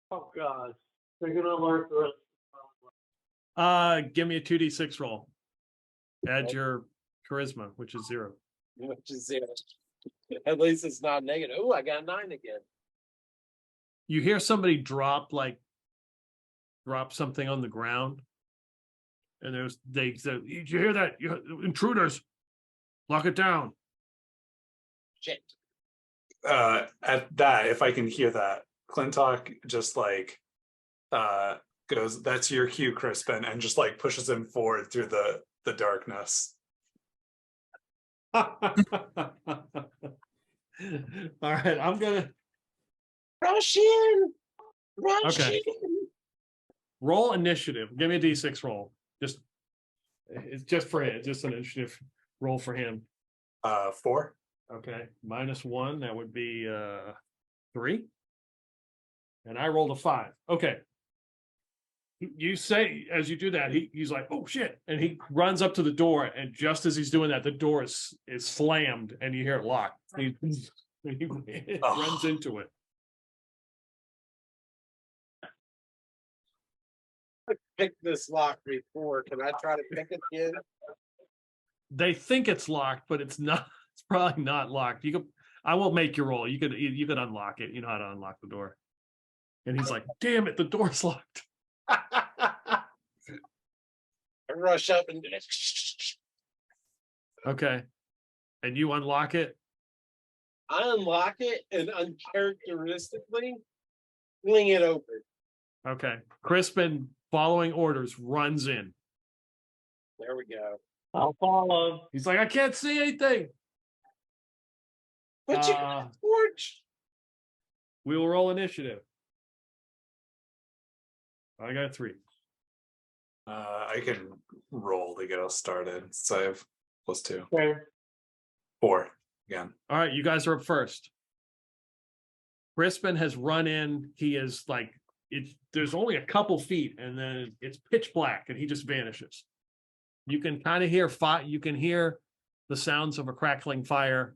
Oh God, they're gonna alert the rest. Give me a 2d6 roll. Add your charisma, which is 0. Which is 0. At least it's not negative. Oh, I got a 9 again. You hear somebody drop something on the ground, and they say, "Did you hear that? Intruders, lock it down." Shit. at that, if I can hear that, Clintock just like goes, "That's your cue, Crispin," and just like pushes him forward through the darkness. All right, I'm gonna Rush in. Rush Okay. in. roll initiative. Give me a d6 roll. It's just for him. Just an initiative roll for him. 4. Okay, -1. That would be 3. And I rolled a 5. Okay. You say as you do that, he's like, "Oh shit!" and he runs up to the door, and just as he's doing that, the door is slammed, and you hear it lock. He runs into it. Pick this lock before. Can I try to pick it again? They think it's locked, but it's not. It's probably not locked. I will make you roll. You could unlock it. You know how to unlock the door. And he's like, "Damn it, the door's locked." All I rush up and Okay. And you unlock it. I unlock it and uncharacteristically fling it open. Okay. Crispin, following orders, runs in. There we go. I'll follow. He's like, I can't see anything. But you got a torch. We will roll initiative. I got a 3. I can roll to get us started. So I have +2. Okay. 4 again. All right, you guys are up first. Crispin has run in. He is like, there's only a couple feet, and then it's pitch black, and he just vanishes. You can kind of hear you can hear the sounds of a crackling fire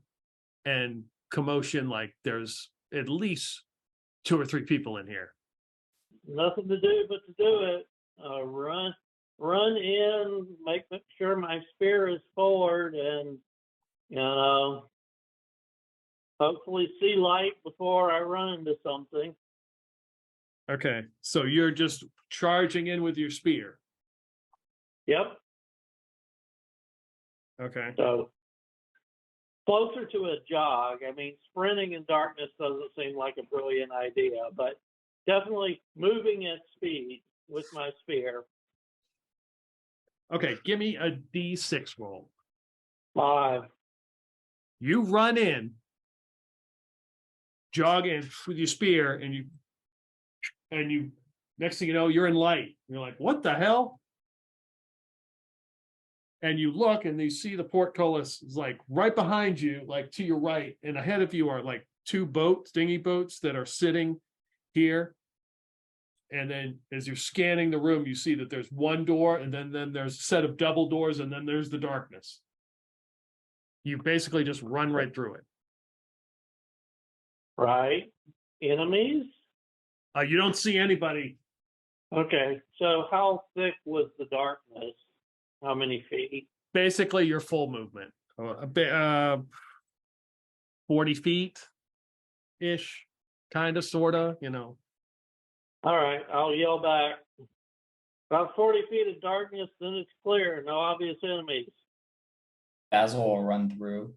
and commotion, like there's at least 2 or 3 people in here. Nothing to do but to do it. Run in, make sure my spear is forward, and hopefully see light before I run into something. Okay, so you're just charging in with your spear. Yep. Okay. So closer to a jog. I mean, sprinting in darkness doesn't seem like a brilliant idea, but definitely moving at speed with my spear. Okay, give me a D6 roll. 5. You run in, jog in with your spear, and you next thing you know, you're in light. You're like, what the hell? And you look and you see the portcullis is like right behind you, like to your right, and ahead of you are like 2 boats, dinghy boats that are sitting here. And then as you're scanning the room, you see that there's one door, and then there's a set of double doors, and then there's the darkness. You basically just run right through it. Right. Enemies? You don't see anybody. Okay. So how thick was the darkness? How many feet? Basically, your full movement. A bit, 40 feet ish, kind of, sort of, All right. I'll yell back. About 40 feet of darkness, then it's clear. No obvious enemies. Basil will run through.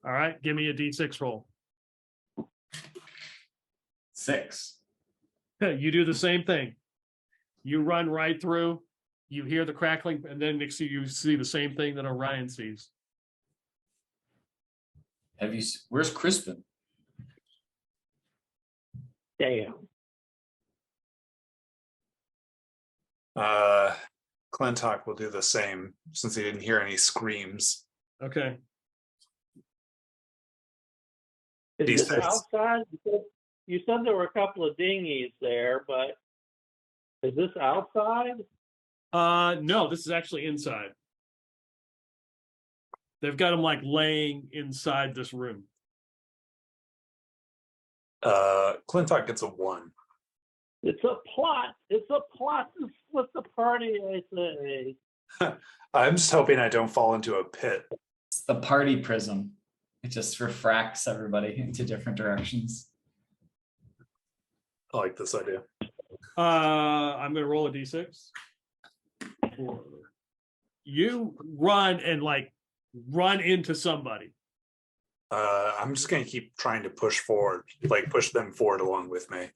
All right, give me a D6 roll. 6. You do the same thing. You run right through. You hear the crackling, and then next to you see the same thing that Orion sees. Where's Crispin? Damn. Clintock will do the same since he didn't hear any screams. Okay. Is D6. it outside? You said there were a couple of dinghies there, but is this outside? No, this is actually inside. They've got them like laying inside this room. Clintock gets a 1. It's a plot. It's a plot to split the party, I say. I'm just hoping I don't fall into a pit. It's the party prism. It just refracts everybody into different directions. I like this idea. I'm gonna roll a D6. You run and run into somebody. I'm just gonna keep trying to push forward, push them forward along with me.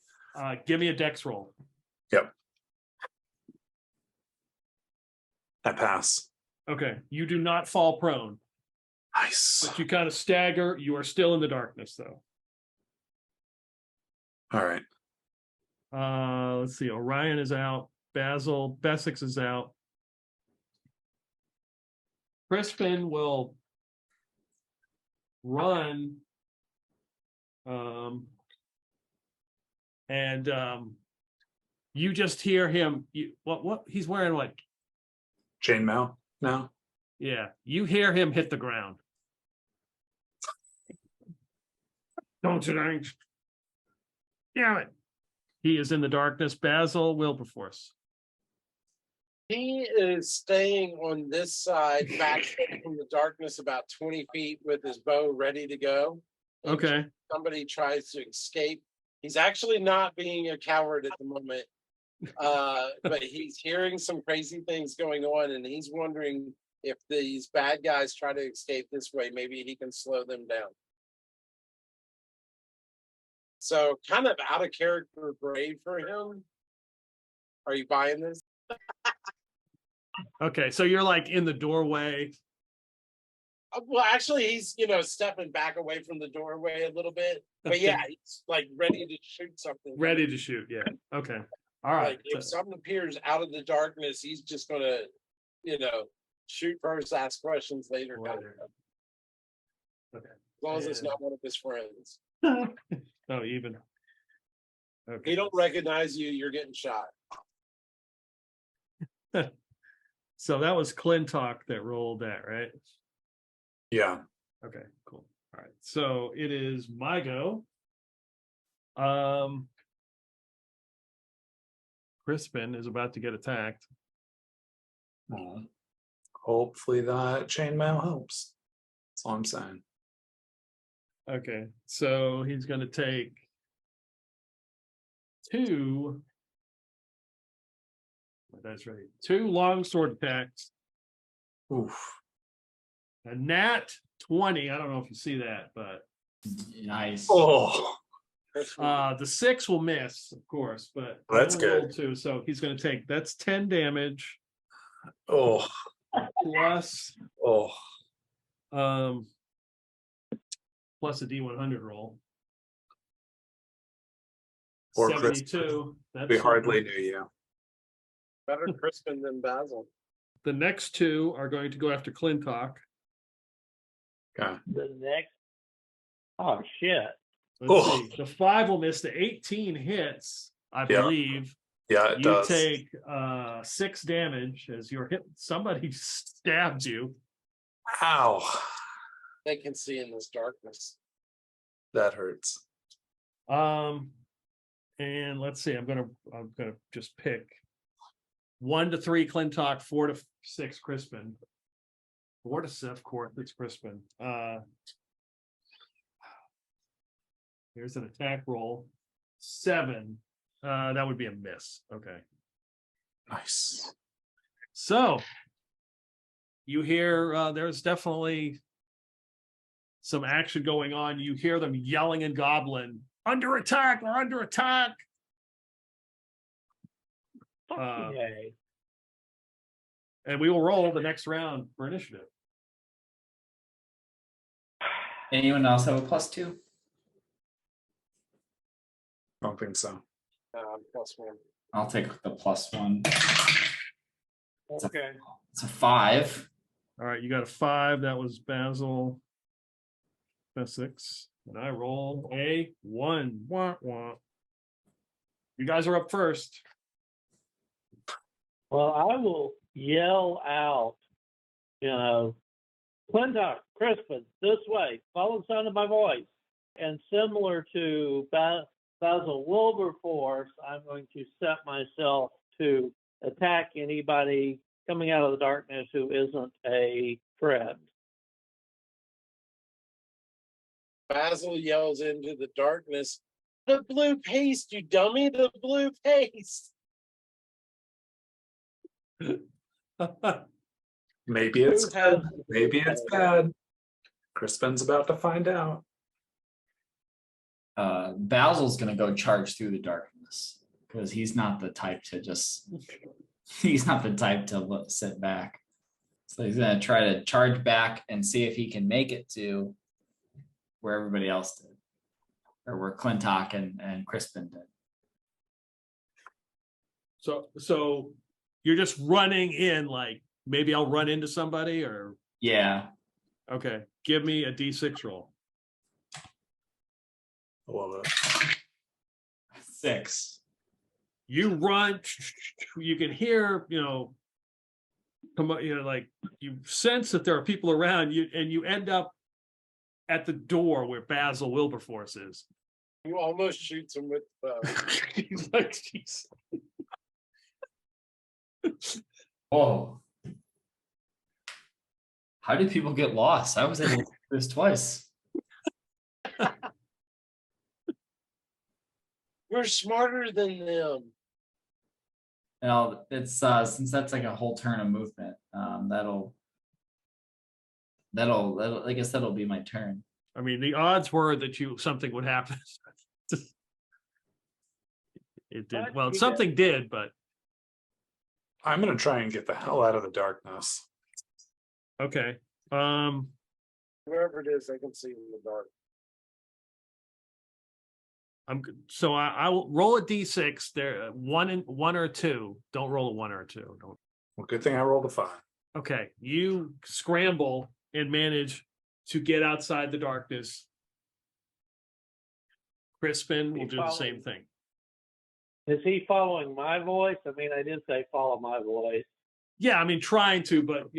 Give me a dex roll. Yep. I pass. Okay, you do not fall prone, Nice. but you kind of stagger. You are still in the darkness, though. All right. Let's see. Orion is out. Basil, Bessex is out. Crispin will run. And you just hear him. What he's wearing? What? Chainmail now. Yeah, you hear him hit the ground. Don't you think? Damn it! He is in the darkness. Basil, Wilberforce. He is staying on this side, back from the darkness, about 20 feet with his bow ready to go. In Okay. case somebody tries to escape. He's actually not being a coward at the moment. But he's hearing some crazy things going on, and he's wondering if these bad guys try to escape this way, maybe he can slow them down. So kind of out of character brave for him. Are you buying this? Okay, so you're like in the doorway. Well, actually, he's stepping back away from the doorway a little bit, but yeah, he's like ready to shoot something. Ready to shoot, yeah. Okay. All right. Like if something appears out of the darkness, he's just gonna, shoot first, ask questions later. Right. Okay. As long as it's not one of his friends. Oh, even. Okay. He don't recognize you, you're getting shot. So that was Clintock that rolled that, right? Yeah. Okay, cool. All right. So it is my go. Crispin is about to get attacked. Well, hopefully that chainmail helps. That's all I'm saying. Okay, so he's going to take 2. That's right. 2 longsword attacks. Oof. A nat 20. I don't know if you see that, but Nice. Oh, the 6 will miss, of course, but That's I only rolled good. 2, so he's going to take that's 10 damage oh, plus oh. plus a D100 roll. Poor 72. That's We hardly knew you. Better Crispin than Basil. the next 2 are going to go after Clintock. Okay. The next. Oh shit! Let's Oh. see. The 5 will miss. The 18 hits, I Yeah. believe. Yeah, it You does. take 6 damage as you're hit. Somebody stabbed you. Ow. They can see in this darkness. That hurts. And let's see. I'm gonna just pick 1 to 3 Clintock, 4 to 6 Crispin. 4 to 7, of course, it's Crispin. Here's an attack roll. 7. That would be a miss. Okay. Nice. So you hear there's definitely some action going on. You hear them yelling in Goblin, under attack, we're under attack. Yay. And we will roll the next round for initiative. Anyone else have a +2? Don't think so. +1. I'll take the +1. Okay. It's a 5. All right, you got a 5. That was Basil. Bessex. And I roll a 1. Wah, wah. You guys are up first. Well, I will yell out, Clintock, Crispin, this way, follow the sound of my voice. And similar to Basil Wilberforce, I'm going to set myself to attack anybody coming out of the darkness who isn't a friend. Basil yells into the darkness, "The blue paste, you dummy, the blue paste." Maybe it's Who has- good. Maybe it's bad. Crispin's about to find out. Basil's gonna go charge through the darkness because he's not the type to sit back. So he's gonna try to charge back and see if he can make it to where everybody else did, or where Clintock and Crispin did. So you're just running in, like maybe I'll run into somebody, or Yeah, okay, give me a D6 roll. I love it. 6. You run, you can hear, like you sense that there are people around you, and you end up at the door where Basil Wilberforce is. You almost shoots him with He's like, jeez. Whoa. How did people get lost? I was able to do this twice. We're smarter than them. Well, it's since that's like a whole turn of movement, that'll I guess that'll be my turn. I mean, the odds were that something would happen. It did. Well, something did, but I'm gonna try and get the hell out of the darkness. okay. Wherever it is, I can see in the dark. So I will roll a d6. There, one or two. Don't roll a 1 or a 2. Don't. Well, good thing I rolled a 5. Okay, you scramble and manage to get outside the darkness. Crispin will do the same thing. Is he following my voice? I mean, I did say follow my voice. Yeah, I mean, trying to, but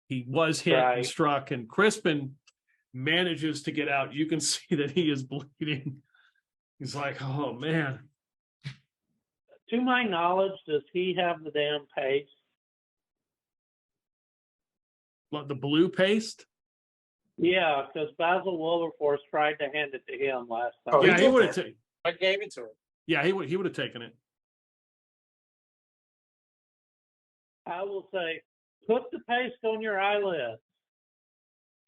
he was hit and struck, and Crispin manages to get out. You can see that he is bleeding. He's like, oh man. To my knowledge, does he have the damn paste? The blue paste? Yeah, because Basil Wilberforce tried to hand it to him last time. Oh, Yeah, he would have taken. I gave it to him. Yeah, he would have taken it. I will say, put the paste on your eyelids.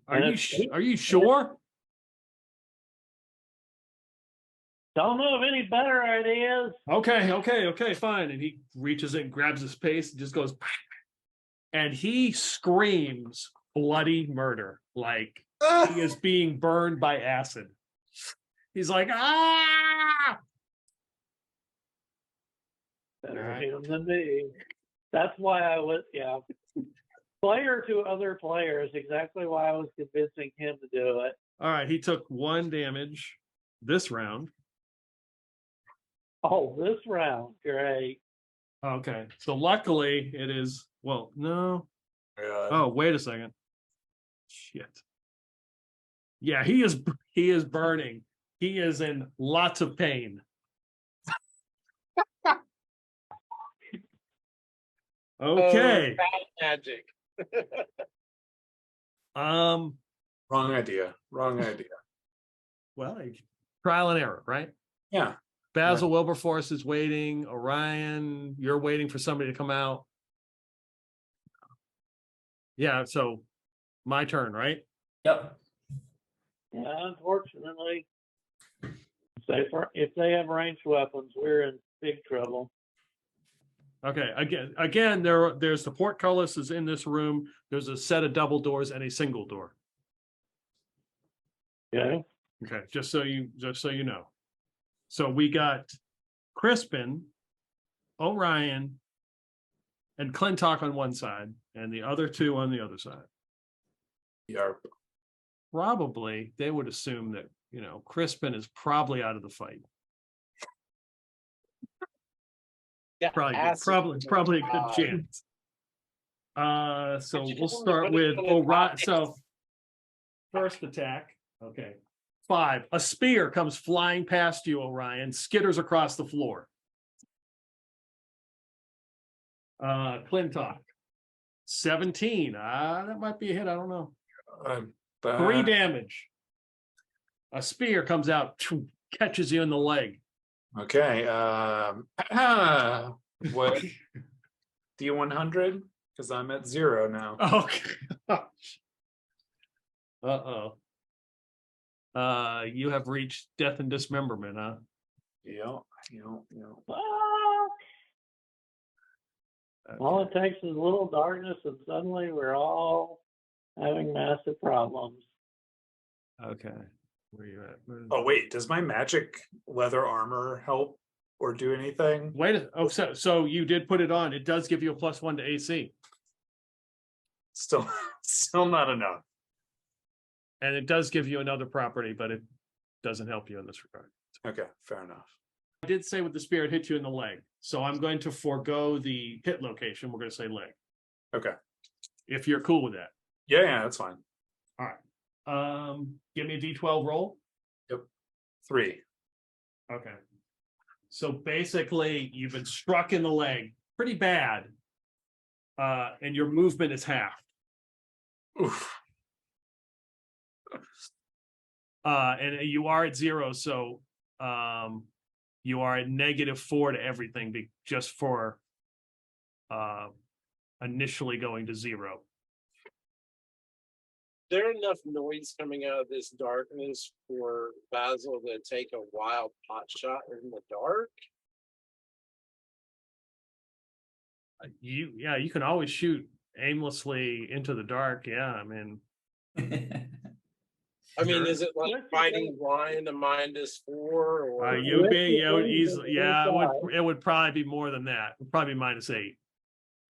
Are you sure? Don't know of any better ideas. Okay, fine. And he reaches in, grabs his paste, and just goes, and he screams bloody murder, like he is being burned by acid. He's like, ah! Better him than me. That's why I was, player to other players, exactly why I was convincing him to do it. All right, he took 1 damage this round. Oh, this round, great. Okay, so luckily it is, well, no. God. Oh, wait a second. Shit. Yeah, he is burning. He is in lots of pain. Okay. Bad magic. Wrong idea. Well, trial and error, right? Yeah. Basil Wilberforce is waiting. Orion, you're waiting for somebody to come out. Yeah, so my turn, right? Yep. Yeah, unfortunately, if they have ranged weapons, we're in big trouble. Okay, again, there's the portcullis is in this room. There's a set of double doors and a single door. Okay. Okay, just so you know. So we got Crispin, Orion, and Clintock on one side, and the other two on the other side. Yarp. Probably they would assume that Crispin is probably out of the fight. Yeah, Probably a good chance. So we'll start with Orion. So first attack. Okay. 5. A spear comes flying past you, Orion, skitters across the floor. Clintock. 17. That might be a hit. I don't know. 3 damage. A spear comes out, catches you in the leg. Okay. What? D100? Because I'm at 0 now. Okay. Uh-oh. You have reached death and dismemberment, huh? Yeah. All it takes is a little darkness, and suddenly we're all having massive problems. Okay. Where you at? Oh wait, does my magic leather armor help or do anything? So you did put it on. It does give you a +1 to AC. Still not enough. And it does give you another property, but it doesn't help you in this regard. Okay, fair enough. I did say with the spear it hit you in the leg. So I'm going to forego the hit location. We're going to say leg. Okay. If you're cool with that. Yeah, that's fine. All right. Give me a D12 roll. Yep. 3. Okay. So basically you've been struck in the leg pretty bad. And your movement is halved. Oof. And you are at 0, so you are at -4 to everything just for initially going to 0. There enough noise coming out of this darkness for Basil to take a wild pot shot in the dark? You can always shoot aimlessly into the dark. Yeah, I mean, I mean, Sure. is it like fighting blind a -4 or you With be the it would wind easily, at yeah, full it would probably be more than that. It'd probably be -8.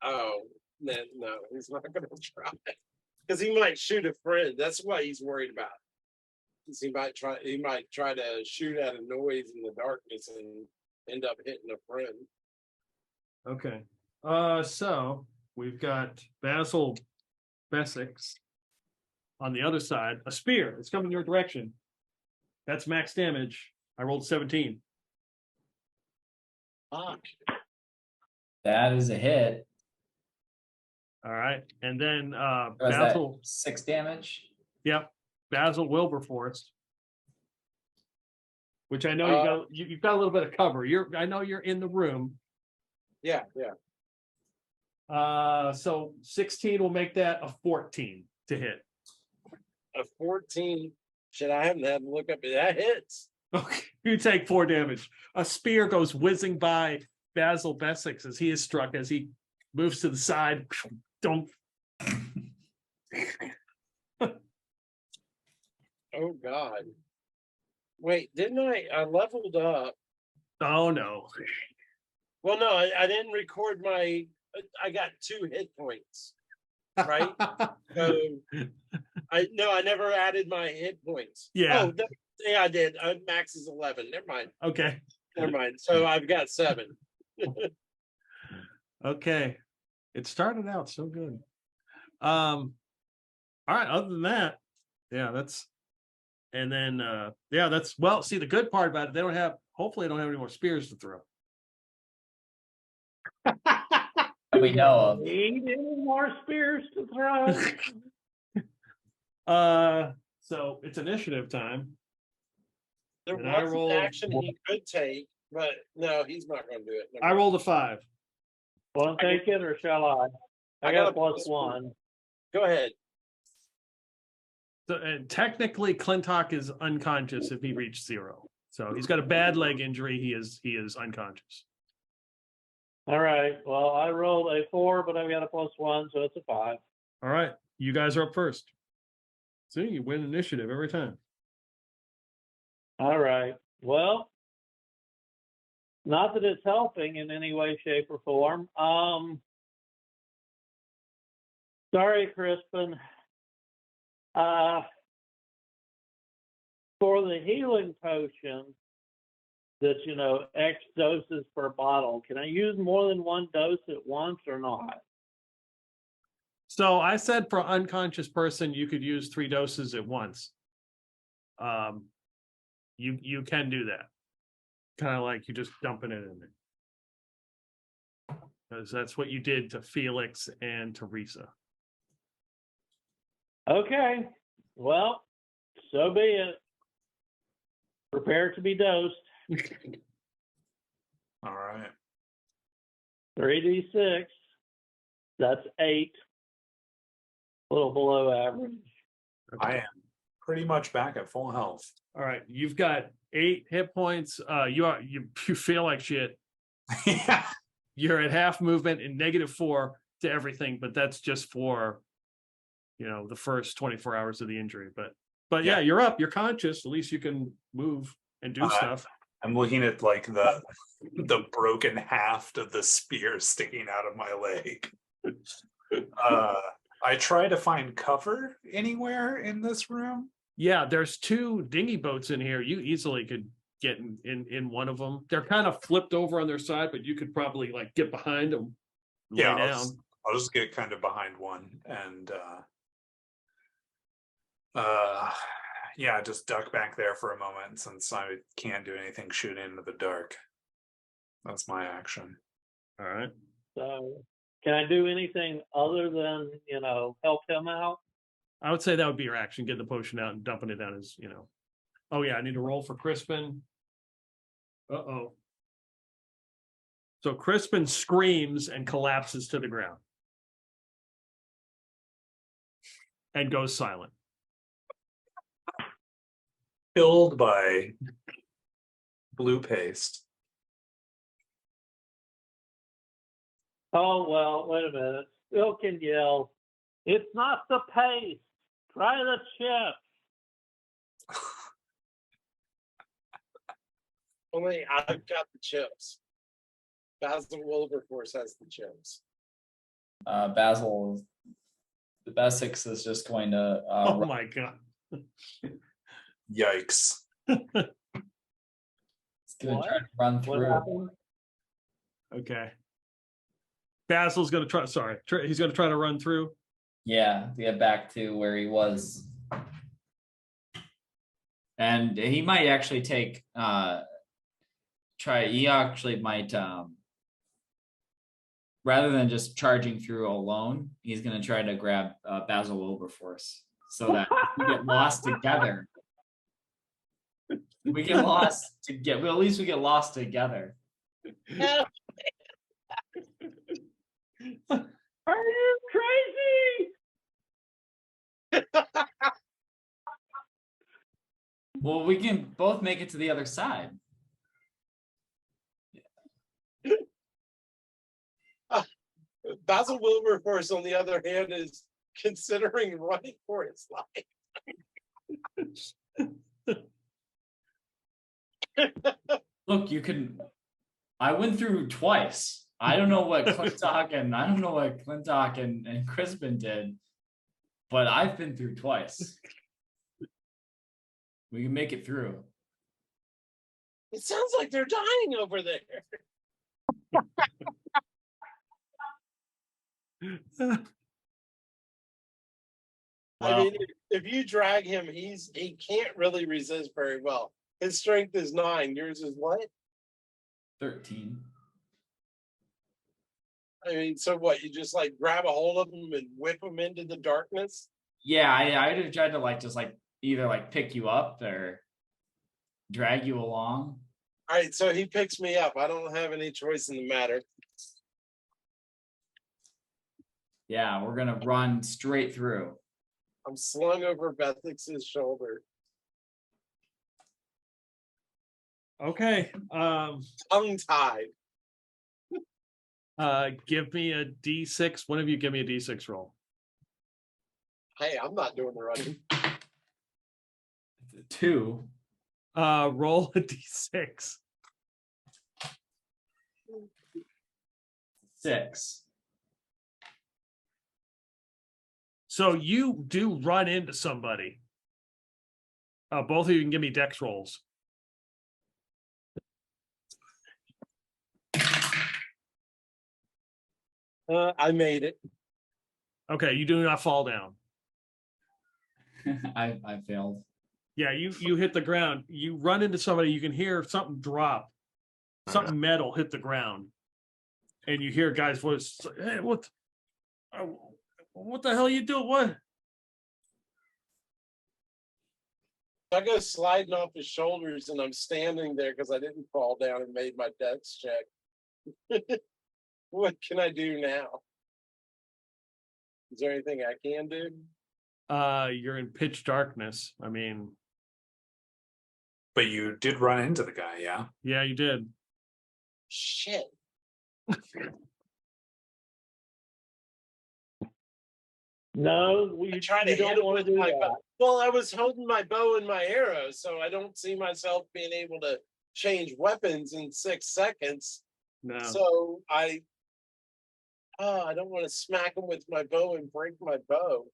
oh no, he's not gonna try. Because he might shoot a friend. That's what he's worried about. 'Cause he might try to shoot at a noise in the darkness and end up hitting a friend. Okay. So we've got Basil Bessex on the other side. A spear. It's coming your direction. That's max damage. I rolled 17. Fuck. That is a hit. All right. And then Was Basil, that 6 damage? yep. Basil Wilberforce. Which I know you've got a little bit of cover. I know you're in the room. Yeah. So 16 will make that a 14 to hit. A 14. Shit, I haven't had to look up. That hits. Okay, you take 4 damage. A spear goes whizzing by Basil Bessex as he is struck as he moves to the side. Don't. Oh God. Wait, didn't I leveled up? Oh no. Well, no, I didn't record I got 2 hit points. Right? So I never added my hit points. Yeah. Oh, yeah, I did. Max is 11. Never mind. Okay. Never mind. So I've got 7. Okay. It started out so good. All right. Other than that, yeah, that's. And then, yeah, that's well. See, the good part about it, hopefully, they don't have any more spears to throw. We know of. Need any more spears to throw? So it's initiative time. There And I was rolled- an action he could take, but no, he's not going to do it. I rolled a 5. Want to take it or shall I? I got a +1. Go ahead. So, and technically, Clintock is unconscious if he reached 0. So he's got a bad leg injury. He is unconscious. All right. Well, I rolled a 4, but I've got a +1, so it's a 5. All right, you guys are up first. See, you win initiative every time. All right. Well, not that it's helping in any way, shape, or form. Sorry, Crispin. For the healing potion, that's X doses per bottle. Can I use more than 1 dose at once or not? So I said for unconscious person, you could use 3 doses at once. You can do that. Kind of like you just dumping it in there. Because that's what you did to Felix and Teresa. Okay. Well, so be it. Prepare to be dosed. All right. 3d6. That's 8. A little below average. I am pretty much back at full health. All right, you've got 8 hit points. You feel like shit. Yeah. You're at half movement and -4 to everything, but that's just for the first 24 hours of the injury. But yeah, you're up. You're conscious. At least you can move and do stuff. I'm looking at like the broken haft of the spear sticking out of my leg. I try to find cover anywhere in this room. Yeah, there's 2 dinghy boats in here. You easily could get in one of them. They're kind of flipped over on their side, but you could probably like get behind them. Yeah, lay down. I'll just get kind of behind one and yeah, just duck back there for a moment since I can't do anything shooting into the dark. That's my action. All right. So, can I do anything other than, help him out? I would say that would be your action, getting the potion out and dumping it down his, Oh yeah, I need to roll for Crispin. Uh-oh. So Crispin screams and collapses to the ground. And goes silent. Killed by blue paste. Oh, well, wait a minute. Still can yell, it's not the paste. Try the chip. Only I've got the chips. Basil Wilberforce has the chips. Basil, the Bessex is just going to. Oh my God. Yikes. It's going to try to run What through. happened? Okay. Basil's going to try. Sorry. He's going to try to run through. Yeah, to get back to where he was. And he might actually take. He actually might. Rather than just charging through alone, he's going to try to grab Basil Wilberforce so that we get lost together. We get lost together. Well, at least we get lost together. Are you crazy? Well, we can both make it to the other side. Basil Wilberforce, on the other hand, is considering running for his life. Look, you can. I went through twice. I don't know what Clintock and Crispin did, but I've been through twice. We can make it through. It sounds like they're dying over there. I mean, if you drag him, he can't really resist very well. His strength is 9. Yours is what? 13. I mean, so what? You just like grab a hold of him and whip him into the darkness? Yeah, I'd have tried to just either pick you up or drag you along. All right, so he picks me up. I don't have any choice in the matter. Yeah, we're gonna run straight through. I'm slung over Bethix's shoulder. Okay. Tongue-tied. Give me a D6. One of you give me a D6 roll. Hey, I'm not doing the running. 2. Roll a D6. 6. So you do run into somebody. Both of you can give me dex rolls. I made it. Okay, you do not fall down. I failed. Yeah, you hit the ground. You run into somebody, you can hear something drop. Something metal hit the ground. And you hear a guy's voice, hey, what the hell you doing? What? I go sliding off his shoulders and I'm standing there because I didn't fall down and made my dex check. What can I do now? Is there anything I can do? You're in pitch darkness. I mean, But you did run into the guy, yeah? yeah, you did. Shit. No, I try to you hit don't him want with to do my that. bow. Well, I was holding my bow and my arrow, so I don't see myself being able to change weapons in 6 seconds. No. So I don't want to smack him with my bow and break my bow.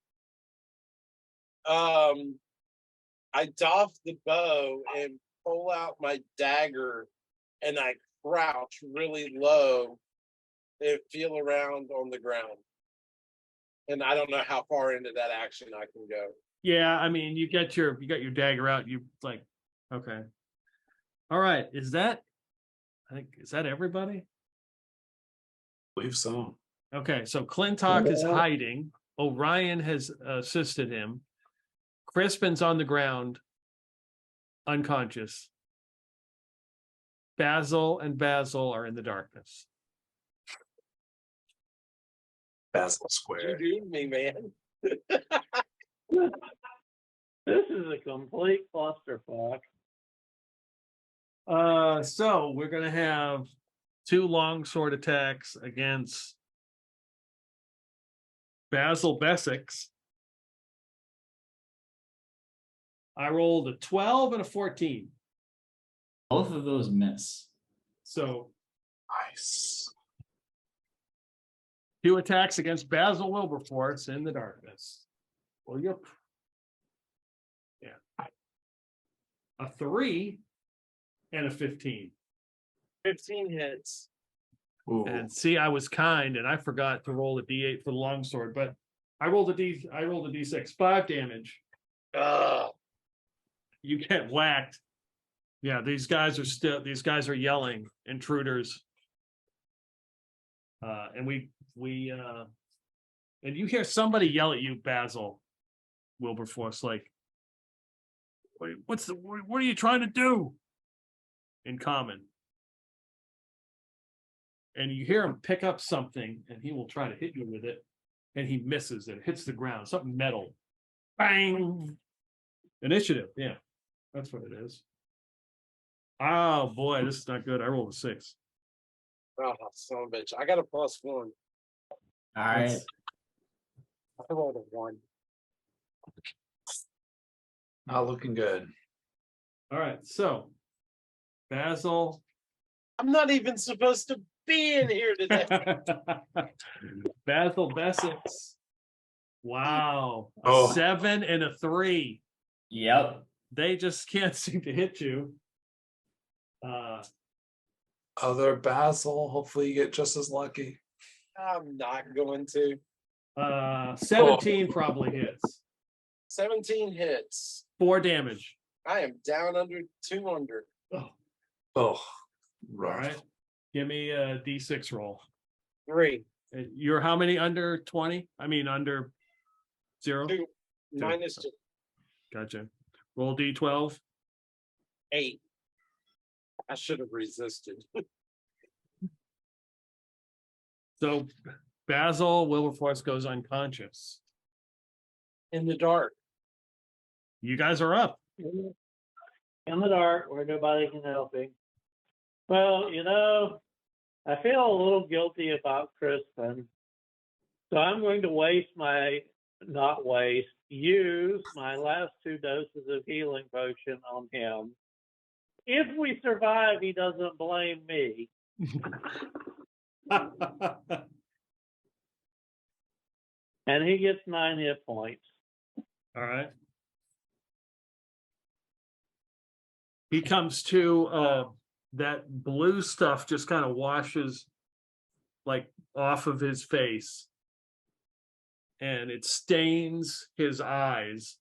I doff the bow and pull out my dagger, and I crouch really low and feel around on the ground. And I don't know how far into that action I can go. Yeah, I mean, you got your dagger out. You okay. All right. Is that everybody? I believe so. Okay, so Clintock is hiding. Orion has assisted him. Crispin's on the ground, unconscious. Basil and Basil are in the darkness. Basil You Square. do me, man. This is a complete clusterfuck. So we're gonna have 2 longsword attacks against Basil Bessex. I rolled a 12 and a 14. Both of those miss. So Nice. 2 attacks against Basil Wilberforce in the darkness. Well, you're a 3 and a 15. 15 hits. Ooh. And see, I was kind and I forgot to roll a D8 for the longsword, but I rolled a D6, 5 damage. Ugh. You get whacked. Yeah, these guys are yelling, intruders. And and you hear somebody yell at you, Basil Wilberforce, like, what are you trying to do? In common. And you hear him pick up something and he will try to hit you with it. And he misses and hits the ground, something metal. Bang! Initiative, yeah. That's what it is. Oh boy, this is not good. I rolled a 6. Oh, son of a bitch. I got a +1. All right. I rolled a 1. Not looking good. All right, so Basil. I'm not even supposed to be in here today. Basil Bessex. Wow. A Oh. 7 and a 3. Yep. They just can't seem to hit you. Other Basil. Hopefully you get just as lucky. I'm not going to. 17 probably hits. 17 hits. 4 damage. I am down under 200. Oh, Oh, all rough. right. Give me a D6 roll. 3. You're how many under 20? I mean, under 0? 2. -2. Gotcha. Roll D12. 8. I should have resisted. So Basil Wilberforce goes unconscious. In the dark. You guys are up. In the dark where nobody can help him. Well, I feel a little guilty about Crispin. So I'm going to use my last 2 doses of healing potion on him. If we survive, he doesn't blame me. And he gets 9 hit points. All right. He comes to that blue stuff just kind of washes like off of his face and it stains his eyes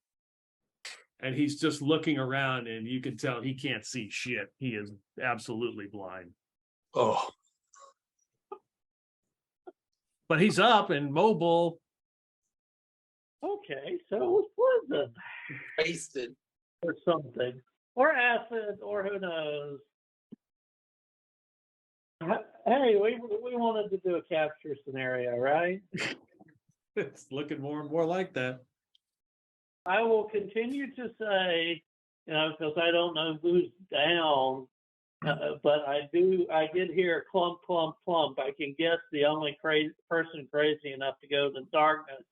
and he's just looking around and you can tell he can't see shit. He is absolutely blind. Oh, But he's up and mobile. Okay, so it was poison Wasted. or something. Or acid, or who knows. Hey, we wanted to do a capture scenario, right? It's looking more and more like that. I will continue to say, because I don't know who's down, but I did hear clump, clump, clump. I can guess the only person crazy enough to go to the darkness.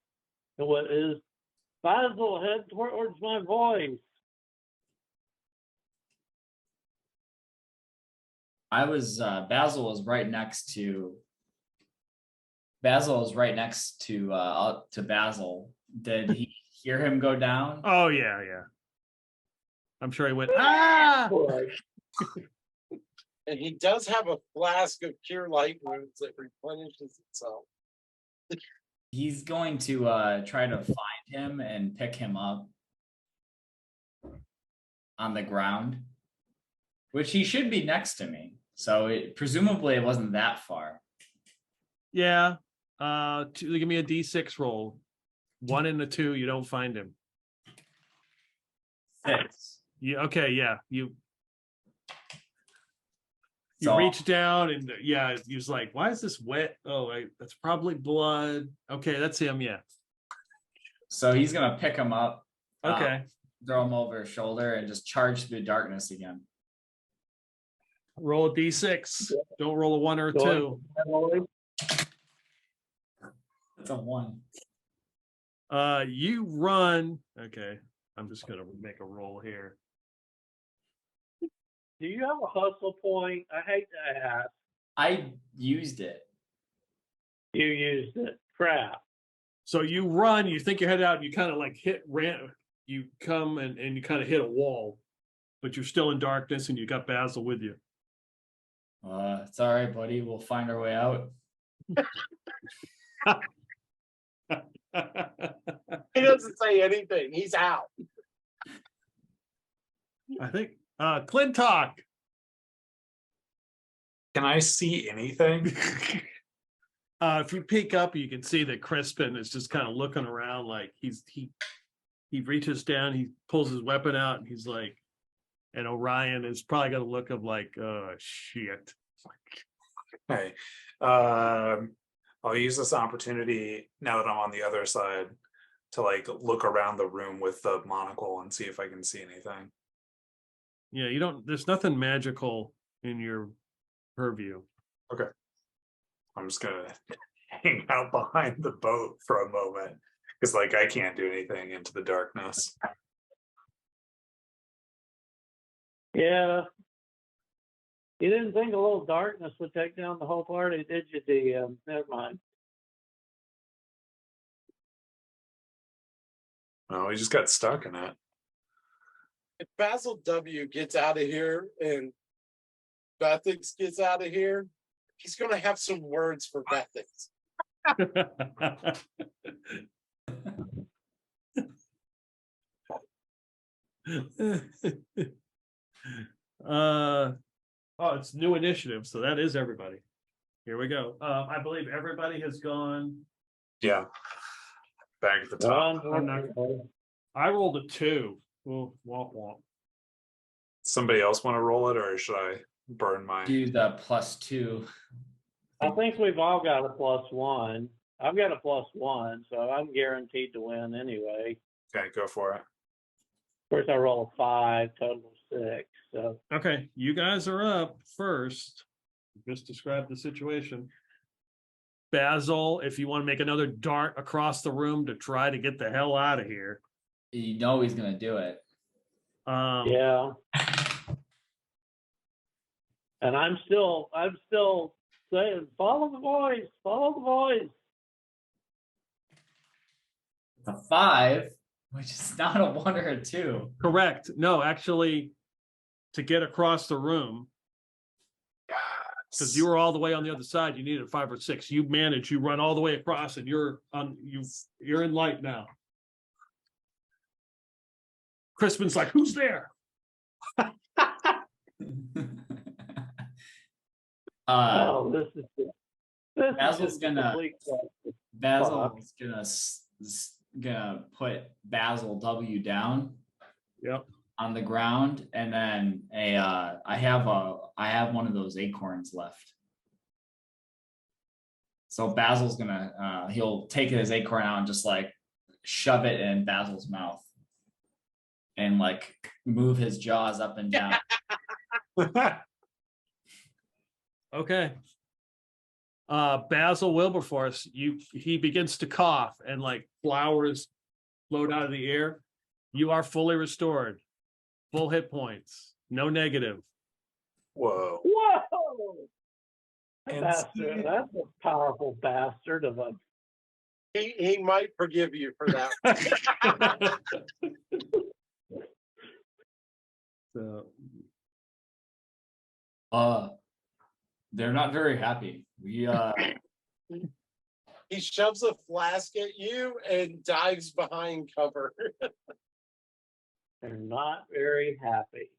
And what is Basil, head towards my voice. Basil is right next to Basil. Did he hear him go down? Oh yeah. I'm sure he went, ah! And he does have a flask of cure light wounds that replenishes itself. He's going to try to find him and pick him up on the ground, which he should be next to me. So presumably it wasn't that far. Yeah. Give me a D6 roll. 1 and a 2, you don't find him. 6. Yeah, okay, yeah. You So- reach down and yeah, he was like, "Why is this wet?" Oh, that's probably blood. Okay, that's him. Yeah. So he's gonna pick him up, Okay. throw him over his shoulder, and just charge through darkness again. Roll a d6. Don't roll a 1 or a 2. Going It's a 1. You run. Okay, I'm just gonna make a roll here. Do you have a hustle point? I hate to ask. I used it. You used it. Crap. So you run. You think you're headed out. And you kind of like you come and you kind of hit a wall, but you're still in darkness, and you got Basil with you. It's all right, buddy. We'll find our way out. He doesn't say anything. He's out. I think Clintock. Can I see anything? If you peek up, you can see that Crispin is just kind of looking around, like he reaches down, he pulls his weapon out, and he's like, and Orion is probably got a look of like, shit. Okay. I'll use this opportunity now that I'm on the other side to like look around the room with the monocle and see if I can see anything. Yeah, you don't. There's nothing magical in your purview. I'm just gonna hang out behind the boat for a moment because like I can't do anything into the darkness. Yeah. You didn't think a little darkness would take down the whole party, did you, DM? Never mind. No, we just got stuck in it. If Basil W gets out of here and Bessex gets out of here, he's going to have some words for Bessex. Oh, it's new initiative, so that is everybody. Here we go. I believe everybody has gone. Yeah. Back at the top. I rolled a 2. Well, womp womp. Somebody else want to roll it, or should I burn my? Do the +2. I think we've all got a +1. I've got a +1, so I'm guaranteed to win anyway. Okay, go for it. First, I roll a 5, total 6. So Okay, you guys are up first. Just describe the situation. Basil, if you want to make another dart across the room to try to get the hell out of here. You know he's gonna do it. yeah. And I'm still saying, follow the voice, follow the voice. The 5, which is not a 1 or a 2. Correct. No, actually, to get across the room, because you were all the way on the other side, you needed a 5 or 6. You manage, you run all the way across, and you're in light now. Crispin's like, who's there? This is Basil's just gonna- complete crap. Basil's gonna put Basil W down Yep. on the ground, and then I have one of those acorns left. So Basil's gonna he'll take his acorn out and just like shove it in Basil's mouth and like move his jaws up and down. Okay. Basil Wilberforce, he begins to cough and like flowers float out of the air. You are fully restored. Full hit points. No negative. Whoa. Whoa! And Bastard, that's a powerful bastard of a. He might forgive you for that. So, They're not very happy. We He shoves a flask at you and dives behind cover. They're not very happy.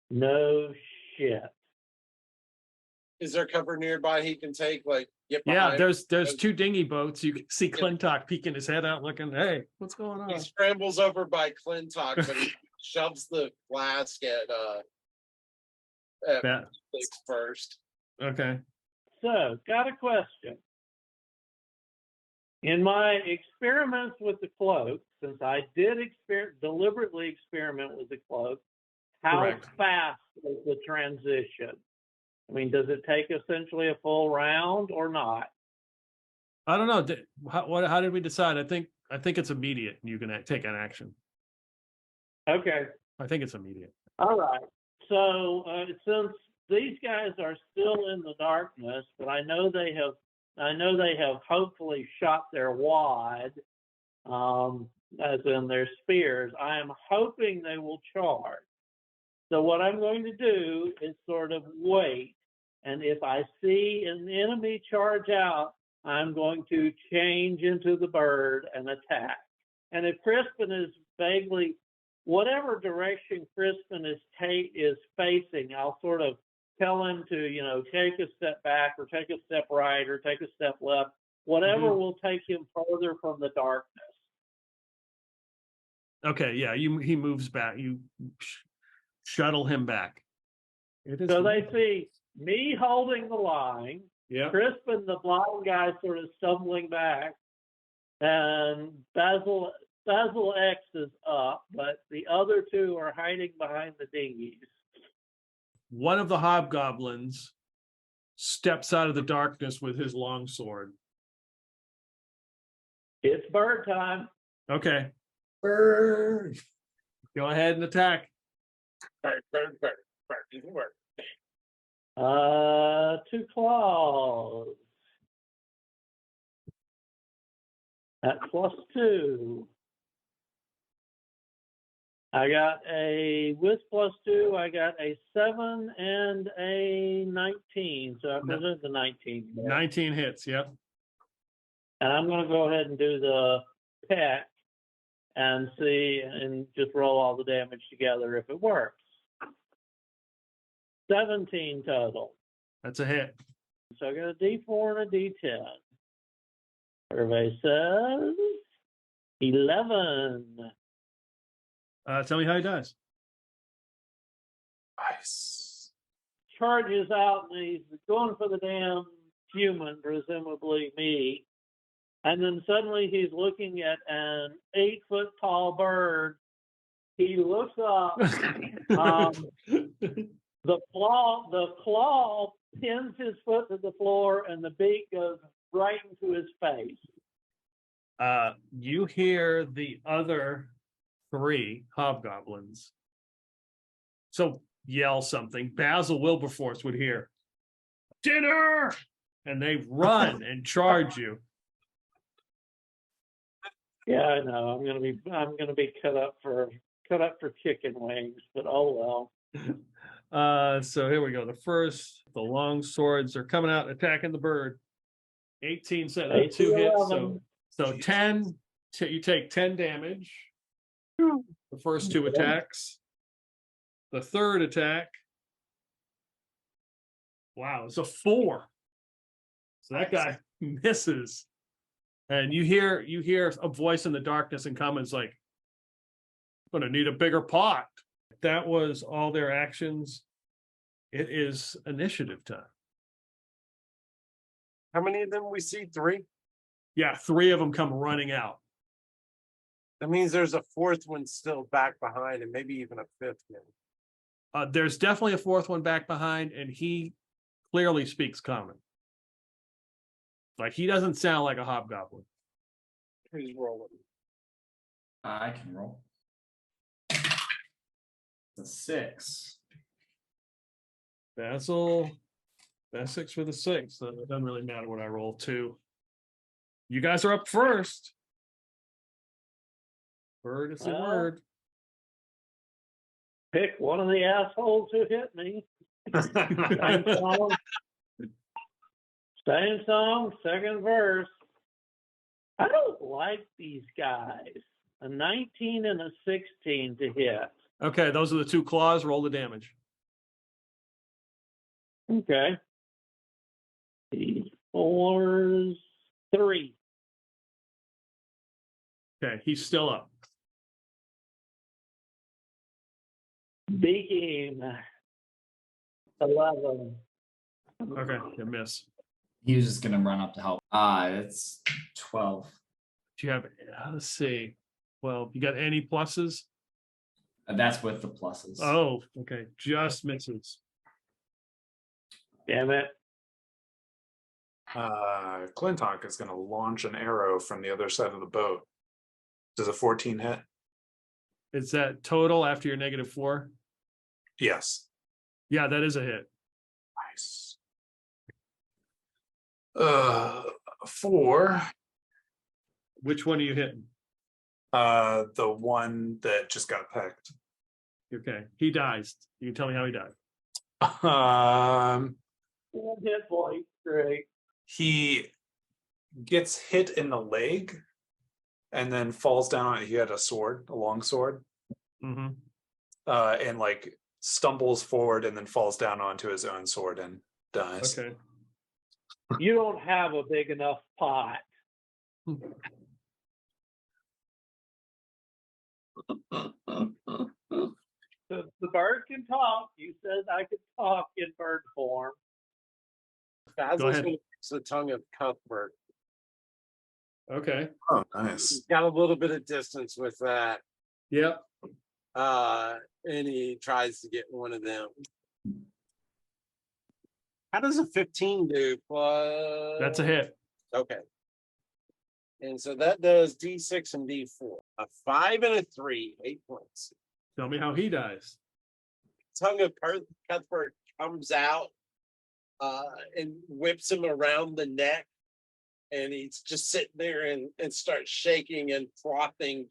No shit. Is there cover nearby he can take? Like, get yeah, behind? there's 2 dinghy boats. You can see Clintock peeking his head out, looking, hey, what's going on? He scrambles over by Clintock, but he shoves the flask at That, First. okay. So, got a question. In my experiments with the cloak, since I did deliberately experiment with the cloak, how Correct. fast is the transition? I mean, does it take essentially a full round or not? I don't know. How did we decide? I think it's immediate. You can take an action. Okay. I think it's immediate. All right. So since these guys are still in the darkness, but I know they have hopefully shot their wad, as in their spears. I am hoping they will charge. So what I'm going to do is sort of wait, and if I see an enemy charge out, I'm going to change into the bird and attack. And if Crispin is vaguely, whatever direction Crispin is facing, I'll sort of tell him to, take a step back or take a step right or take a step left, whatever will take him further from the darkness. Okay, yeah, he moves back. You shuttle him back. So they see me holding the line, Yeah. Crispin, the blind guy, sort of stumbling back, and Basil X is up, but the other two are hiding behind the dinghies. One of the hobgoblins steps out of the darkness with his longsword. It's bird time. Okay, Bird. go ahead and attack. Bird. 2 claws. At +2. I got with +2, I got a 7 and a 19. So I present the 19. there. 19 hits. Yep. And I'm going to go ahead and do the peck and see and just roll all the damage together if it works. 17 total. That's a hit. So I got a D4 and a D10. Survey says 11. Tell me how he dies. Nice. Charges out and he's going for the damn human, presumably me. And then suddenly he's looking at an 8-foot tall bird. He looks up. The claw pins his foot to the floor, and the beak goes right into his face. You hear the other 3 hobgoblins yell something. Basil Wilberforce would hear dinner, and they run and charge you. Yeah, I know. I'm gonna be cut up for chicken wings, but oh well. So here we go. The long swords are coming out, attacking the bird. 18 set 2 hits. So 10. You take 10 damage. The first 2 attacks. The third attack. Wow, it's a 4. So that guy misses. And you hear a voice in the darkness and comments like, "I'm gonna need a bigger pot." That was all their actions. It is initiative time. How many of them we see? 3? Yeah, 3 of them come running out. That means there's a 4th one still back behind, and maybe even a 5th one. There's definitely a 4th one back behind, and he clearly speaks common. Like, he doesn't sound like a hobgoblin. Who's rolling? I can roll. A 6. Basil, Bessex for the 6. So it doesn't really matter what I roll. 2. You guys are up first. Bird is the word. Pick one of the assholes who hit me. Same song, second verse. I don't like these guys. A 19 and a 16 to hit. Okay, those are the 2 claws. Roll the damage. Okay. D4's 3. Okay, he's still up. Beak him. 11. Okay, you miss. He was just gonna run up to help. It's 12. Do you have, let's see. Well, you got any pluses? That's with the pluses. Oh, okay, just misses. Damn it. Clintock is going to launch an arrow from the other side of the boat. Does a 14 hit? Is that total after your -4? Yes. Yeah, that is a hit. Nice. 4. Which one are you hitting? The one that just got pecked. Okay, he dies. You can tell me how he died. One hit point. Great. He gets hit in the leg and then falls down on it. He had a sword, a long sword, Mm-hmm. and like stumbles forward and then falls down onto his own sword and dies. Okay. You don't have a big enough pot. The bird can talk. You said I could talk in bird form. Basil's ahead. going to fix the tongue of Cuthbert. Okay. Oh, nice. He's got a little bit of distance with that. Yep. And he tries to get one of them. How does a 15 do? Plus... That's a hit. Okay. And so that does D6 and D4. A 5 and a 3, 8 points. Tell me how he dies. Tongue of Cuthbert comes out and whips him around the neck. And he's just sitting there and starts shaking and frothing.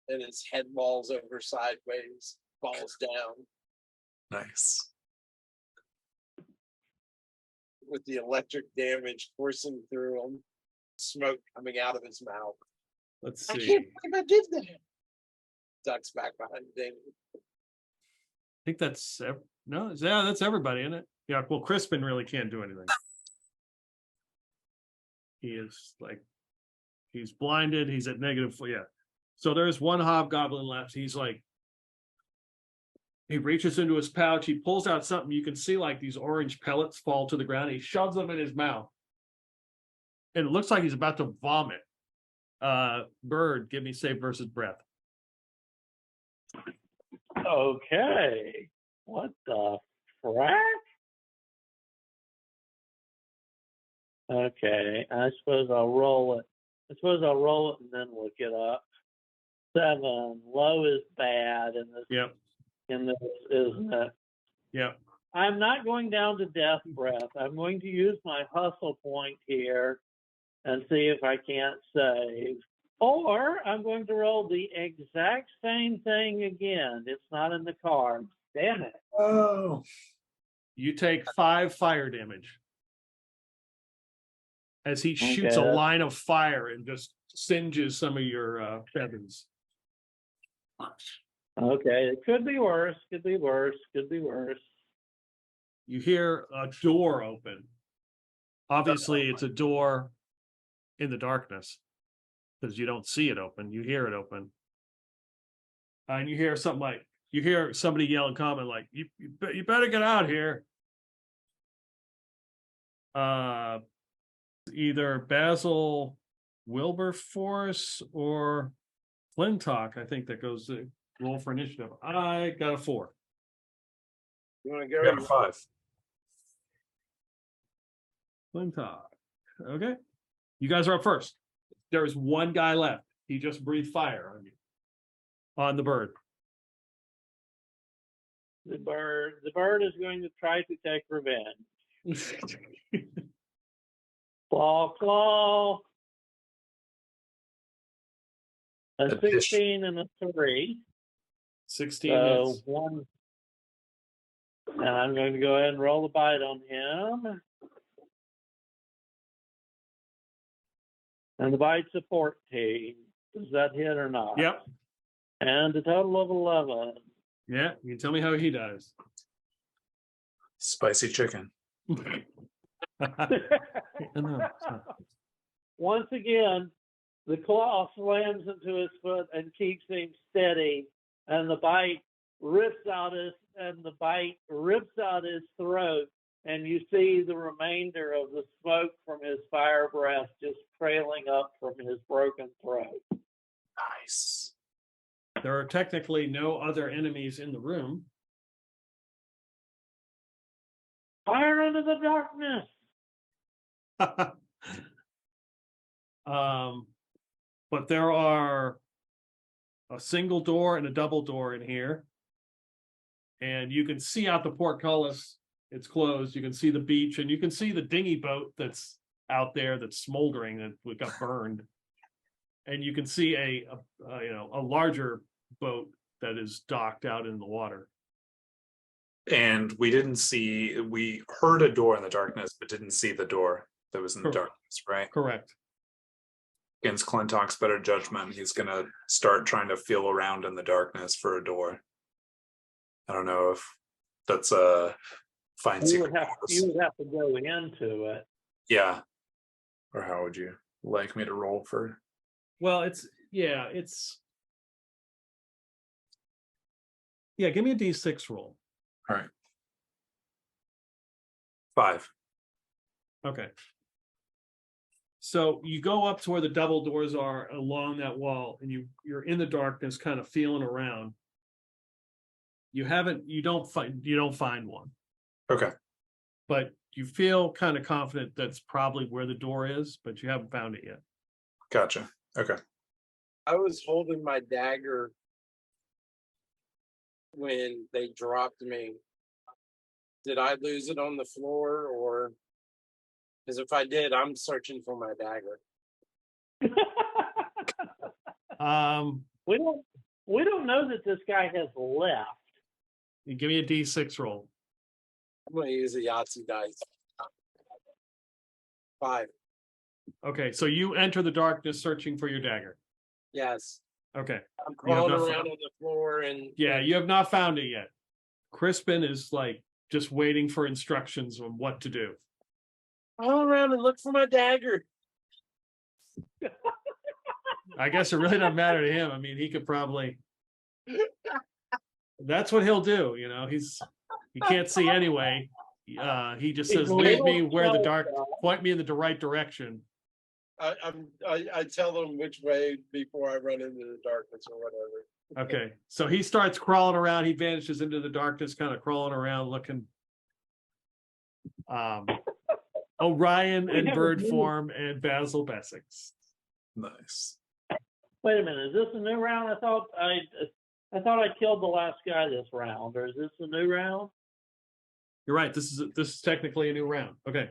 And his head falls over sideways, falls down Nice. with the electric damage coursing through him, smoke coming out of his mouth. Let's I see. can't believe I did that. Ducks back behind Dingy. I think that's no, yeah, that's everybody, isn't it? Yeah, well, Crispin really can't do anything. He is like, he's blinded, he's at -4. Yeah. So there's one hobgoblin left. He's like, he reaches into his pouch, he pulls out something. You can see like these orange pellets fall to the ground. He shoves them in his mouth. And it looks like he's about to vomit. Bird, give me save versus breath. Okay. What the frack? Okay, I suppose I'll roll it. I suppose I'll roll it and then look it up. 7. Low is bad in this, Yep. isn't it? Yep. I'm not going down to death breath. I'm going to use my hustle point here and see if I can't save. Or I'm going to roll the exact same thing again. It's not in the cards. Damn it. Oh. You take 5 fire damage as he shoots a Okay. line of fire and just singes some of your feathers. Okay, it could be worse, could be worse, could be worse. You hear a door open. Obviously, it's a door in the darkness because you don't see it open. You hear it open. And you hear something like, you hear somebody yell and comment like, you better get out here. Either Basil Wilberforce or Flintock, I think that goes to roll for initiative. I got a 4. You want to go? Got a 5. Flintock. Okay. You guys are up first. There is one guy left. He just breathed fire on you. On the bird. The bird is going to try to take revenge. Claw, claw. A Addition. 16 and a 3. 16 So hits. 1. And I'm going to go ahead and roll the bite on him. And the bite's a 14. Does that hit or not? Yep. And a total of 11. Yeah. You can tell me how he dies. Spicy chicken. Once again, the claw slams into his foot and keeps him steady, and the bite rips out and the bite rips out his throat, and you see the remainder of the smoke from his fire breath just trailing up from his broken throat. Nice. There are technically no other enemies in the room. Fire into the darkness. But there are a single door and a double door in here. And you can see out the portcullis, it's closed. You can see the beach, and you can see the dinghy boat that's out there that's smoldering, that got burned. And you can see a larger boat that is docked out in the water. And we heard a door in the darkness, but didn't see the door that was in the darkness, right? Correct. Against Clintock's better judgment, he's gonna start trying to feel around in the darkness for a door. I don't know if that's a fine You secret. would have to go into it. Yeah. Or how would you like me to roll for? Well, give me a D6 roll. All right. 5. Okay. So you go up to where the double doors are along that wall, and you're in the darkness, kind of feeling around. You don't find one. Okay. But you feel kind of confident that's probably where the door is, but you haven't found it yet. Gotcha. Okay. I was holding my dagger when they dropped me. Did I lose it on the floor, or because if I did, I'm searching for my dagger. We don't know that this guy has left. You give me a D6 roll. I'm going to use a Yahtzee dice. 5. Okay, so you enter the darkness searching for your dagger. Yes. Okay. I'm crawling around on the floor and... Yeah, you have not found it yet. Crispin is like just waiting for instructions on what to do. Crawl around and look for my dagger. I guess it really doesn't matter to him. I mean, he could probably... That's what he'll do, you know. He can't see anyway. He just says, "Lead me where the dark. Point me in the right direction." I tell them which way before I run into the darkness or whatever. Okay, so he starts crawling around. He vanishes into the darkness, kind of crawling around, looking. Orion and bird form and Basil Bessex. Nice. Wait a minute, is this a new round? I thought I killed the last guy this round, or is this a new round? You're right. This is technically a new round. Okay.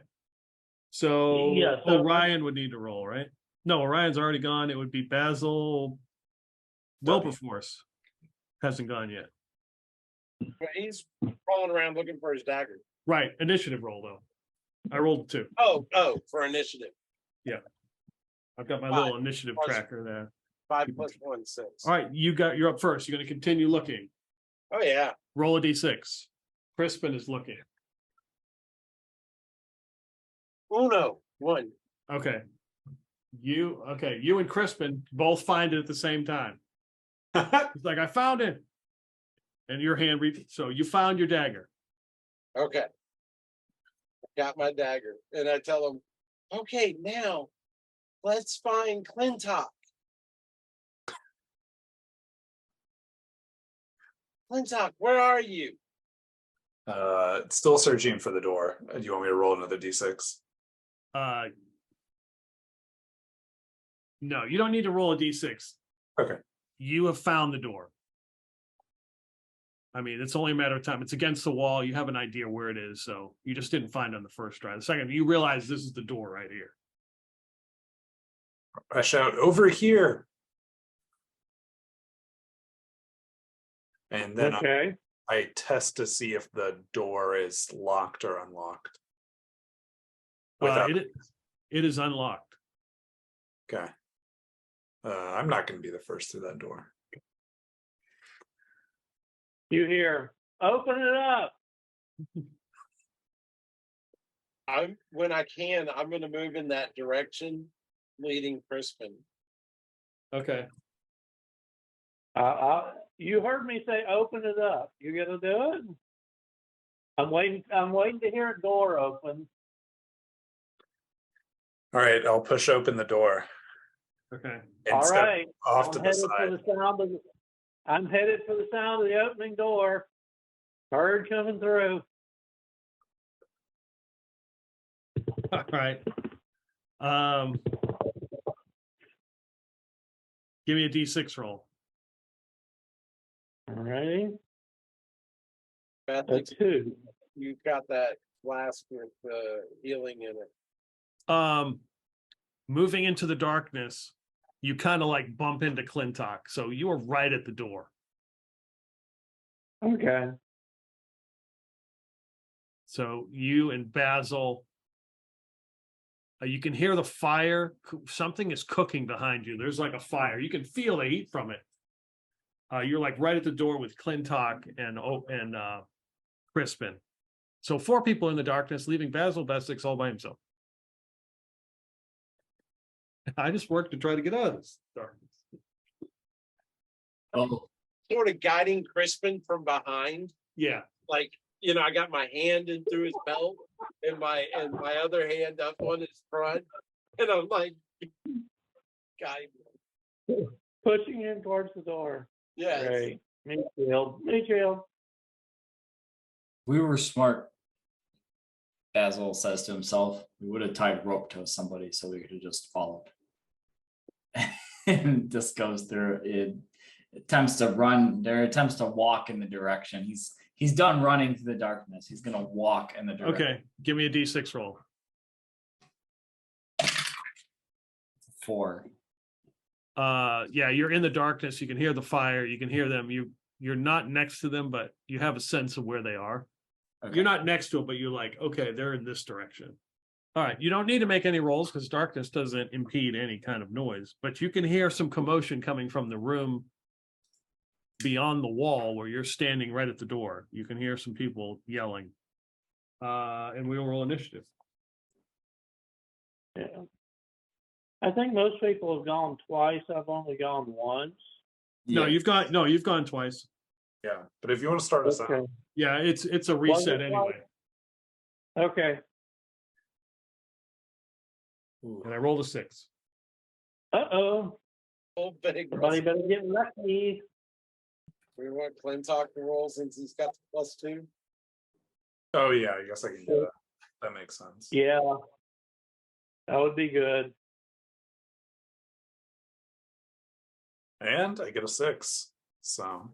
So Yeah, Orion would need to roll, right? No, Orion's already gone. It would be Basil Wilberforce. Hasn't gone yet. But he's crawling around looking for his dagger. Right. Initiative roll though. I rolled 2. Oh, for initiative. Yeah. I've got my 5 little initiative tracker there. 5 plus 1, 6. All right, you're up first. You're going to continue looking. Oh yeah. Roll a D6. Crispin is looking. Uno. 1. Okay. You and Crispin both find it at the same time. He's like, I found it. And your hand so you found your dagger. Okay. Got my dagger. And I tell him, okay, now let's find Clintock. Clintock, where are you? Still searching for the door. Do you want me to roll another D6? No, you don't need to roll a D6. Okay. You have found the door. I mean, it's only a matter of time. It's against the wall. You have an idea where it is, so you just didn't find it on the first try. The second, you realize this is the door right here. I shout, over here. And then Okay. I test to see if the door is locked or unlocked. It is unlocked. Okay. I'm not going to be the first through that door. You hear, open it up. When I can, I'm going to move in that direction, leading Crispin. Okay. you heard me say open it up. You gonna do it? I'm waiting to hear a door open. All right, I'll push open the door. Okay. And All step right. off to the side. I'm headed for the sound of the opening door. Bird coming through. All right. Give me a D6 roll. All righty. Beth, A 2. you've got that flask with healing in it. Moving into the darkness, you kind of like bump into Clintock, so you are right at the door. Okay. So you and Basil, you can hear the fire. Something is cooking behind you. There's like a fire. You can feel the heat from it. You're like right at the door with Clintock and Crispin. So 4 people in the darkness, leaving Basil Bessex all by himself. I just worked to try to get out of this darkness. Oh, Sort of guiding Crispin from behind. Yeah. Like, you know, I got my hand in through his belt and my other hand up on his front. And I'm like, guide me. Pushing in towards the door. Yes. Great. Me too. Me too. we were smart. Basil says to himself, we would have tied rope to somebody so we could have just followed. And just goes through it. Attempts to run, there attempts to walk in the direction. He's done running through the darkness. He's gonna walk in the direction. Okay. Give me a D6 roll. 4. Yeah, you're in the darkness. You can hear the fire. You can hear them. You're not next to them, but you have a sense of where they are. Okay. You're not next to them, but you're like, okay, they're in this direction. All right. You don't need to make any rolls because darkness doesn't impede any kind of noise, but you can hear some commotion coming from the room beyond the wall where you're standing right at the door. You can hear some people yelling. And we will roll initiative. Yeah. I think most people have gone twice. I've only gone once. No, Yeah. you've gone twice. Yeah, but if you want to start us Okay. out, Yeah, it's a reset it anyway. Okay. And I rolled a 6. Uh-oh. Oh, big Somebody better get lucky. We want Clintock to roll since he's got the +2. oh yeah, I guess I can do that. That makes sense. Yeah. That would be good. And I get a 6. So all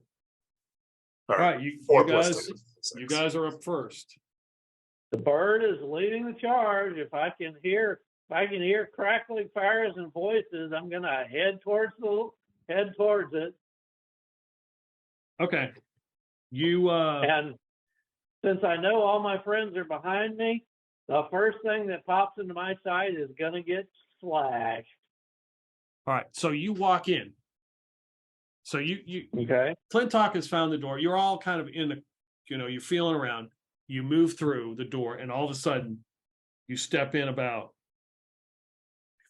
All right, you 4 guys, plus 2 is 6. you guys are up first. The bird is leading the charge. If I can hear crackling fires and voices, I'm gonna head towards it. Okay. You And since I know all my friends are behind me, the first thing that pops into my sight is gonna get slashed. all right, so you walk in. So you Okay. Clintock has found the door. You're all kind of in the, you're feeling around. You move through the door, and all of a sudden, you step in about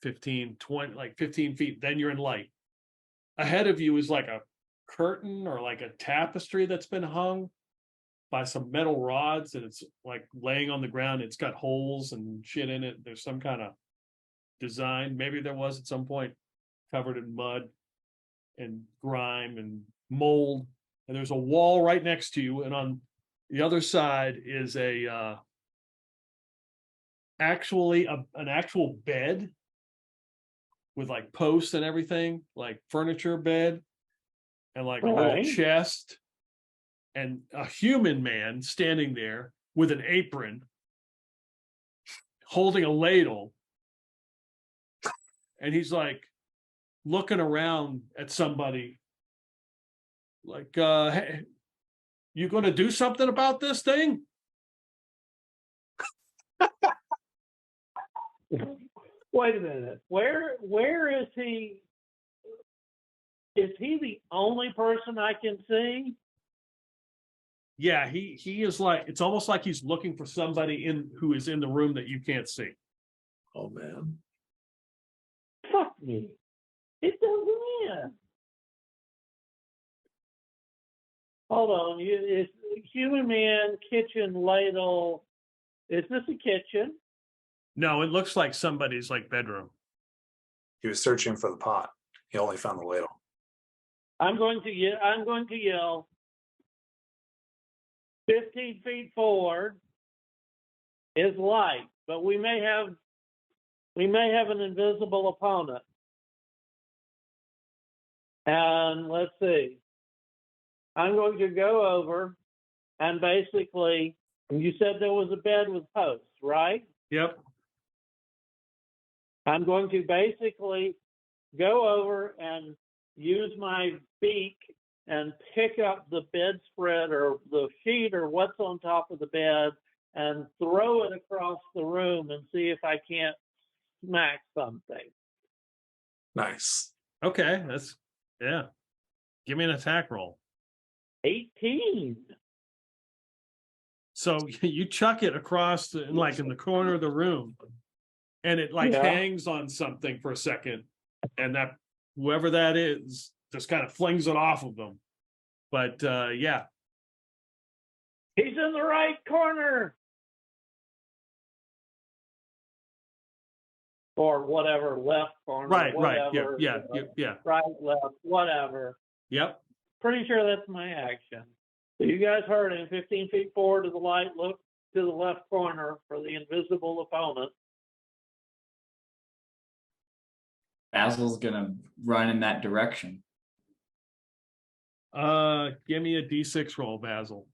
15 feet. Then you're in light. Ahead of you is like a curtain or like a tapestry that's been hung by some metal rods, and it's like laying on the ground. It's got holes and shit in it. There's some kind of design. Maybe there was at some point, covered in mud and grime and mold. And there's a wall right next to you, and on the other side is an actual bed with like posts and everything, like furniture bed, and like a little Right. chest, and a human man standing there with an apron, holding a ladle, and he's like looking around at somebody like, hey, you gonna do something about this thing? Wait a minute. Where is he? Is he the only person I can see? Yeah, he is like, it's almost like he's looking for somebody who is in the room that you can't see. Oh man. Fuck me. It doesn't end. Hold on. It's human man, kitchen, ladle. Is this a kitchen? No, it looks like somebody's like bedroom. He was searching for the pot. He only found the ladle. I'm going to yell 15 feet forward is light, but we may have an invisible opponent. And let's see. I'm going to go over and basically, you said there was a bed with posts, right? Yep. I'm going to basically go over and use my beak and pick up the bedspread or the sheet or what's on top of the bed and throw it across the room and see if I can't smack something. Nice. Okay, yeah. Give me an attack roll. 18. So you chuck it across in the corner of the room, and it hangs on something for a second, and that whoever that is just kind of flings it off of them. But yeah. He's in the right corner. Or whatever, left corner. Right. Whatever, Yeah. Right, left, whatever. Yep. Pretty sure that's my action. So you guys heard him. 15 feet forward to the light, look to the left corner for the invisible opponent. Basil's gonna run in that direction. Give me a D6 roll, Basil.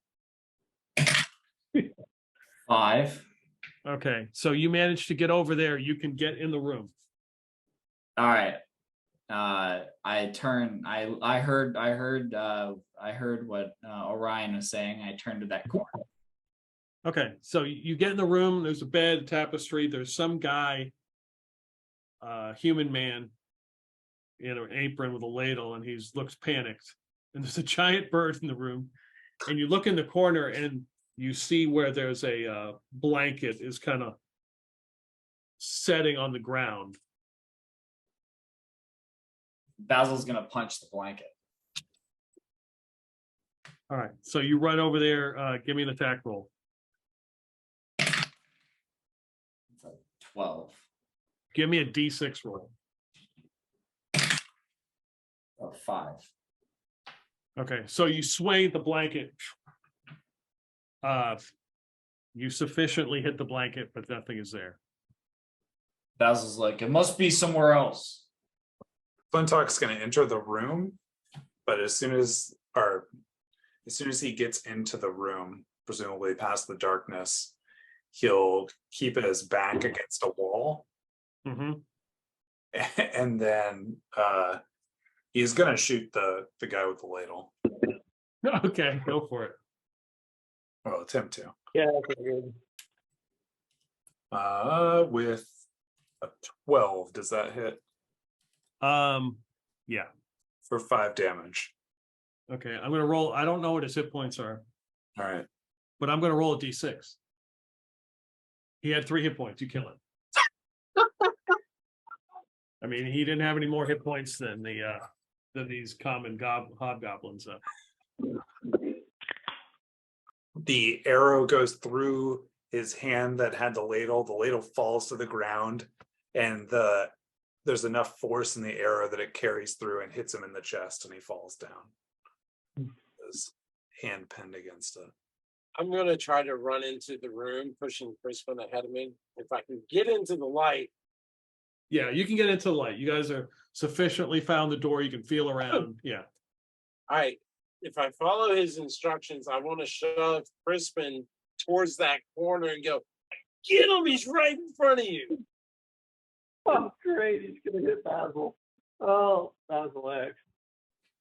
5. Okay, so you managed to get over there. You can get in the room. All right. I heard what Orion was saying. I turned to that corner. Okay, so you get in the room. There's a bed, tapestry. There's some guy, human man, in an apron with a ladle, and he looks panicked. And there's a giant bird in the room. And you look in the corner, and you see where there's a blanket is kind of setting on the ground. Basil's gonna punch the blanket. All right, so you run over there. Give me an attack roll. It's a 12. Give me a D6 roll. A 5. Okay, so you sway the blanket. You sufficiently hit the blanket, but nothing is there. Basil's like, it must be somewhere else. Flintock's going to enter the room, but as soon as he gets into the room, presumably past the darkness, he'll keep his back against a wall. Mm-hmm. And then he's going to shoot the guy with the ladle. Okay, go for it. Well, attempt to. Yeah, that's good. With a 12, does that hit? Yeah. For 5 damage. Okay, I'm gonna roll. I don't know what his hit points are, All right. but I'm gonna roll a D6. He had 3 hit points. You kill him. I mean, he didn't have any more hit points than these common hobgoblins. The arrow goes through his hand that had the ladle. The ladle falls to the ground, and there's enough force in the arrow that it carries through and hits him in the chest, and he falls down. His hand pinned against it. I'm going to try to run into the room, pushing Crispin ahead of me. If I can get into the light. Yeah, you can get into the light. You guys are sufficiently found the door. You can feel around. Yeah. All right. If I follow his instructions, I want to shove Crispin towards that corner and go, get him, he's right in front of you. Oh, great. He's going to hit Basil. Oh, Basil X.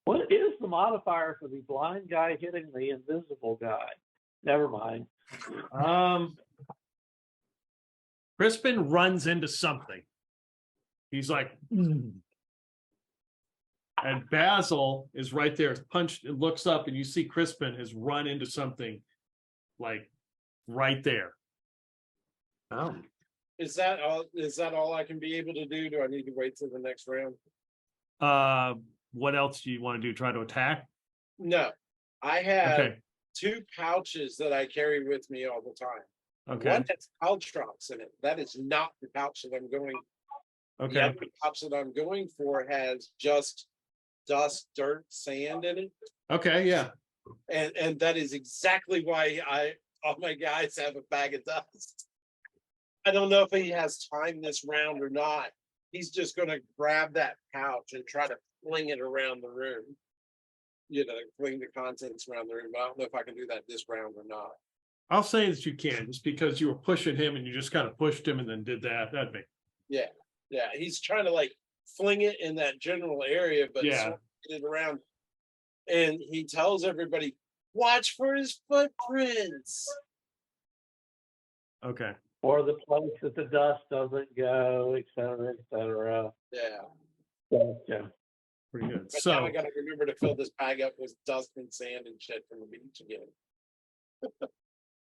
What is the modifier for the blind guy hitting the invisible guy? Never mind. Crispin runs into something. He's like, and Basil is right there, punched and looks up, and you see Crispin has run into something like right there. Oh. Is that all I can be able to do? Do I need to wait till the next round? What else do you want to do? Try to attack? No. I have Okay, 2 pouches that I carry with me all the time. okay, One has pouch drops in it. That is not the pouch that I'm going. The okay, other pouch that I'm going for has just dust, dirt, sand in it. okay, yeah. And that is exactly why all my guys have a bag of dust. I don't know if he has time this round or not. He's just gonna grab that pouch and try to fling it around the room. Fling the contents around the room. I don't know if I can do that this round or not. I'll say that you can, just because you were pushing him and you just kind of pushed him and then did that. That'd be, Yeah, he's trying to like fling it in that general area, but Yeah. sort of get it around. And he tells everybody, watch for his footprints. okay. Or the place that the dust doesn't go, et cetera, et cetera. Yeah. Yeah. Pretty good. But now So, I gotta remember to fill this bag up with dust and sand and shit from the beach again.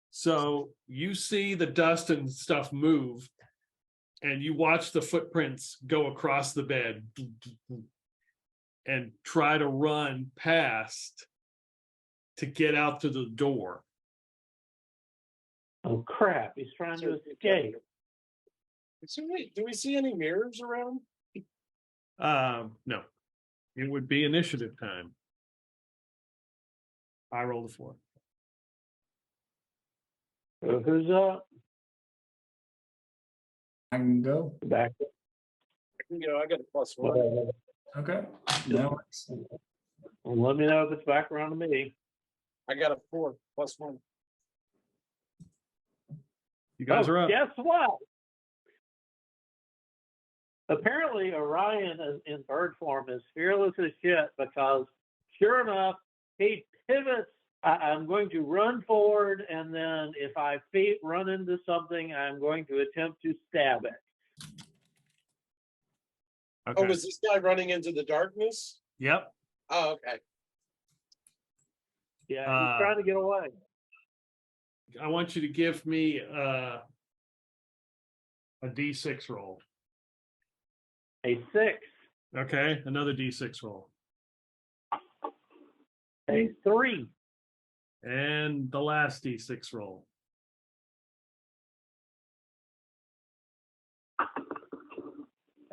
so you see the dust and stuff move, and you watch the footprints go across the bed and try to run past to get out to the door. Oh crap! He's trying to escape. So wait, do we see any mirrors around? No, it would be initiative time. I rolled a 4. So who's up? I can go. Back. I got a +1. Whatever. Okay. No worries. Well, let me know if it's back around to me. I got a 4 +1. You guys Oh, are up. guess what? Apparently, Orion in bird form is fearless as shit because, sure enough, he pivots. I'm going to run forward, and then if I run into something, I'm going to attempt to stab it. Okay. Oh, was this guy running into the darkness? Yep. Oh, okay. Yeah, he's trying to get away. I want you to give me a D6 roll. A 6, Okay, another D6 roll. a 3, And the last D6 roll.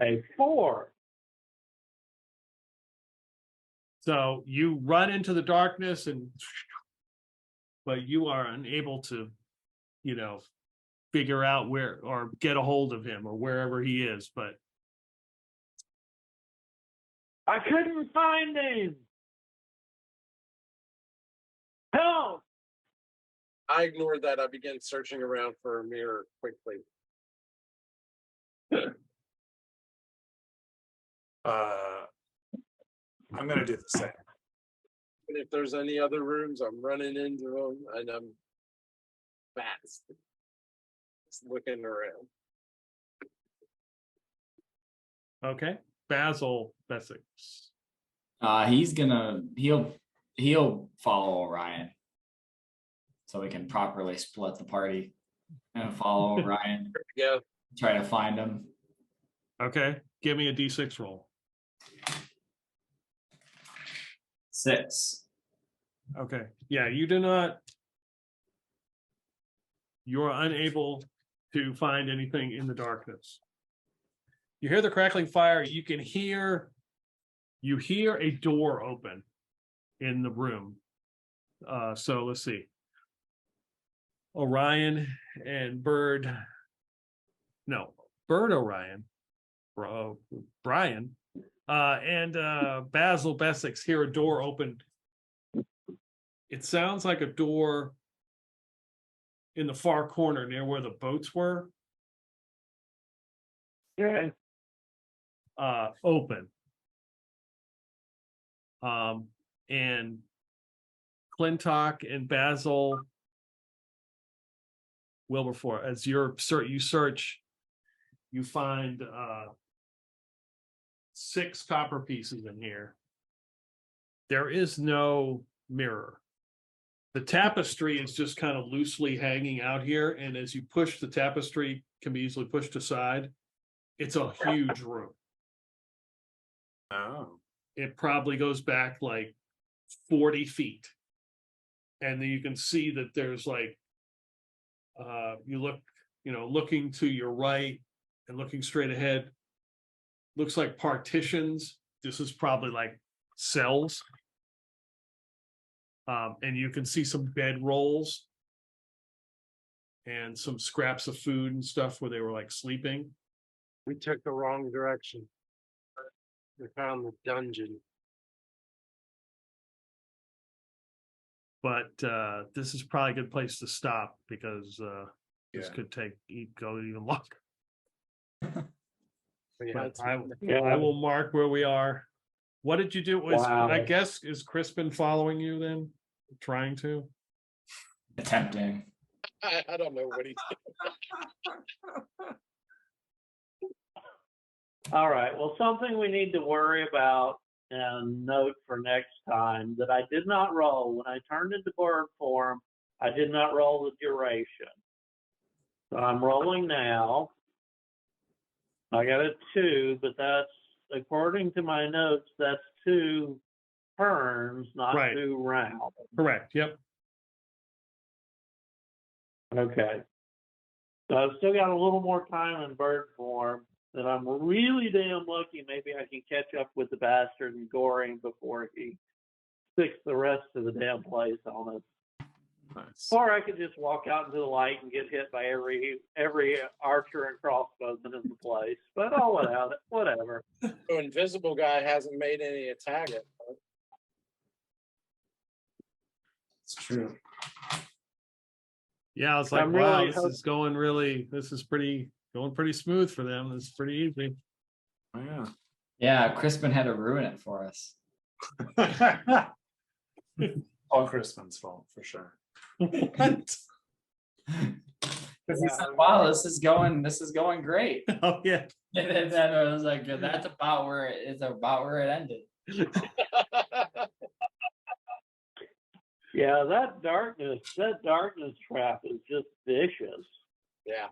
a 4. So you run into the darkness but you are unable to, figure out where or get a hold of him or wherever he is, but I couldn't find him. Help! I ignored that. I began searching around for a mirror quickly. I'm gonna do the same. And if there's any other rooms, I'm running into them and I'm fast. Just looking around. okay. Basil Bessex. He'll follow Orion, so we can properly split the party and follow Orion. Yeah. Try to find him. Okay, give me a D6 roll. 6. Okay, yeah, you're unable to find anything in the darkness. You hear the crackling fire. You hear a door open in the room. So let's see. Orion and Bird Orion, Brian, and Basil Bessex hear a door open. It sounds like a door in the far corner near where the boats were. Okay. Open. And Clintock and Basil Wilberforce, as you search, you find 6 copper pieces in here. There is no mirror. The tapestry is just kind of loosely hanging out here, and as you push the tapestry, can be easily pushed aside. It's a huge room. Oh. It probably goes back like 40 feet. and then you can see that there's like, you look, looking to your right and looking straight ahead, looks like partitions. This is probably like cells. And you can see some bed rolls and some scraps of food and stuff where they were like sleeping. We took the wrong direction. We found the dungeon. But this is probably a good place to stop because this Yeah. could go even longer. We But had to- I will mark where we are. What did you do? Wow. I guess, is Crispin following you then? Trying to? Attempting. I don't know what he did. All right. Well, something we need to worry about and note for next time that I did not roll when I turned into bird form. I did not roll the duration. So I'm rolling now. I got a 2, but that's, according to my notes, that's 2 turns, not Right. 2 rounds. Correct. Yep. Okay. So I've still got a little more time in bird form. That I'm really damn lucky. Maybe I can catch up with the bastard and Goring before he sticks the rest of the damn place on us. Nice. Or I could just walk out into the light and get hit by every archer and crossbowman in the place. But I'll let out it. Whatever. The invisible guy hasn't made any attack yet. It's true. Yeah, I was like, I'm wow, really this is going pretty smooth for them. It's pretty easy. Oh, yeah. Yeah, Crispin had to ruin it for us. All Crispin's fault for sure. What? Because he said, "Wow, this is going great." Oh yeah. And then I was like, "That's about where it ended." Yeah, that darkness trap is just vicious. Yeah.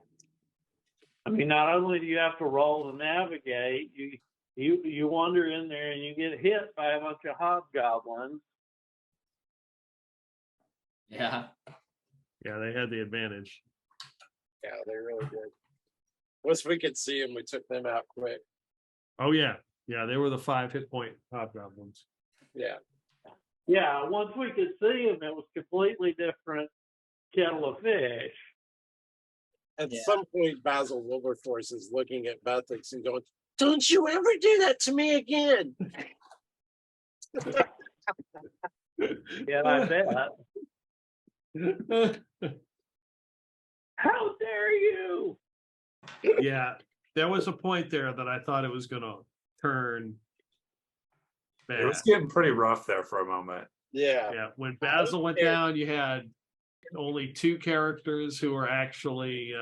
I mean, not only do you have to roll to navigate, you wander in there and you get hit by a bunch of hobgoblins. Yeah. Yeah, they had the advantage. Yeah, they really did. Once we could see them, we took them out quick. Oh yeah. Yeah, they were the 5 hit point hobgoblins. Yeah. Yeah, once we could see them, it was completely different kettle of fish. At Yeah. some point, Basil Wilberforce is looking at Bessex and going, "Don't you ever do that to me again." Yeah, I bet. How dare you? Yeah, there was a point there that I thought it was gonna turn It bad. was getting pretty rough there for a moment. Yeah. Yeah, when Basil went down, you had only 2 characters who were actually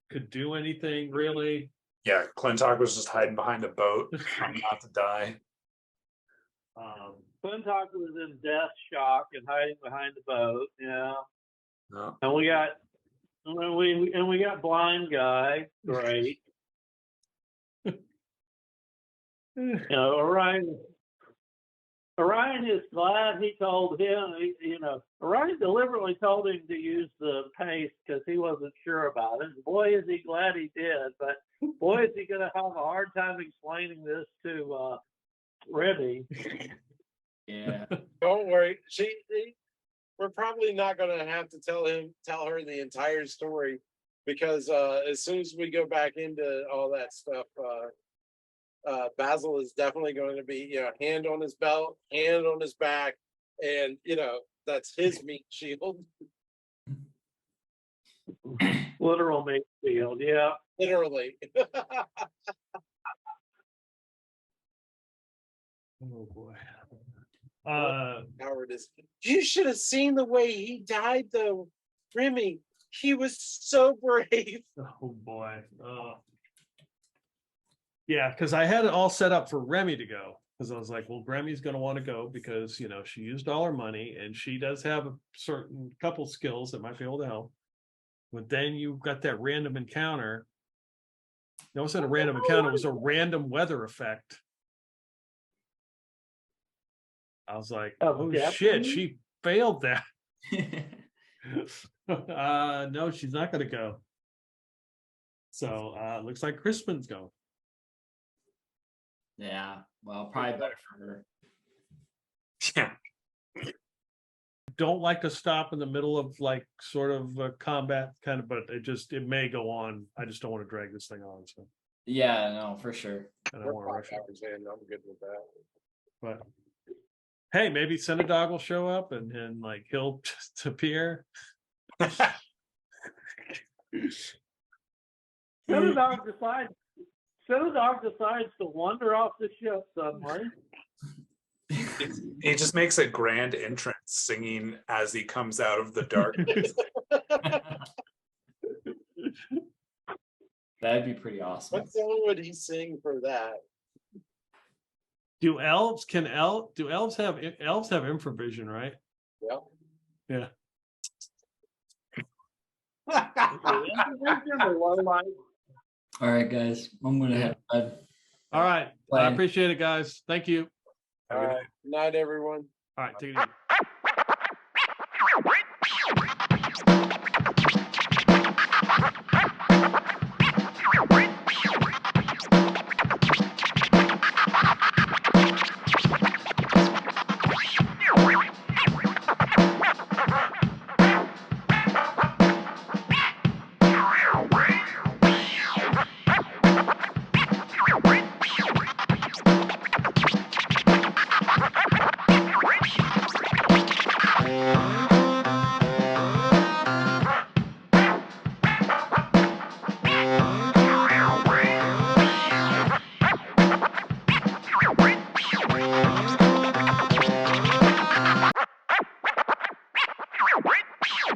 could do anything really. Yeah, Clintock was just hiding behind a boat, trying not to die. Clintock was in death shock and hiding behind the boat. Yeah, No. and we got blind guy. Great. Orion is glad he told him. Orion deliberately told him to use the paste because he wasn't sure about it. Boy, is he glad he did. But boy, is he going to have a hard time explaining this to Ribby. Yeah. Don't worry. We're probably not going to have to tell her the entire story because as soon as we go back into all that stuff, Basil is definitely going to be, hand on his belt, hand on his back, and that's his meat shield. Literal meat shield, yeah. Literally. Oh boy. Howard is. You should have seen the way he died, though, Remy. He was so brave. Oh boy. Yeah, because I had it all set up for Remy to go. Because I was like, well, Remy's going to want to go because, she used all her money and she does have a certain couple skills that might be able to help. But then you got that random encounter. It wasn't a random encounter, it was a random weather effect. I was like, oh shit, she failed that. No, she's not gonna go. So looks like Crispin's going. Yeah, well, probably better for her. Yeah. Don't like to stop in the middle of like sort of combat kind of, but it may go on. I just don't want to drag this thing on. So Yeah, no, for sure. I don't want to rush it. I'm good with that. But hey, maybe Senadog will show up and like he'll just appear. Senadog decides to wander off the ship suddenly. He just makes a grand entrance singing as he comes out of the darkness. That'd be pretty awesome. What song would he sing for that? Do elves have infravision, right? Yeah. Yeah. All right, guys, I'm gonna head to bed. All right. I appreciate it, guys. Thank you. Night, everyone. All right, take it easy.